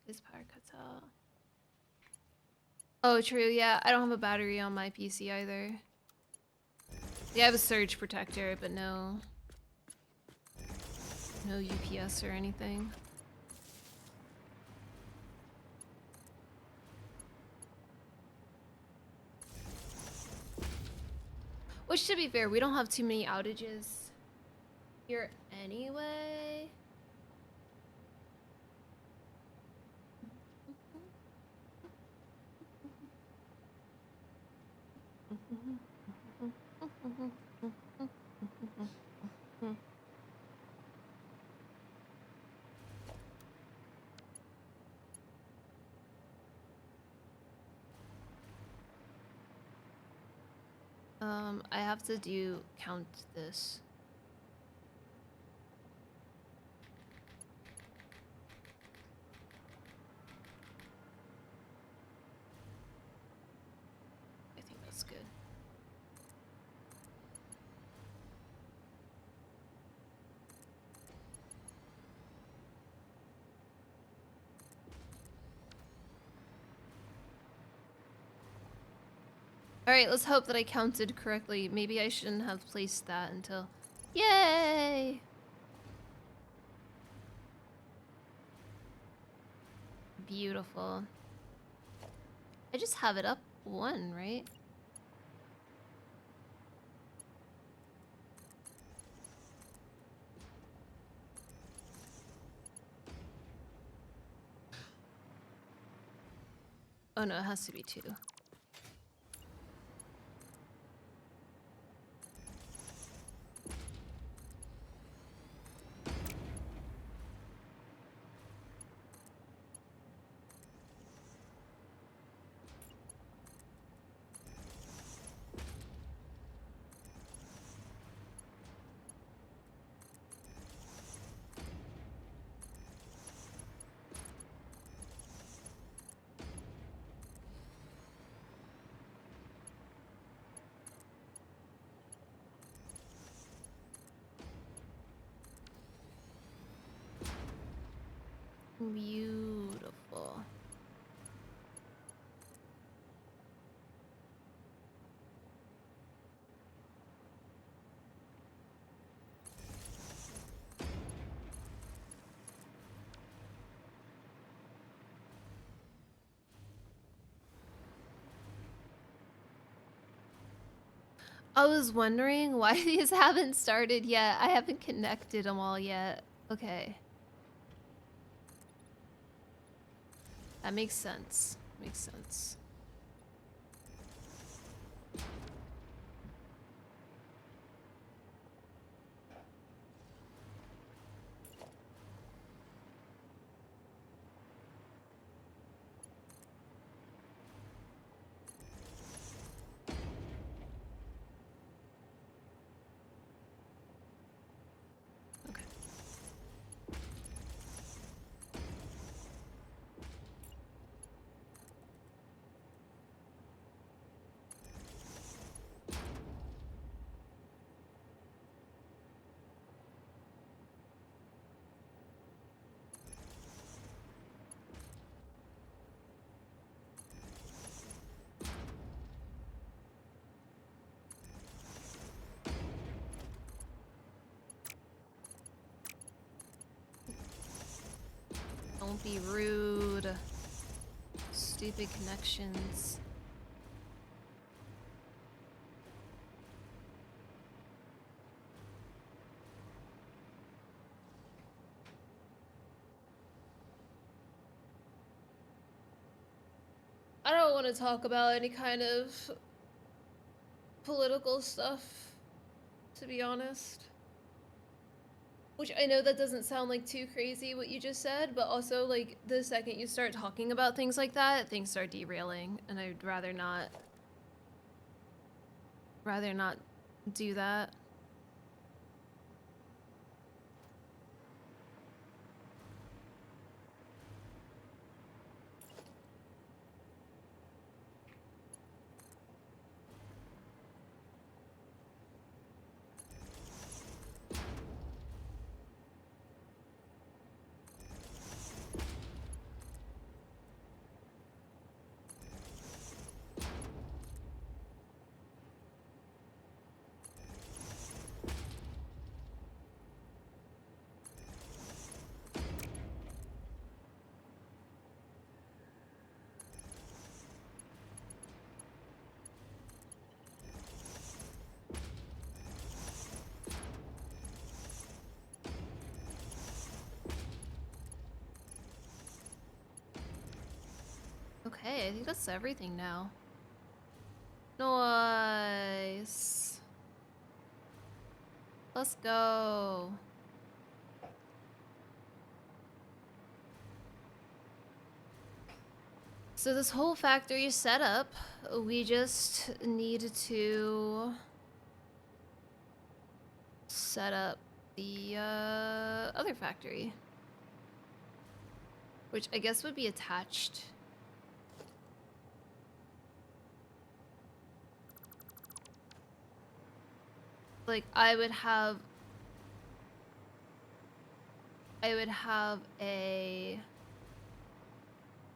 His power cuts out. Oh, true. Yeah, I don't have a battery on my PC either. Yeah, I have a surge protector, but no UPS or anything. Which, to be fair, we don't have too many outages here anyway. I have to count this. I think that's good. Alright, let's hope that I counted correctly. Maybe I shouldn't have placed that until... Yay! Beautiful. I just have it up 1, right? Oh no, it has to be 2. Beautiful. I was wondering why these haven't started yet. I haven't connected them all yet. Okay. That makes sense. Makes sense. Don't be rude. Stupid connections. I don't want to talk about any kind of political stuff, to be honest. Which I know that doesn't sound like too crazy what you just said, but also like the second you start talking about things like that, things start derailing, and I'd rather not do that. Okay, I think that's everything now. Nice. Let's go. So this whole factory is set up. We just need to set up the other factory, which I guess would be attached. Like I would have a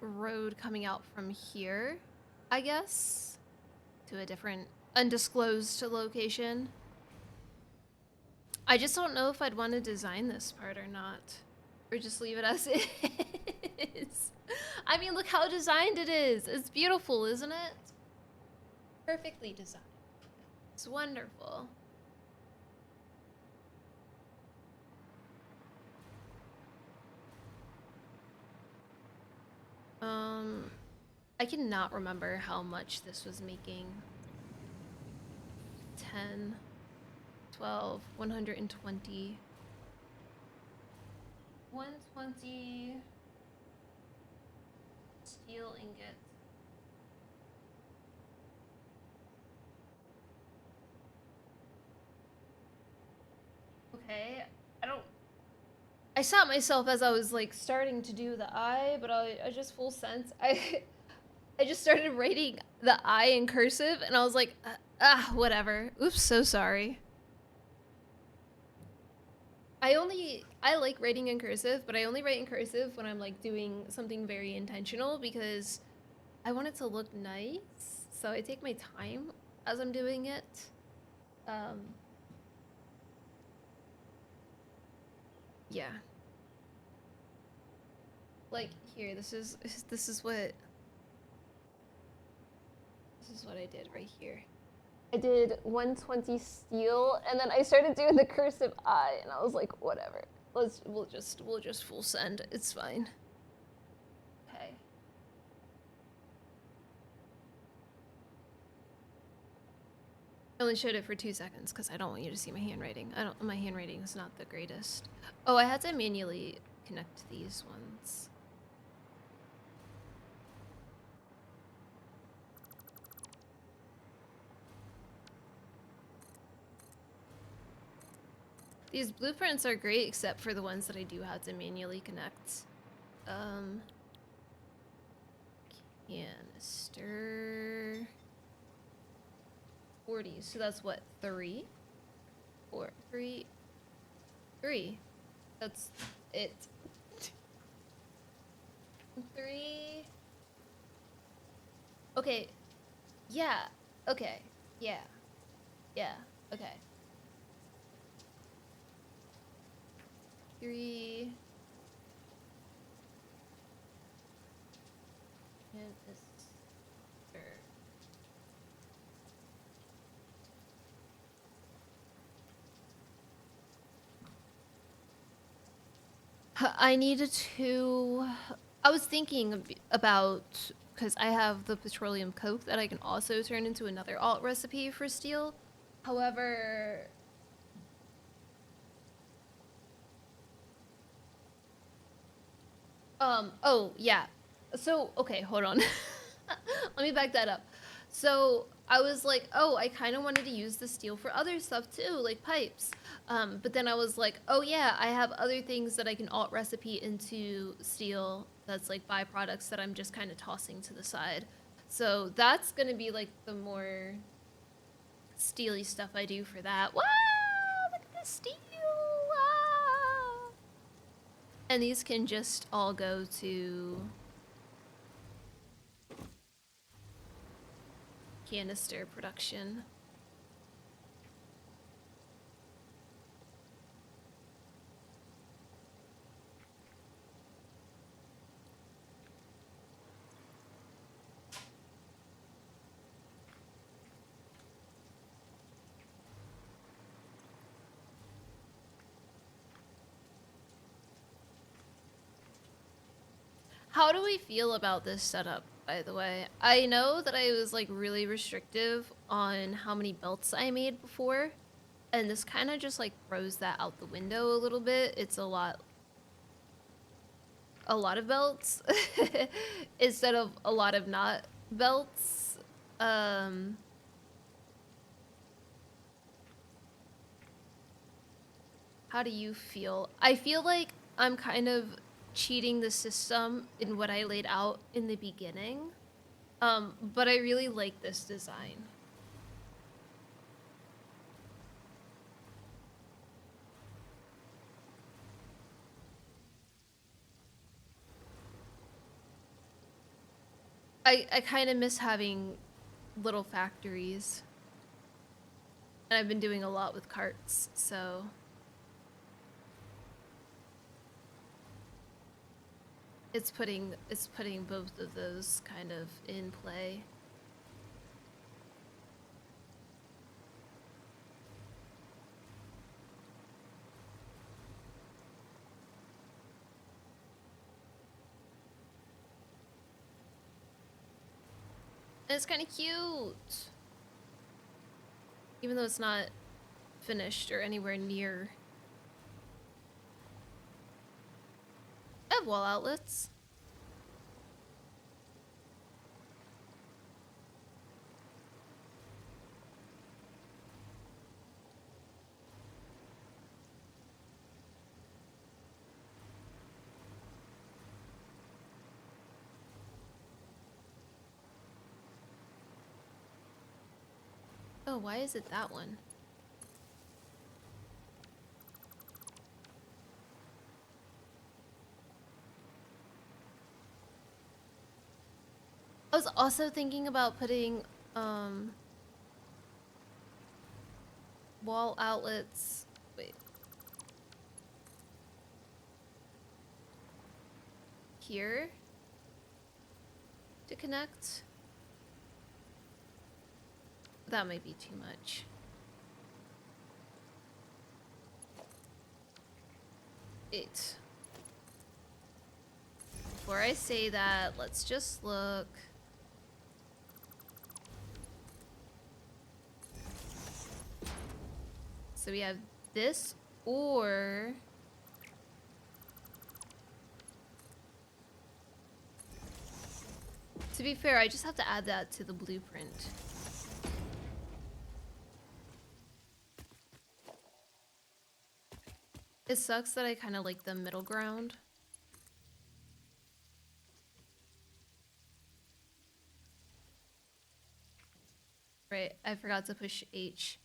road coming out from here, I guess, to a different undisclosed location. I just don't know if I'd want to design this part or not. Or just leave it as is. I mean, look how designed it is. It's beautiful, isn't it? Perfectly designed. It's wonderful. I cannot remember how much this was making. 10, 12, 120. 120 steel ingot. Okay, I stopped myself as I was like starting to do the I, but I just full sense. I just started writing the I in cursive, and I was like, whatever. Oops, so sorry. I like writing in cursive, but I only write in cursive when I'm like doing something very intentional because I want it to look nice. So I take my time as I'm doing it. Yeah. Like here, this is what I did right here. I did 120 steel, and then I started doing the cursive I, and I was like, whatever. We'll just full send. It's fine. Okay. I only showed it for 2 seconds because I don't want you to see my handwriting. My handwriting is not the greatest. Oh, I had to manually connect these ones. These blueprints are great except for the ones that I do have to manually connect. Canister 40. So that's what, 3? 4, 3. That's it. 3. Okay. Yeah. Okay. Yeah. Yeah. Okay. 3. Sure. I needed to. I was thinking about because I have the petroleum coke that I can also turn into another alt recipe for steel. However, oh yeah. So, okay, hold on. Let me back that up. So, I was like, oh, I kind of wanted to use the steel for other stuff too, like pipes. But then I was like, oh yeah, I have other things that I can alt recipe into steel that's like byproducts that I'm just kind of tossing to the side. So, that's going to be like the more steely stuff I do for that. Wow, look at the steel. Wow. And these can just all go to canister production. How do we feel about this setup, by the way? I know that I was like really restrictive on how many belts I made before, and this kind of just like throws that out the window a little bit. It's a lot of belts instead of a lot of not belts. How do you feel? I feel like I'm kind of cheating the system in what I laid out in the beginning. But I really like this design. I kind of miss having little factories. And I've been doing a lot with carts, so it's putting both of those kind of in play. And it's kind of cute. Even though it's not finished or anywhere near. I have wall outlets. Oh, why is it that one? I was also thinking about putting wall outlets. Wait. Here to connect. That might be too much. Eight. Before I say that, let's just look. So we have this, or to be fair, I just have to add that to the blueprint. It sucks that I kind of like the middle ground. Right, I forgot to push H.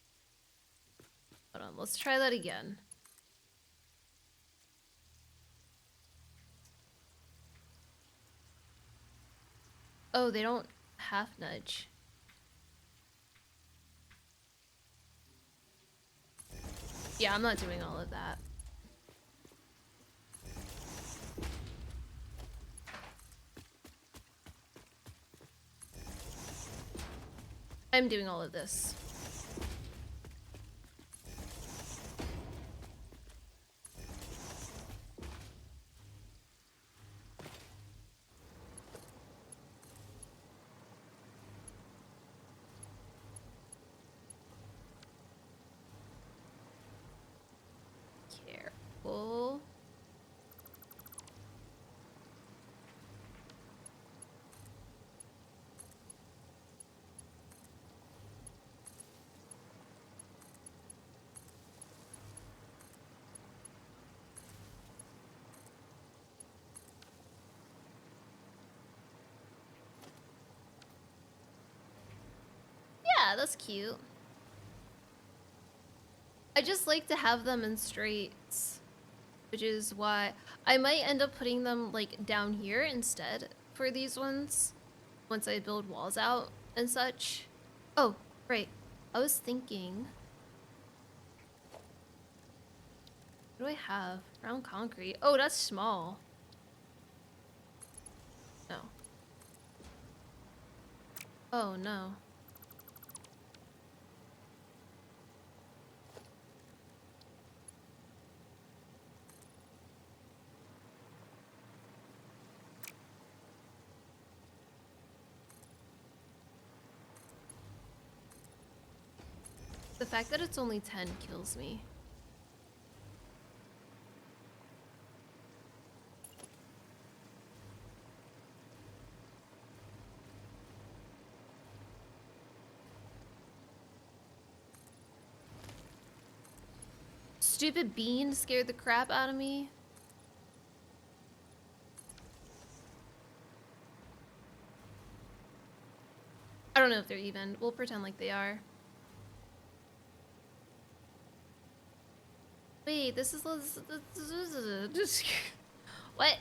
Hold on, let's try that again. Oh, they don't half nudge. Yeah, I'm not doing all of that. I'm doing all of this. Careful. Yeah, that's cute. I just like to have them in straights, which is why I might end up putting them like down here instead for these ones once I build walls out and such. Oh, right. I was thinking, what do I have? Brown concrete. Oh, that's small. No. Oh, no. The fact that it's only 10 kills me. Stupid bean scared the crap out of me. I don't know if they're even. We'll pretend like they are. Wait, this is... What?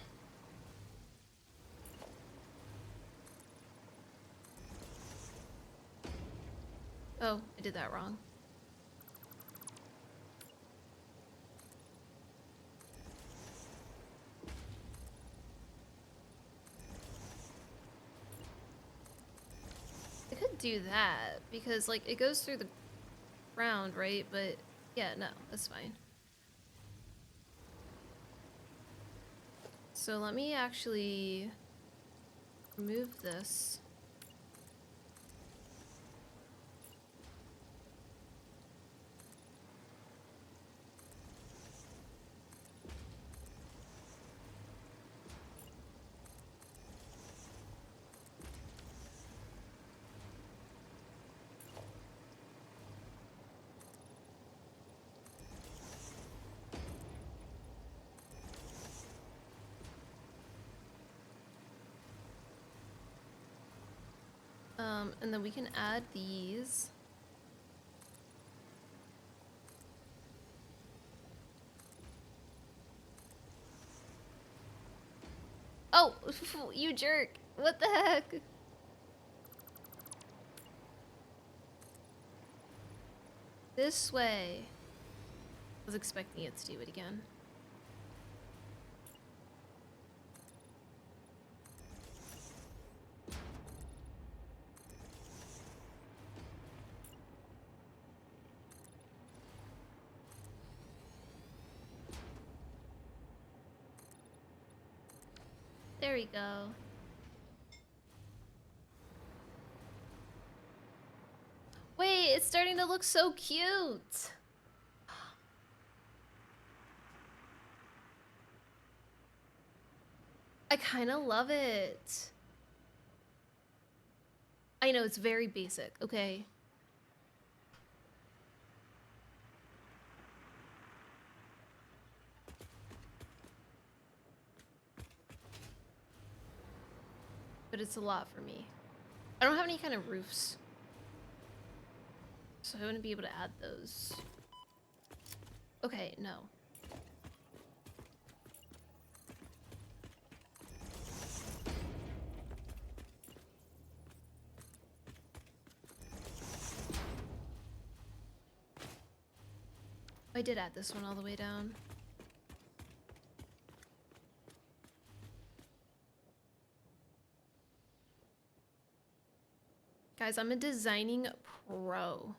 Oh, I did that wrong. I could do that because like it goes through the ground, right? But yeah, no, that's fine. So let me actually remove this. And then we can add these. Oh, you jerk. What the heck? This way. I was expecting it to do it again. There we go. Wait, it's starting to look so cute. I kind of love it. I know, it's very basic, okay? But it's a lot for me. I don't have any kind of roofs. So I wouldn't be able to add those. Okay, no. I did add this one all the way down. Guys, I'm a designing pro.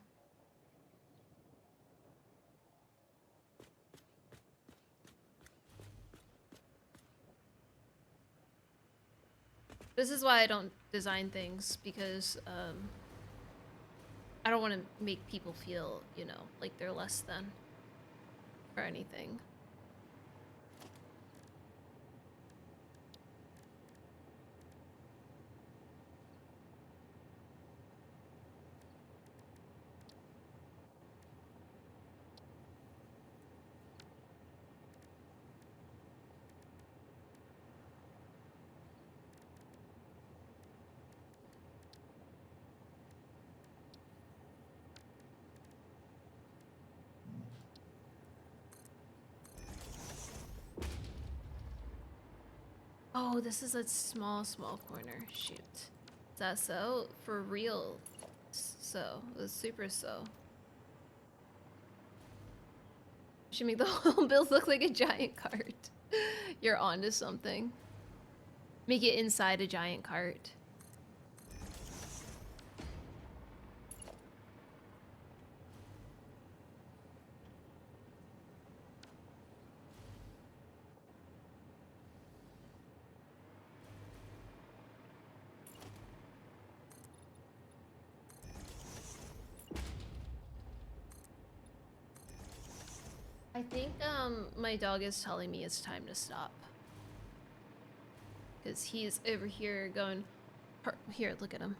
This is why I don't design things, because I don't want to make people feel, you know, like they're less than or anything. Oh, this is a small corner. Shoot. Is that so? For real. So. It was super so. Should make the whole build look like a giant cart. You're onto something. Make it inside a giant cart. I think my dog is telling me it's time to stop. Because he's over here going, here, look at him.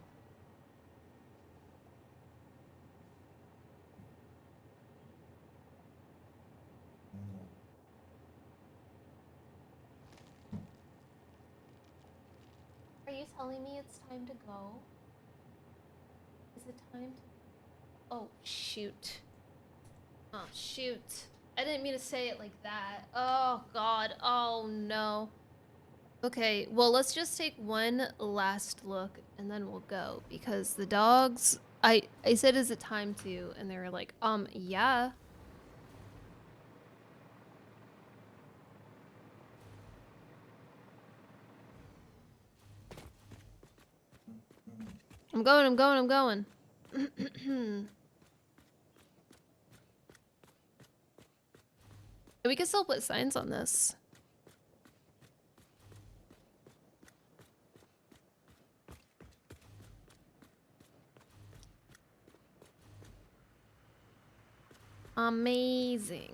Are you telling me it's time to go? Is it time to... Oh, shoot. Oh, shoot. I didn't mean to say it like that. Oh, God. Oh, no. Okay, well, let's just take one last look and then we'll go. Because the dogs... I said, is it time to? And they were like, yeah. I'm going. We can still put signs on this. Amazing.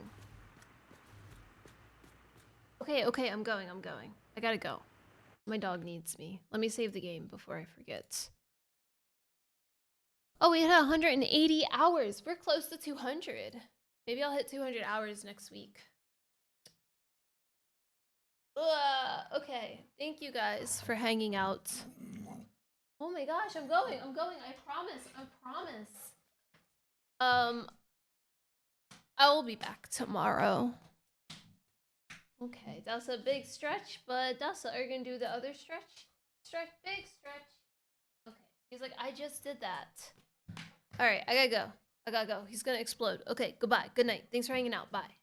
Okay, I'm going. I gotta go. My dog needs me. Let me save the game before I forget. Oh, we hit 180 hours. We're close to 200. Maybe I'll hit 200 hours next week. Okay. Thank you guys for hanging out. Oh my gosh, I'm going. I promise. I will be back tomorrow. Okay, that's a big stretch, but that's are you gonna do the other stretch? Big stretch. Okay. He's like, I just did that. Alright, I gotta go. He's gonna explode. Okay, goodbye. Good night. Thanks for hanging out. Bye.